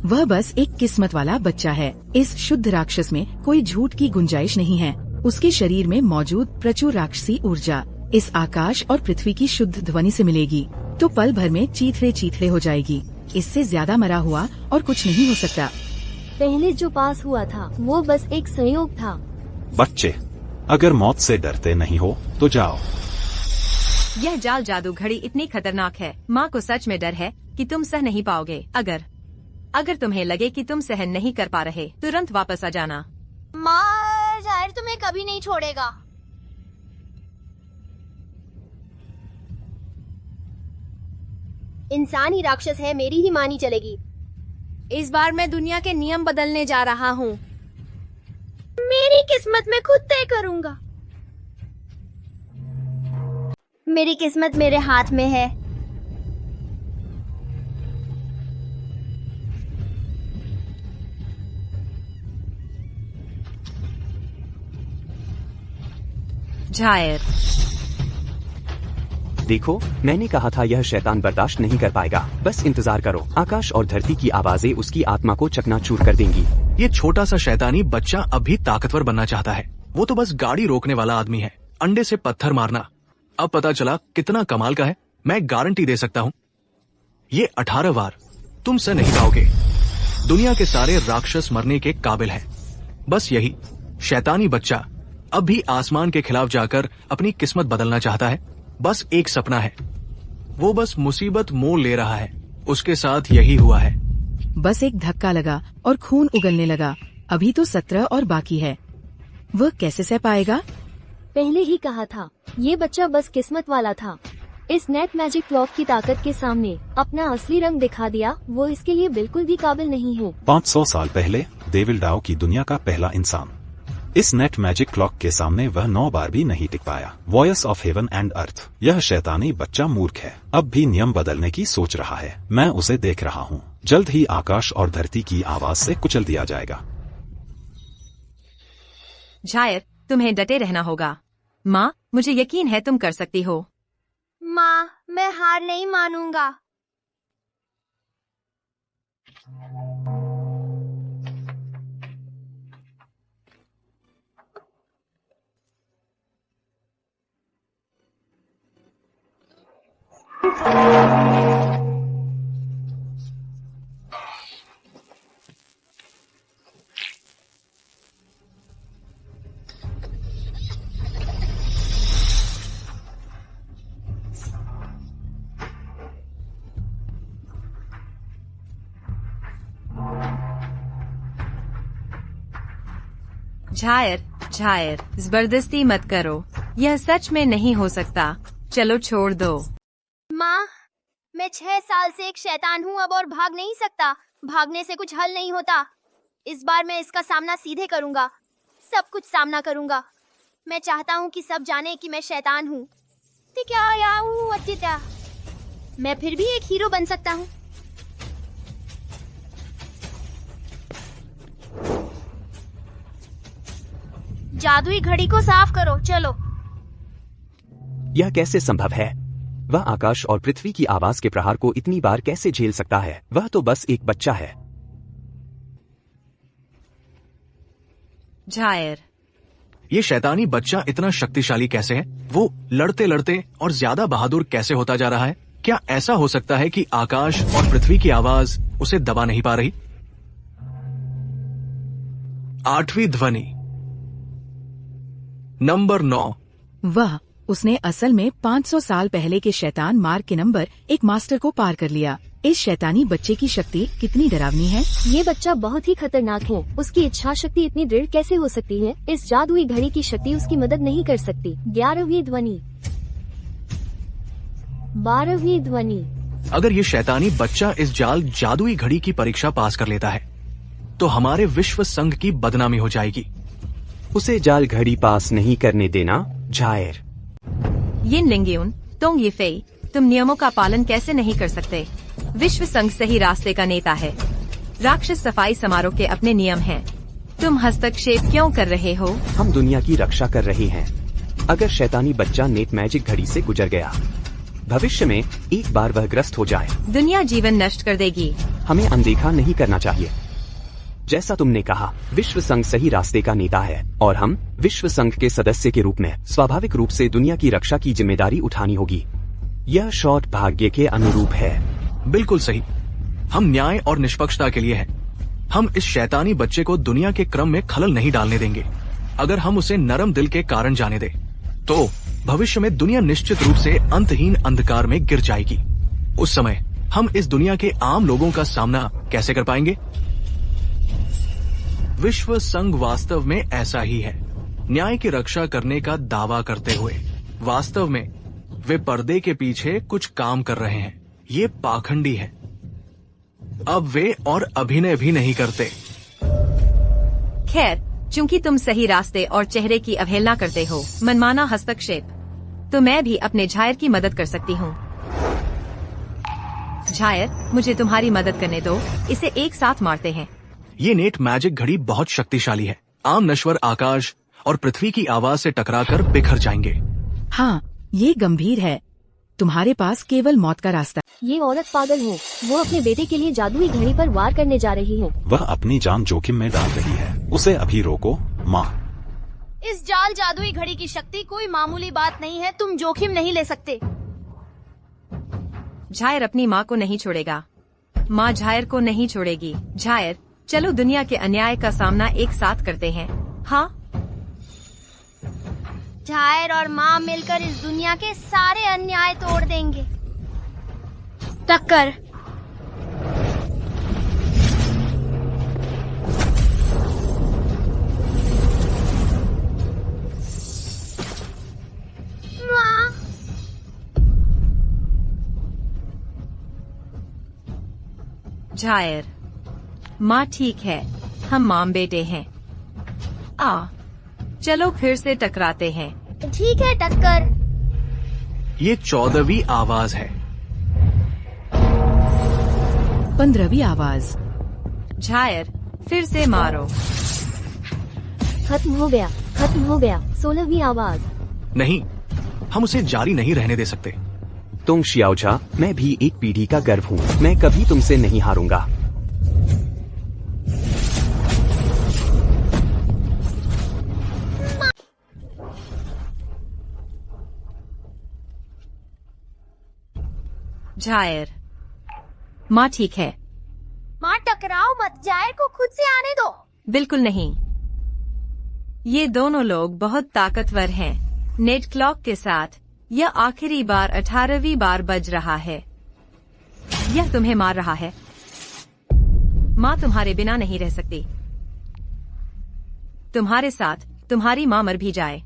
Speaker 10: वह बस एक किस्मत वाला बच्चा है। इस शुद्ध राक्षस में कोई झूठ की गुंजाइश नहीं है। उसके शरीर में मौजूद प्रचुर राक्षसी ऊर्जा इस आकाश और पृथ्वी की शुद्ध ध्वनि से मिलेगी तो पल भर में चीथड़े चीथड़े हो जाएगी। इससे ज्यादा मरा हुआ और कुछ नहीं हो सकता।
Speaker 2: पहले जो पास हुआ था वो बस एक संयोग था।
Speaker 7: बच्चे, अगर मौत से डरते नहीं हो तो जाओ।
Speaker 6: यह जाल जादू घड़ी इतनी खतरनाक है, माँ को सच में डर है कि तुम सह नहीं पाओगे। अगर तुम्हें लगे कि तुम सहन नहीं कर पा रहे, तुरंत वापस आ जाना।
Speaker 2: माँ, जाहिर तुम्हें कभी नहीं छोड़ेगा। इंसान ही राक्षस है, मेरी ही मानी चलेगी।
Speaker 9: इस बार मैं दुनिया के नियम बदलने जा रहा हूँ।
Speaker 2: मेरी किस्मत मैं खुद तय करूंगा। मेरी किस्मत मेरे हाथ में है।
Speaker 6: झायर,
Speaker 5: देखो, मैंने कहा था यह शैतान बर्दाश्त नहीं कर पाएगा। बस इंतजार करो, आकाश और धरती की आवाजें उसकी आत्मा को चकनाचूर कर देंगी।
Speaker 1: ये छोटा सा शैतानी बच्चा अब भी ताकतवर बनना चाहता है। वो तो बस गाड़ी रोकने वाला आदमी है। अंडे से पत्थर मारना अब पता चला कितना कमाल का है। मैं गारंटी दे सकता हूँ, ये 18 बार तुम से नहीं पाओगे। दुनिया के सारे राक्षस मरने के काबिल हैं। बस यही शैतानी बच्चा अब भी आसमान के खिलाफ जाकर अपनी किस्मत बदलना चाहता है। बस एक सपना है, वो बस मुसीबत मोल ले रहा है। उसके साथ यही हुआ है।
Speaker 10: बस एक धक्का लगा और खून उगलने लगा। अभी तो 17 और बाकी है। वह कैसे सह पाएगा?
Speaker 2: पहले ही कहा था, ये बच्चा बस किस्मत वाला था। इस नेट मैजिक क्लॉक की ताकत के सामने अपना असली रंग दिखा दिया। वो इसके लिए बिल्कुल भी काबिल नहीं है।
Speaker 7: 500 साल पहले डेविल डाओ की दुनिया का पहला इंसान इस नेट मैजिक क्लॉक के सामने वह 9 बार भी नहीं टिक पाया। Voice of heaven and earth, यह शैतानी बच्चा मूर्ख है। अब भी नियम बदलने की सोच रहा है। मैं उसे देख रहा हूँ। जल्द ही आकाश और धरती की आवाज से कुचल दिया जाएगा।
Speaker 6: झायर, तुम्हें डटे रहना होगा। माँ, मुझे यकीन है तुम कर सकती हो।
Speaker 2: माँ, मैं हार नहीं मानूंगा।
Speaker 6: झायर, जबरदस्ती मत करो। यह सच में नहीं हो सकता। चलो छोड़ दो।
Speaker 2: माँ, मैं 6 साल से एक शैतान हूँ अब और भाग नहीं सकता। भागने से कुछ हल नहीं होता। इस बार मैं इसका सामना सीधे करूँगा, सब कुछ सामना करूँगा। मैं चाहता हूँ कि सब जाने कि मैं शैतान हूँ। मैं फिर भी एक हीरो बन सकता हूँ। जादुई घड़ी को साफ करो, चलो।
Speaker 5: यह कैसे संभव है? वह आकाश और पृथ्वी की आवाज के प्रहार को इतनी बार कैसे झेल सकता है? वह तो बस एक बच्चा है।
Speaker 6: झायर,
Speaker 1: ये शैतानी बच्चा इतना शक्तिशाली कैसे है? वो लड़ते लड़ते और ज्यादा बहादुर कैसे होता जा रहा है? क्या ऐसा हो सकता है कि आकाश और पृथ्वी की आवाज उसे दबा नहीं पा रही? 8वीं ध्वनि, नंबर 9।
Speaker 10: वह उसने असल में 500 साल पहले के शैतान मार्क के नंबर एक मास्टर को पार कर लिया। इस शैतानी बच्चे की शक्ति कितनी डरावनी है।
Speaker 2: ये बच्चा बहुत ही खतरनाक है। उसकी इच्छा शक्ति इतनी दृढ़ कैसे हो सकती है? इस जादुई घड़ी की शक्ति उसकी मदद नहीं कर सकती। 11वीं ध्वनि, 12वीं ध्वनि।
Speaker 1: अगर ये शैतानी बच्चा इस जादुई घड़ी की परीक्षा पास कर लेता है तो हमारे विश्व संघ की बदनामी हो जाएगी।
Speaker 5: उसे जाल घड़ी पास नहीं करने देना, झायर।
Speaker 6: यिन लिंगयुन, तोंग यिफेई, तुम नियमों का पालन कैसे नहीं कर सकते? विश्व संघ सही रास्ते का नेता है। राक्षस सफाई समारोह के अपने नियम हैं। तुम हस्तक्षेप क्यों कर रहे हो?
Speaker 5: हम दुनिया की रक्षा कर रहे हैं। अगर शैतानी बच्चा नेट मैजिक घड़ी से गुजर गया, भविष्य में एक बार वह ग्रस्त हो जाए,
Speaker 6: दुनिया जीवन नष्ट कर देगी।
Speaker 5: हमें अनदेखा नहीं करना चाहिए। जैसा तुमने कहा, विश्व संघ सही रास्ते का नेता है और हम विश्व संघ के सदस्य के रूप में स्वाभाविक रूप से दुनिया की रक्षा की जिम्मेदारी उठानी होगी। यह शॉट भाग्य के अनुरूप है।
Speaker 1: बिल्कुल सही। हम न्याय और निष्पक्षता के लिए हैं। हम इस शैतानी बच्चे को दुनिया के क्रम में खलल नहीं डालने देंगे। अगर हम उसे नरम दिल के कारण जाने दें, तो भविष्य में दुनिया निश्चित रूप से अंतहीन अंधकार में गिर जाएगी। उस समय हम इस दुनिया के आम लोगों का सामना कैसे कर पाएंगे? विश्व संघ वास्तव में ऐसा ही है, न्याय की रक्षा करने का दावा करते हुए। वास्तव में वे पर्दे के पीछे कुछ काम कर रहे हैं। ये पाखंडी है। अब वे और अभिनय भी नहीं करते।
Speaker 6: खैर, चूंकि तुम सही रास्ते और चेहरे की अवहेलना करते हो, मनमाना हस्तक्षेप, तो मैं भी अपने झायर की मदद कर सकती हूँ। झायर, मुझे तुम्हारी मदद करने दो। इसे एक साथ मारते हैं।
Speaker 1: ये नेट मैजिक घड़ी बहुत शक्तिशाली है। आम नश्वर आकाश और पृथ्वी की आवाज से टकराकर बिखर जाएंगे।
Speaker 10: हाँ, ये गंभीर है। तुम्हारे पास केवल मौत का रास्ता।
Speaker 2: ये औरत पागल है। वो अपने बेटे के लिए जादुई घड़ी पर वार करने जा रही है।
Speaker 7: वह अपनी जान जोखिम में डाल रही है। उसे अभी रोको, माँ।
Speaker 2: इस जादुई घड़ी की शक्ति कोई मामूली बात नहीं है। तुम जोखिम नहीं ले सकते।
Speaker 6: झायर अपनी माँ को नहीं छोड़ेगा। माँ झायर को नहीं छोड़ेगी। झायर, चलो दुनिया के अन्याय का सामना एक साथ करते हैं। हाँ,
Speaker 2: झायर और माँ मिलकर इस दुनिया के सारे अन्याय तोड़ देंगे। टक्कर। माँ।
Speaker 6: झायर, माँ ठीक है, हम माम बेटे हैं। चलो फिर से टकराते हैं।
Speaker 2: ठीक है, टक्कर।
Speaker 1: ये 14वीं आवाज है।
Speaker 10: 15वीं आवाज।
Speaker 6: झायर, फिर से मारो।
Speaker 2: खत्म हो गया, खत्म हो गया। 16वीं आवाज।
Speaker 1: नहीं, हम उसे जारी नहीं रहने दे सकते।
Speaker 5: तुम शियाओझा, मैं भी एक पीढ़ी का गर्व हूँ। मैं कभी तुमसे नहीं हारूंगा।
Speaker 6: झायर, माँ ठीक है।
Speaker 2: माँ टकराओ मत, झायर को खुद से आने दो।
Speaker 6: बिल्कुल नहीं। ये दोनों लोग बहुत ताकतवर हैं। नेट क्लॉक के साथ यह आखिरी बार 18वीं बार बज रहा है। यह तुम्हें मार रहा है। माँ तुम्हारे बिना नहीं रह सकती। तुम्हारे साथ तुम्हारी माँ मर भी जाए।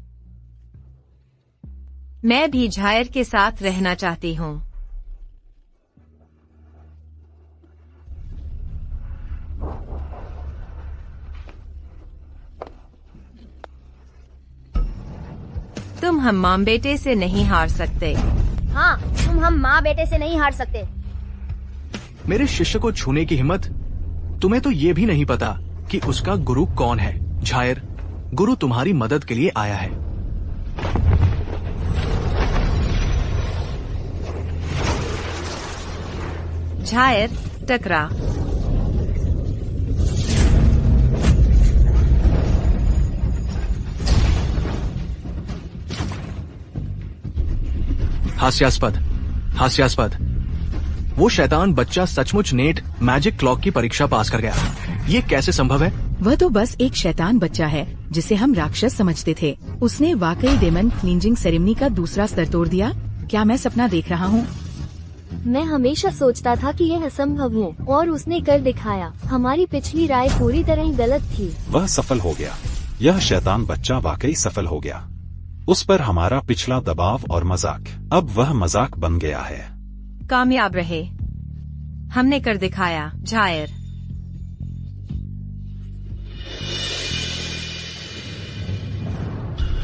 Speaker 6: मैं भी झायर के साथ रहना चाहती हूँ। तुम हम माँ बेटे से नहीं हार सकते।
Speaker 2: हाँ, तुम हम माँ बेटे से नहीं हार सकते।
Speaker 1: मेरे शिष्य को छूने की हिम्मत? तुम्हें तो ये भी नहीं पता कि उसका गुरु कौन है। झायर, गुरु तुम्हारी मदद के लिए आया है।
Speaker 6: झायर, टकरा।
Speaker 1: हास्यास्पद, हास्यास्पद। वो शैतान बच्चा सचमुच नेट मैजिक क्लॉक की परीक्षा पास कर गया। ये कैसे संभव है?
Speaker 10: वह तो बस एक शैतान बच्चा है जिसे हम राक्षस समझते थे। उसने वाकई डेमन क्लींजिंग सेरेमनी का दूसरा स्तर तोड़ दिया। क्या मैं सपना देख रहा हूँ?
Speaker 2: मैं हमेशा सोचता था कि यह असंभव है और उसने कर दिखाया। हमारी पिछली राय पूरी तरह गलत थी।
Speaker 7: वह सफल हो गया। यह शैतान बच्चा वाकई सफल हो गया। उस पर हमारा पिछला दबाव और मजाक, अब वह मजाक बन गया है।
Speaker 6: कामयाब रहे। हमने कर दिखाया, झायर।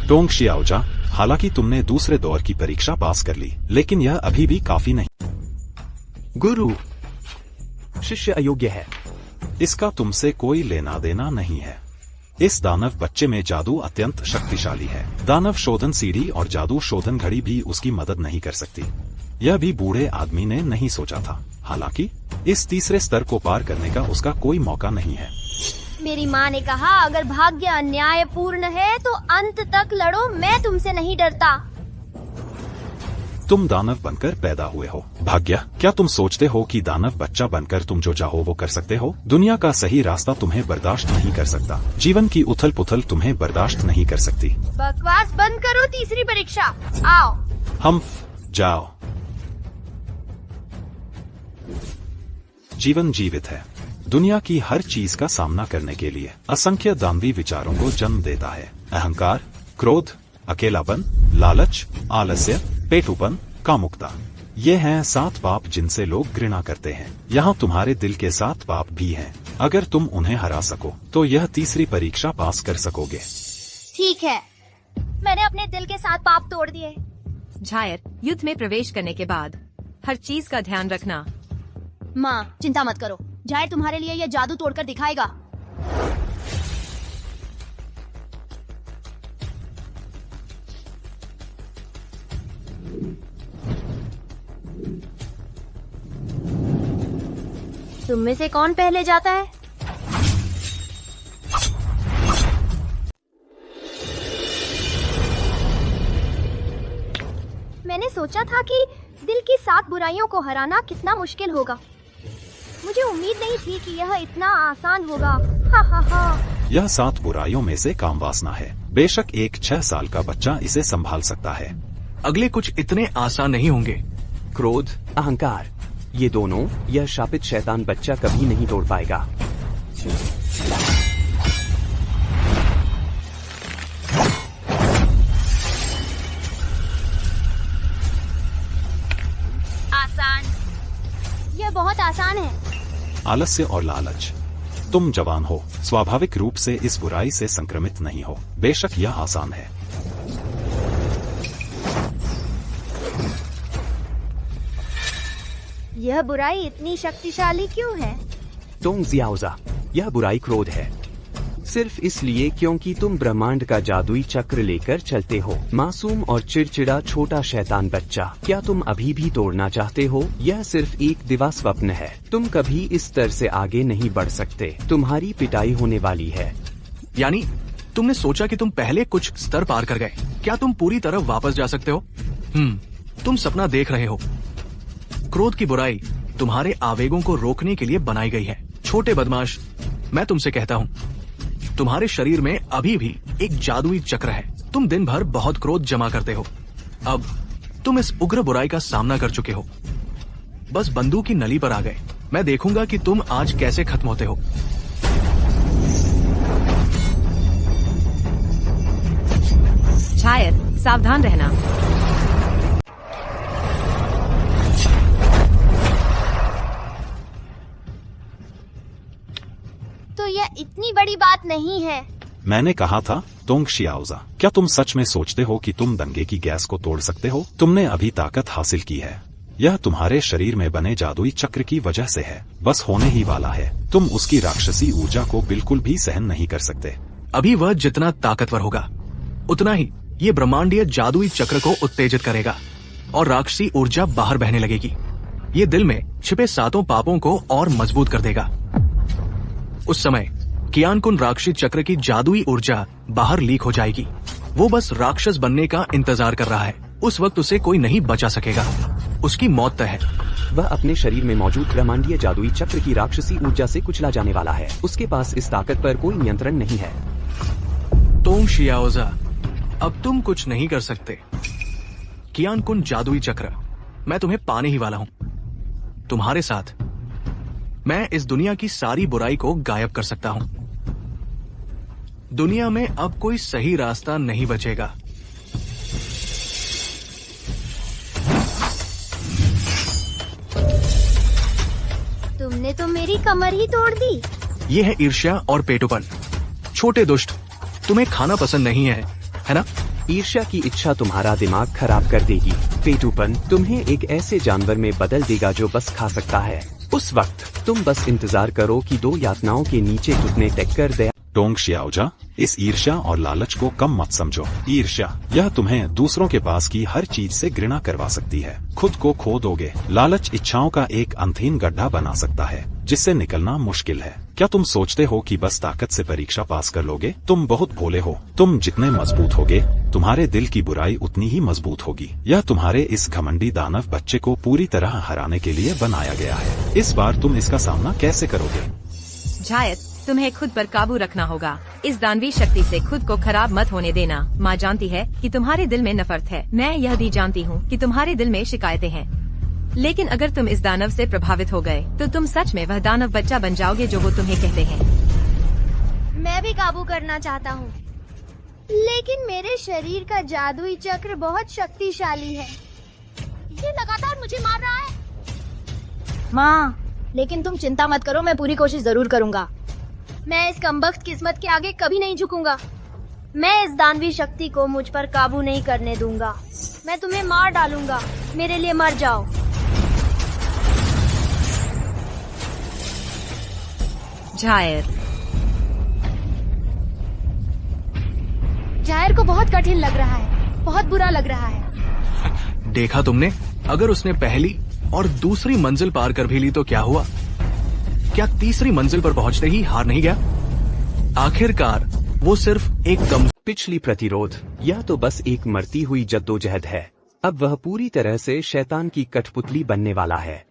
Speaker 7: टोंग शियाओजा, हालांकि तुमने दूसरे दौर की परीक्षा पास कर ली, लेकिन यह अभी भी काफी नहीं।
Speaker 5: गुरु, शिष्य अयोग्य है।
Speaker 7: इसका तुमसे कोई लेना देना नहीं है। इस दानव बच्चे में जादू अत्यंत शक्तिशाली है। दानव शोधन सीढ़ी और जादू शोधन घड़ी भी उसकी मदद नहीं कर सकती। यह भी बूढ़े आदमी ने नहीं सोचा था। हालांकि इस तीसरे स्तर को पार करने का उसका कोई मौका नहीं है।
Speaker 2: मेरी माँ ने कहा, अगर भाग्य अन्यायपूर्ण है तो अंत तक लड़ो। मैं तुमसे नहीं डरता।
Speaker 7: तुम दानव बनकर पैदा हुए हो। भाग्य, क्या तुम सोचते हो कि दानव बच्चा बनकर तुम जो चाहो वो कर सकते हो? दुनिया का सही रास्ता तुम्हें बर्दाश्त नहीं कर सकता। जीवन की उथल पुथल तुम्हें बर्दाश्त नहीं कर सकती।
Speaker 2: बकवास बंद करो। तीसरी परीक्षा, आओ।
Speaker 7: हम जाओ। जीवन जीवित है। दुनिया की हर चीज का सामना करने के लिए असंख्य दानवी विचारों को जन्म देता है। अहंकार, क्रोध, अकेलापन, लालच, आलस्य, पेटूपन, कामुकता। ये हैं 7 पाप जिनसे लोग घृणा करते हैं। यहाँ तुम्हारे दिल के 7 पाप भी हैं। अगर तुम उन्हें हरा सको तो यह तीसरी परीक्षा पास कर सकोगे।
Speaker 2: ठीक है, मैंने अपने दिल के 7 पाप तोड़ दिए।
Speaker 6: झायर, युद्ध में प्रवेश करने के बाद हर चीज का ध्यान रखना।
Speaker 2: माँ, चिंता मत करो। झायर तुम्हारे लिए यह जादू तोड़कर दिखाएगा। तुम में से कौन पहले जाता है? मैंने सोचा था कि दिल की 7 बुराइयों को हराना कितना मुश्किल होगा। मुझे उम्मीद नहीं थी कि यह इतना आसान होगा। हा हा हा।
Speaker 7: यह 7 बुराइयों में से काम वासना है। बेशक एक 6 साल का बच्चा इसे संभाल सकता है।
Speaker 1: अगले कुछ इतने आसान नहीं होंगे।
Speaker 5: क्रोध, अहंकार, ये दोनों यह शापित शैतान बच्चा कभी नहीं तोड़ पाएगा।
Speaker 2: आसान। यह बहुत आसान है।
Speaker 7: आलस्य और लालच। तुम जवान हो, स्वाभाविक रूप से इस बुराई से संक्रमित नहीं हो। बेशक यह आसान है।
Speaker 2: यह बुराई इतनी शक्तिशाली क्यों है?
Speaker 5: टोंग जियाओजा, यह बुराई क्रोध है। सिर्फ इसलिए क्योंकि तुम ब्रह्मांड का जादुई चक्र लेकर चलते हो। मासूम और चिड़चिड़ा छोटा शैतान बच्चा, क्या तुम अभी भी तोड़ना चाहते हो? यह सिर्फ एक दिवा स्वप्न है। तुम कभी इस स्तर से आगे नहीं बढ़ सकते। तुम्हारी पिटाई होने वाली है।
Speaker 1: यानी तुमने सोचा कि तुम पहले कुछ स्तर पार कर गए। क्या तुम पूरी तरह वापस जा सकते हो? तुम सपना देख रहे हो। क्रोध की बुराई तुम्हारे आवेगों को रोकने के लिए बनाई गई है। छोटे बदमाश, मैं तुमसे कहता हूँ, तुम्हारे शरीर में अभी भी एक जादुई चक्र है। तुम दिन भर बहुत क्रोध जमा करते हो। अब तुम इस उग्र बुराई का सामना कर चुके हो। बस बंदूक की नली पर आ गए। मैं देखूंगा कि तुम आज कैसे खत्म होते हो।
Speaker 6: झायर, सावधान रहना।
Speaker 2: इतनी बड़ी बात नहीं है।
Speaker 7: मैंने कहा था तोंग शियाओजा, क्या तुम सच में सोचते हो कि तुम दंगे की गैस को तोड़ सकते हो? तुमने अभी ताकत हासिल की है, यह तुम्हारे शरीर में बने जादुई चक्र की वजह से है, बस होने ही वाला है। तुम उसकी राक्षसी ऊर्जा को बिल्कुल भी सहन नहीं कर सकते।
Speaker 1: अभी वह जितना ताकतवर होगा उतना ही ये ब्रह्मांडीय जादुई चक्र को उत्तेजित करेगा और राक्षसी ऊर्जा बाहर बहने लगेगी। ये दिल में छिपे 7 पापों को और मजबूत कर देगा। उस समय कियानकुन राक्षसी चक्र की जादुई ऊर्जा बाहर लीक हो जाएगी। वो बस राक्षस बनने का इंतजार कर रहा है। उस वक्त उसे कोई नहीं बचा सकेगा, उसकी मौत तय है।
Speaker 5: वह अपने शरीर में मौजूद ब्रह्मांडीय जादुई चक्र की राक्षसी ऊर्जा से कुचला जाने वाला है। उसके पास इस ताकत पर कोई नियंत्रण नहीं है।
Speaker 1: तोंग शियाओजा, अब तुम कुछ नहीं कर सकते। कियानकुन जादुई चक्र, मैं तुम्हें पाने ही वाला हूँ। तुम्हारे साथ मैं इस दुनिया की सारी बुराई को गायब कर सकता हूँ। दुनिया में अब कोई सही रास्ता नहीं बचेगा।
Speaker 2: तुमने तो मेरी कमर ही तोड़ दी।
Speaker 1: ये है ईर्ष्या और पेटुपन। छोटे दुष्ट, तुम्हें खाना पसंद नहीं है ना?
Speaker 5: ईर्ष्या की इच्छा तुम्हारा दिमाग खराब कर देगी। पेटुपन तुम्हें एक ऐसे जानवर में बदल देगा जो बस खा सकता है। उस वक्त तुम बस इंतजार करो कि 2 यातनाओं के नीचे घुटने टेक कर दे।
Speaker 7: टोंग शियाओजा, इस ईर्ष्या और लालच को कम मत समझो। ईर्ष्या यह तुम्हें दूसरों के पास की हर चीज से घृणा करवा सकती है, खुद को खो दोगे। लालच इच्छाओं का एक अंतहीन गड्ढा बना सकता है जिससे निकलना मुश्किल है। क्या तुम सोचते हो कि बस ताकत से परीक्षा पास कर लोगे? तुम बहुत भोले हो। तुम जितने मजबूत होगे तुम्हारे दिल की बुराई उतनी ही मजबूत होगी। यह तुम्हारे इस घमंडी दानव बच्चे को पूरी तरह हराने के लिए बनाया गया है। इस बार तुम इसका सामना कैसे करोगे?
Speaker 6: जायद, तुम्हें खुद पर काबू रखना होगा। इस दानवी शक्ति से खुद को खराब मत होने देना। माँ जानती है कि तुम्हारे दिल में नफरत है, मैं यह भी जानती हूँ कि तुम्हारे दिल में शिकायतें हैं। लेकिन अगर तुम इस दानव से प्रभावित हो गए तो तुम सच में वह दानव बच्चा बन जाओगे जो वो तुम्हें कहते हैं।
Speaker 2: मैं भी काबू करना चाहता हूँ, लेकिन मेरे शरीर का जादुई चक्र बहुत शक्तिशाली है। ये लगातार मुझे मार रहा है।
Speaker 9: माँ, लेकिन तुम चिंता मत करो, मैं पूरी कोशिश जरूर करूँगा।
Speaker 2: मैं इस कमबख्त किस्मत के आगे कभी नहीं झुकूंगा। मैं इस दानवी शक्ति को मुझ पर काबू नहीं करने दूंगा। मैं तुम्हें मार डालूंगा, मेरे लिए मर जाओ।
Speaker 6: जायर,
Speaker 2: जायर को बहुत कठिन लग रहा है, बहुत बुरा लग रहा है।
Speaker 1: देखा तुमने, अगर उसने पहली और दूसरी मंजिल पार कर भी ली तो क्या हुआ? क्या तीसरी मंजिल पर पहुंचते ही हार नहीं गया? आखिरकार वो सिर्फ एक कम
Speaker 5: पिछली प्रतिरोध, यह तो बस एक मरती हुई जद्दोजहद है। अब वह पूरी तरह से शैतान की कठपुतली बनने वाला है।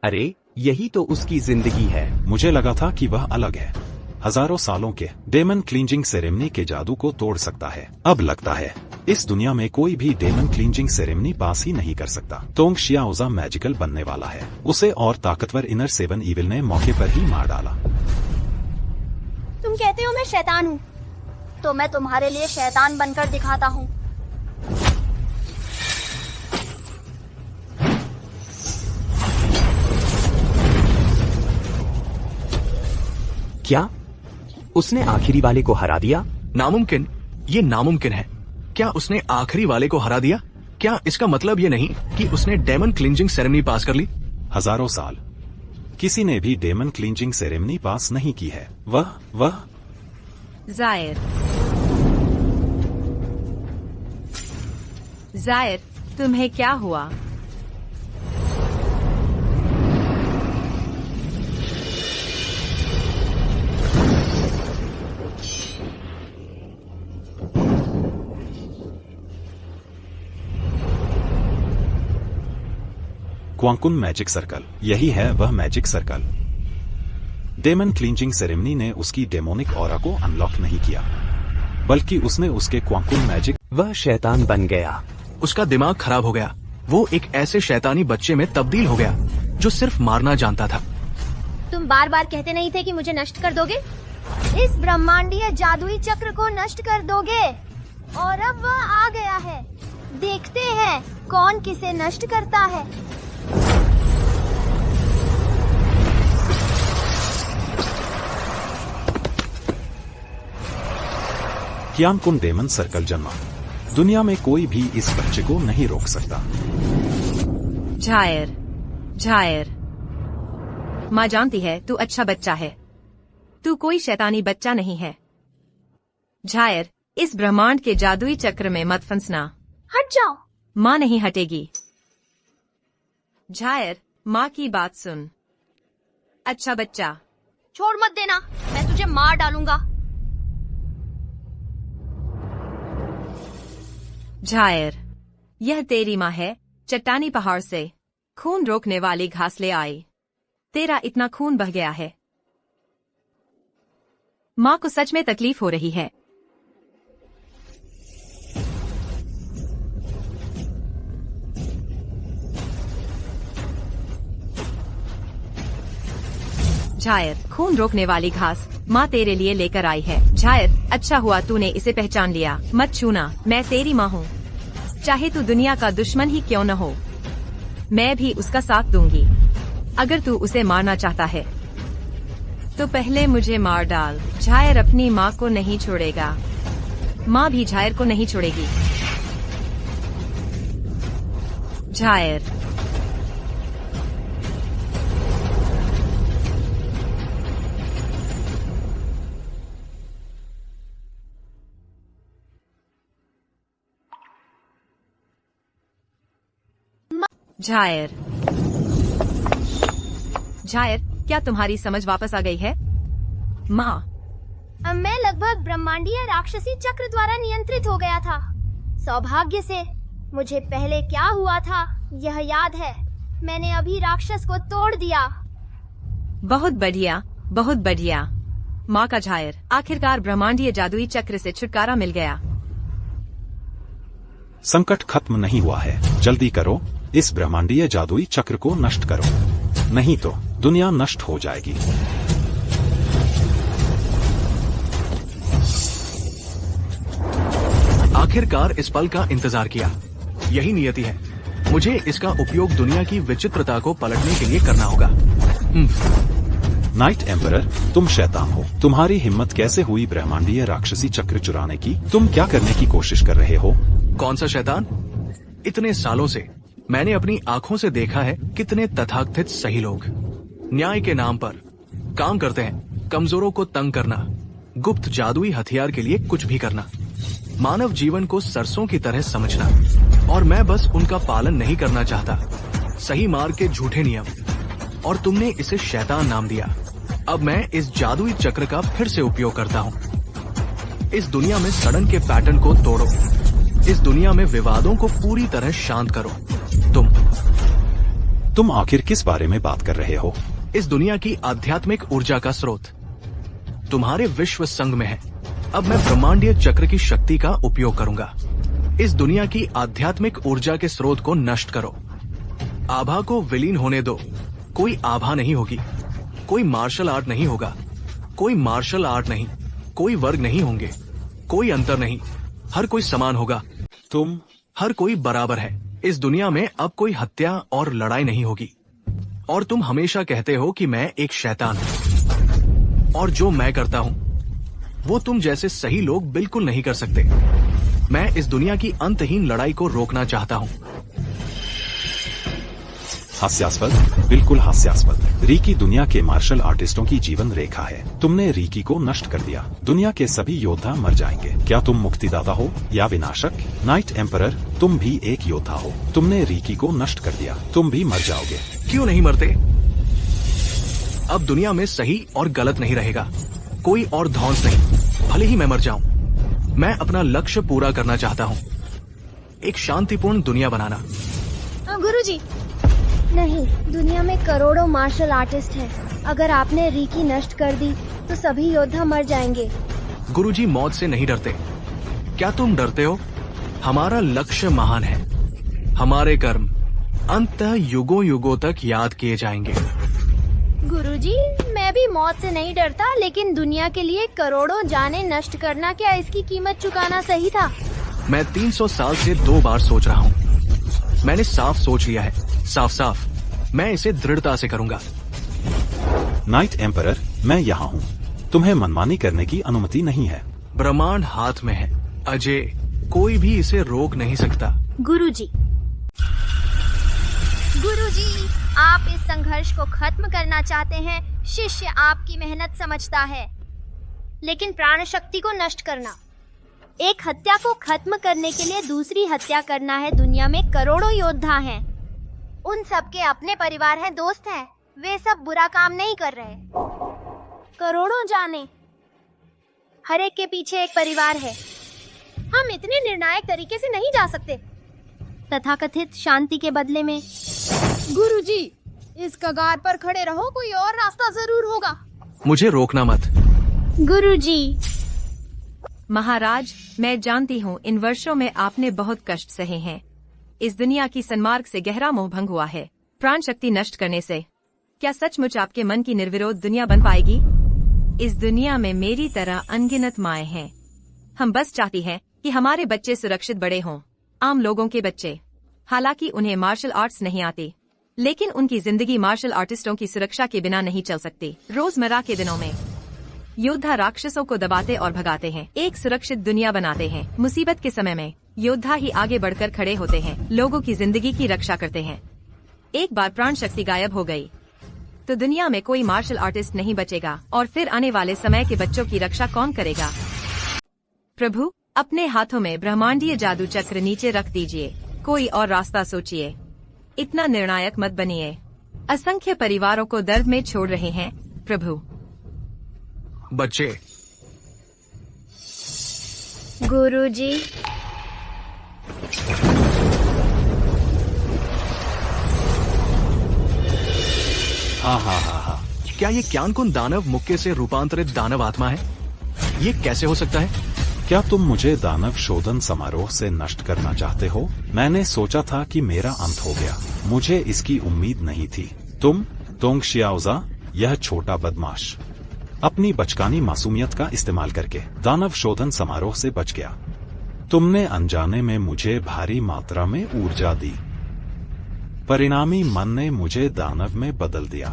Speaker 5: अरे यही तो उसकी जिंदगी है।
Speaker 7: मुझे लगा था कि वह अलग है, हजारों सालों के डेमन क्लींजिंग सेरेमनी के जादू को तोड़ सकता है। अब लगता है इस दुनिया में कोई भी डेमन क्लींजिंग सेरेमनी पास ही नहीं कर सकता। तोंग शियाओजा मैजिकल बनने वाला है। उसे और ताकतवर इनर 7 ईविल ने मौके पर ही मार डाला।
Speaker 2: तुम कहते हो मैं शैतान हूँ, तो मैं तुम्हारे लिए शैतान बनकर दिखाता हूँ।
Speaker 5: क्या उसने आखिरी वाले को हरा दिया?
Speaker 1: नामुमकिन, ये नामुमकिन है। क्या उसने आखिरी वाले को हरा दिया? क्या इसका मतलब ये नहीं कि उसने डेमन क्लींजिंग सेरेमनी पास कर ली?
Speaker 7: हजारों साल किसी ने भी डेमन क्लींजिंग सेरेमनी पास नहीं की है। वह
Speaker 6: जायर, जायर, तुम्हें क्या हुआ?
Speaker 7: क्वांकुन मैजिक सर्कल, यही है वह magic circle. Demon cleansing ceremony ने उसकी डेमोनिक ऑरा को अनलॉक नहीं किया, बल्कि उसने उसके क्वांकुन मैजिक।
Speaker 5: वह शैतान बन गया।
Speaker 1: उसका दिमाग खराब हो गया। वो एक ऐसे शैतानी बच्चे में तब्दील हो गया जो सिर्फ मारना जानता था।
Speaker 2: तुम बार बार कहते नहीं थे कि मुझे नष्ट कर दोगे? इस ब्रह्मांडीय जादुई चक्र को नष्ट कर दोगे, और अब वह आ गया है। देखते हैं कौन किसे नष्ट करता है।
Speaker 7: कियानकुन डेमन सर्कल जन्मा। दुनिया में कोई भी इस बच्चे को नहीं रोक सकता।
Speaker 6: झायर, झायर, माँ जानती है तू अच्छा बच्चा है। तू कोई शैतानी बच्चा नहीं है। झायर, इस ब्रह्मांड के जादुई चक्र में मत फंसना।
Speaker 2: हट जाओ।
Speaker 6: माँ नहीं हटेगी। झायर, माँ की बात सुन। अच्छा बच्चा।
Speaker 2: छोड़ मत देना, मैं तुझे मार डालूंगा।
Speaker 6: झायर, यह तेरी माँ है। चट्टानी पहाड़ से खून रोकने वाली घास ले आई। तेरा इतना खून बह गया है। माँ को सच में तकलीफ हो रही है। झायर, खून रोकने वाली घास माँ तेरे लिए लेकर आई है। झायर, अच्छा हुआ तूने इसे पहचान लिया। मत छूना, मैं तेरी माँ हूँ। चाहे तू दुनिया का दुश्मन ही क्यों न हो, मैं भी उसका साथ दूंगी। अगर तू उसे मारना चाहता है तो पहले मुझे मार डाल। झायर अपनी माँ को नहीं छोड़ेगा। माँ भी झायर को नहीं छोड़ेगी। झायर, झायर, झायर, क्या तुम्हारी समझ वापस आ गई है? माँ,
Speaker 2: मैं लगभग ब्रह्मांडीय राक्षसी चक्र द्वारा नियंत्रित हो गया था। सौभाग्य से मुझे पहले क्या हुआ था यह याद है। मैंने अभी राक्षस को तोड़ दिया।
Speaker 6: बहुत बढ़िया, बहुत बढ़िया। माँ का झायर, आखिरकार ब्रह्मांडीय जादुई चक्र से छुटकारा मिल गया।
Speaker 7: संकट खत्म नहीं हुआ है। जल्दी करो, इस ब्रह्मांडीय जादुई चक्र को नष्ट करो, नहीं तो दुनिया नष्ट हो जाएगी।
Speaker 1: आखिरकार इस पल का इंतजार किया। यही नियति है। मुझे इसका उपयोग दुनिया की विचित्रता को पलटने के लिए करना होगा।
Speaker 7: नाइट एम्परर, तुम शैतान हो। तुम्हारी हिम्मत कैसे हुई ब्रह्मांडीय राक्षसी चक्र चुराने की? तुम क्या करने की कोशिश कर रहे हो?
Speaker 1: कौन सा शैतान? इतने सालों से मैंने अपनी आंखों से देखा है कितने तथाकथित सही लोग न्याय के नाम पर काम करते हैं। कमजोरों को तंग करना, गुप्त जादुई हथियार के लिए कुछ भी करना, मानव जीवन को सरसों की तरह समझना। और मैं बस उनका पालन नहीं करना चाहता। सही मार्ग के झूठे नियम। और तुमने इसे शैतान नाम दिया। अब मैं इस जादुई चक्र का फिर से उपयोग करता हूँ। इस दुनिया में सड़न के पैटर्न को तोड़ो। इस दुनिया में विवादों को पूरी तरह शांत करो।
Speaker 7: तुम आखिर किस बारे में बात कर रहे हो?
Speaker 1: इस दुनिया की आध्यात्मिक ऊर्जा का स्रोत तुम्हारे विश्व संघ में है। अब मैं ब्रह्मांडीय चक्र की शक्ति का उपयोग करूंगा। इस दुनिया की आध्यात्मिक ऊर्जा के स्रोत को नष्ट करो। आभा को विलीन होने दो। कोई आभा नहीं होगी। कोई मार्शल आर्ट नहीं होगा। कोई मार्शल आर्ट नहीं। कोई वर्ग नहीं होंगे। कोई अंतर नहीं। हर कोई समान होगा। हर कोई बराबर है। इस दुनिया में अब कोई हत्या और लड़ाई नहीं होगी। और तुम हमेशा कहते हो कि मैं एक शैतान हूँ। और जो मैं करता हूँ वो तुम जैसे सही लोग बिल्कुल नहीं कर सकते। मैं इस दुनिया की अंतहीन लड़ाई को रोकना चाहता हूँ।
Speaker 7: हास्यास्पद, बिल्कुल हास्यास्पद। रीकी दुनिया के मार्शल आर्टिस्टों की जीवन रेखा है। तुमने रीकी को नष्ट कर दिया। दुनिया के सभी योद्धा मर जाएंगे। क्या तुम मुक्तिदाता हो या विनाशक? नाइट एम्परर, तुम भी एक योद्धा हो। तुमने रीकी को नष्ट कर दिया। तुम भी मर जाओगे।
Speaker 1: क्यों नहीं मरते? अब दुनिया में सही और गलत नहीं रहेगा। कोई और धौंस नहीं। भले ही मैं मर जाऊं, मैं अपना लक्ष्य पूरा करना चाहता हूँ। एक शांतिपूर्ण दुनिया बनाना।
Speaker 2: गुरुजी, नहीं, दुनिया में करोड़ों मार्शल आर्टिस्ट हैं। अगर आपने रीकी नष्ट कर दी तो सभी योद्धा मर जाएंगे।
Speaker 1: गुरुजी मौत से नहीं डरते। क्या तुम डरते हो? हमारा लक्ष्य महान है। हमारे कर्म अंततः युगों युगों तक याद किए जाएंगे।
Speaker 2: गुरुजी, मैं भी मौत से नहीं डरता, लेकिन दुनिया के लिए करोड़ों जानें नष्ट करना, क्या इसकी कीमत चुकाना सही था?
Speaker 1: मैं 300 साल से 2 बार सोच रहा हूँ। मैंने साफ सोच लिया है। साफ साफ मैं इसे दृढ़ता से करूंगा।
Speaker 7: नाइट एम्परर, मैं यहाँ हूँ। तुम्हें मनमानी करने की अनुमति नहीं है।
Speaker 1: ब्रह्मांड हाथ में है अजय, कोई भी इसे रोक नहीं सकता।
Speaker 2: गुरुजी, गुरुजी, आप इस संघर्ष को खत्म करना चाहते हैं। शिष्य आपकी मेहनत समझता है, लेकिन प्राण शक्ति को नष्ट करना, एक हत्या को खत्म करने के लिए दूसरी हत्या करना है। दुनिया में करोड़ों योद्धा हैं, उन सबके अपने परिवार हैं, दोस्त हैं, वे सब बुरा काम नहीं कर रहे। करोड़ों जाने, हर एक के पीछे एक परिवार है। हम इतने निर्णायक तरीके से नहीं जा सकते तथाकथित शांति के बदले में। गुरुजी, इस कगार पर खड़े रहो, कोई और रास्ता जरूर होगा।
Speaker 1: मुझे रोकना मत।
Speaker 2: गुरुजी,
Speaker 6: महाराज, मैं जानती हूँ इन वर्षों में आपने बहुत कष्ट सहे हैं। इस दुनिया की सन्मार्ग से गहरा मोह भंग हुआ है प्राण शक्ति नष्ट करने से। क्या सचमुच आपके मन की निर्विरोध दुनिया बन पाएगी? इस दुनिया में मेरी तरह अनगिनत माएं हैं। हम बस चाहती हैं कि हमारे बच्चे सुरक्षित बड़े हों, आम लोगों के बच्चे। हालांकि उन्हें मार्शल आर्ट्स नहीं आती, लेकिन उनकी जिंदगी मार्शल आर्टिस्टों की सुरक्षा के बिना नहीं चल सकती। रोजमर्रा के दिनों में योद्धा राक्षसों को दबाते और भगाते हैं, एक सुरक्षित दुनिया बनाते हैं। मुसीबत के समय में योद्धा ही आगे बढ़कर खड़े होते हैं, लोगों की जिंदगी की रक्षा करते हैं। एक बार प्राण शक्ति गायब हो गई तो दुनिया में कोई मार्शल आर्टिस्ट नहीं बचेगा, और फिर आने वाले समय के बच्चों की रक्षा कौन करेगा? प्रभु, अपने हाथों में ब्रह्मांडीय जादू चक्र नीचे रख दीजिए, कोई और रास्ता सोचिए। इतना निर्णायक मत बनिए। असंख्य परिवारों को दर्द में छोड़ रहे हैं प्रभु।
Speaker 1: बच्चे,
Speaker 2: गुरुजी,
Speaker 1: हा। क्या ये क्यानकुन दानव मुक्के से रूपांतरित दानव आत्मा है? ये कैसे हो सकता है?
Speaker 7: क्या तुम मुझे दानव शोधन समारोह से नष्ट करना चाहते हो? मैंने सोचा था कि मेरा अंत हो गया, मुझे इसकी उम्मीद नहीं थी। तुम तोंग शियाओजा, यह छोटा बदमाश, अपनी बचकानी मासूमियत का इस्तेमाल करके दानव शोधन समारोह से बच गया। तुमने अनजाने में मुझे भारी मात्रा में ऊर्जा दी, परिणामी मन ने मुझे दानव में बदल दिया।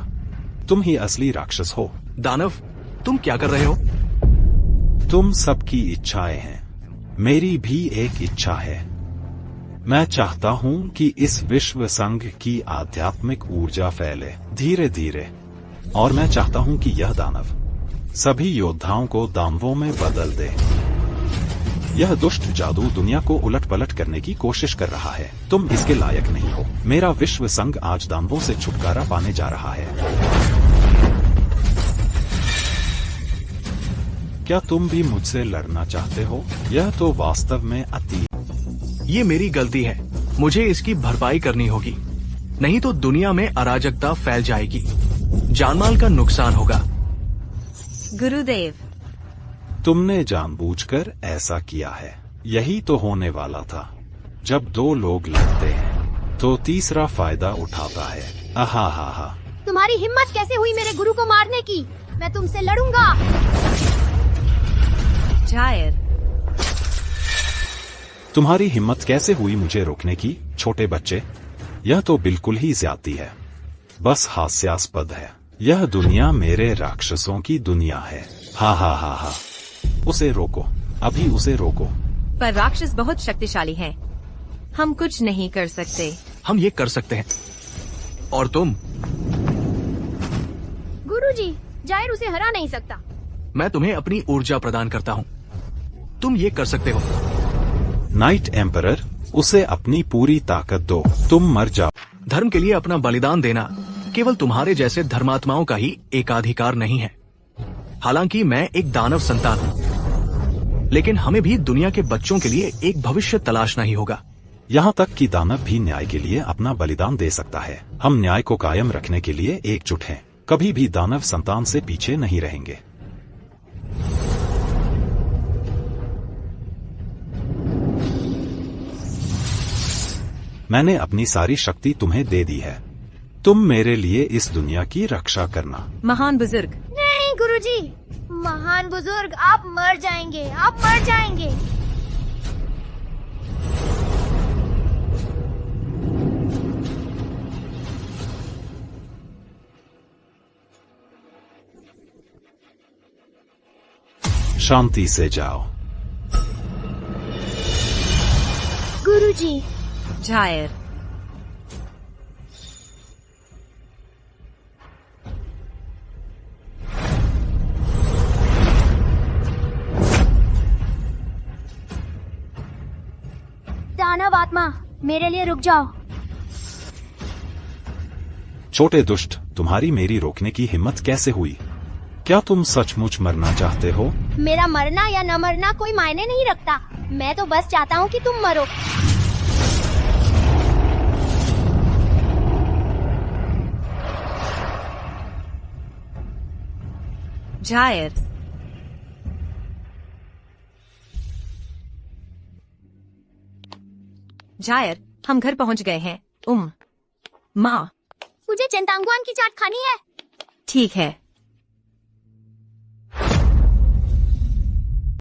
Speaker 7: तुम ही असली राक्षस हो।
Speaker 1: दानव, तुम क्या कर रहे हो?
Speaker 7: तुम सबकी इच्छाएं हैं, मेरी भी एक इच्छा है। मैं चाहता हूं कि इस विश्व संघ की आध्यात्मिक ऊर्जा फैले धीरे धीरे, और मैं चाहता हूं कि यह दानव सभी योद्धाओं को दानवों में बदल दे। यह दुष्ट जादू दुनिया को उलट पलट करने की कोशिश कर रहा है। तुम इसके लायक नहीं हो। मेरा विश्व संघ आज दानवों से छुटकारा पाने जा रहा है। क्या तुम भी मुझसे लड़ना चाहते हो? यह तो वास्तव में अति।
Speaker 1: ये मेरी गलती है, मुझे इसकी भरपाई करनी होगी, नहीं तो दुनिया में अराजकता फैल जाएगी, जानमाल का नुकसान होगा।
Speaker 6: गुरुदेव,
Speaker 7: तुमने जानबूझकर ऐसा किया है। यही तो होने वाला था। जब दो लोग लड़ते हैं तो तीसरा फायदा उठाता है। आहा।
Speaker 2: तुम्हारी हिम्मत कैसे हुई मेरे गुरु को मारने की? मैं तुमसे लड़ूंगा।
Speaker 6: जायर,
Speaker 7: तुम्हारी हिम्मत कैसे हुई मुझे रोकने की, छोटे बच्चे? यह तो बिल्कुल ही ज्यादती है, बस हास्यास्पद है। यह दुनिया मेरे राक्षसों की दुनिया है। हा। उसे रोको, अभी उसे रोको।
Speaker 6: पर राक्षस बहुत शक्तिशाली हैं, हम कुछ नहीं कर सकते।
Speaker 1: हम ये कर सकते हैं। और तुम?
Speaker 2: गुरुजी, जायर उसे हरा नहीं सकता।
Speaker 1: मैं तुम्हें अपनी ऊर्जा प्रदान करता हूँ, तुम ये कर सकते हो।
Speaker 7: नाइट एम्परर, उसे अपनी पूरी ताकत दो, तुम मर जाओ।
Speaker 1: धर्म के लिए अपना बलिदान देना केवल तुम्हारे जैसे धर्मात्माओं का ही एकाधिकार नहीं है। हालांकि मैं एक दानव संतान हूँ, लेकिन हमें भी दुनिया के बच्चों के लिए एक भविष्य तलाशना ही होगा।
Speaker 7: यहाँ तक कि दानव भी न्याय के लिए अपना बलिदान दे सकता है। हम न्याय को कायम रखने के लिए एकजुट हैं, कभी भी दानव संतान से पीछे नहीं रहेंगे। मैंने अपनी सारी शक्ति तुम्हें दे दी है, तुम मेरे लिए इस दुनिया की रक्षा करना।
Speaker 6: महान बुजुर्ग।
Speaker 2: नहीं गुरुजी, महान बुजुर्ग, आप मर जाएंगे, आप मर जाएंगे।
Speaker 7: शांति से जाओ।
Speaker 2: गुरुजी।
Speaker 6: जायर,
Speaker 2: दानव आत्मा, मेरे लिए रुक जाओ।
Speaker 7: छोटे दुष्ट, तुम्हारी मेरी रोकने की हिम्मत कैसे हुई? क्या तुम सचमुच मरना चाहते हो?
Speaker 2: मेरा मरना या न मरना कोई मायने नहीं रखता। मैं तो बस चाहता हूँ कि तुम मरो।
Speaker 6: जायर, जायर, हम घर पहुंच गए हैं। माँ,
Speaker 2: मुझे चिंतांगवान की चाट खानी है।
Speaker 6: ठीक है।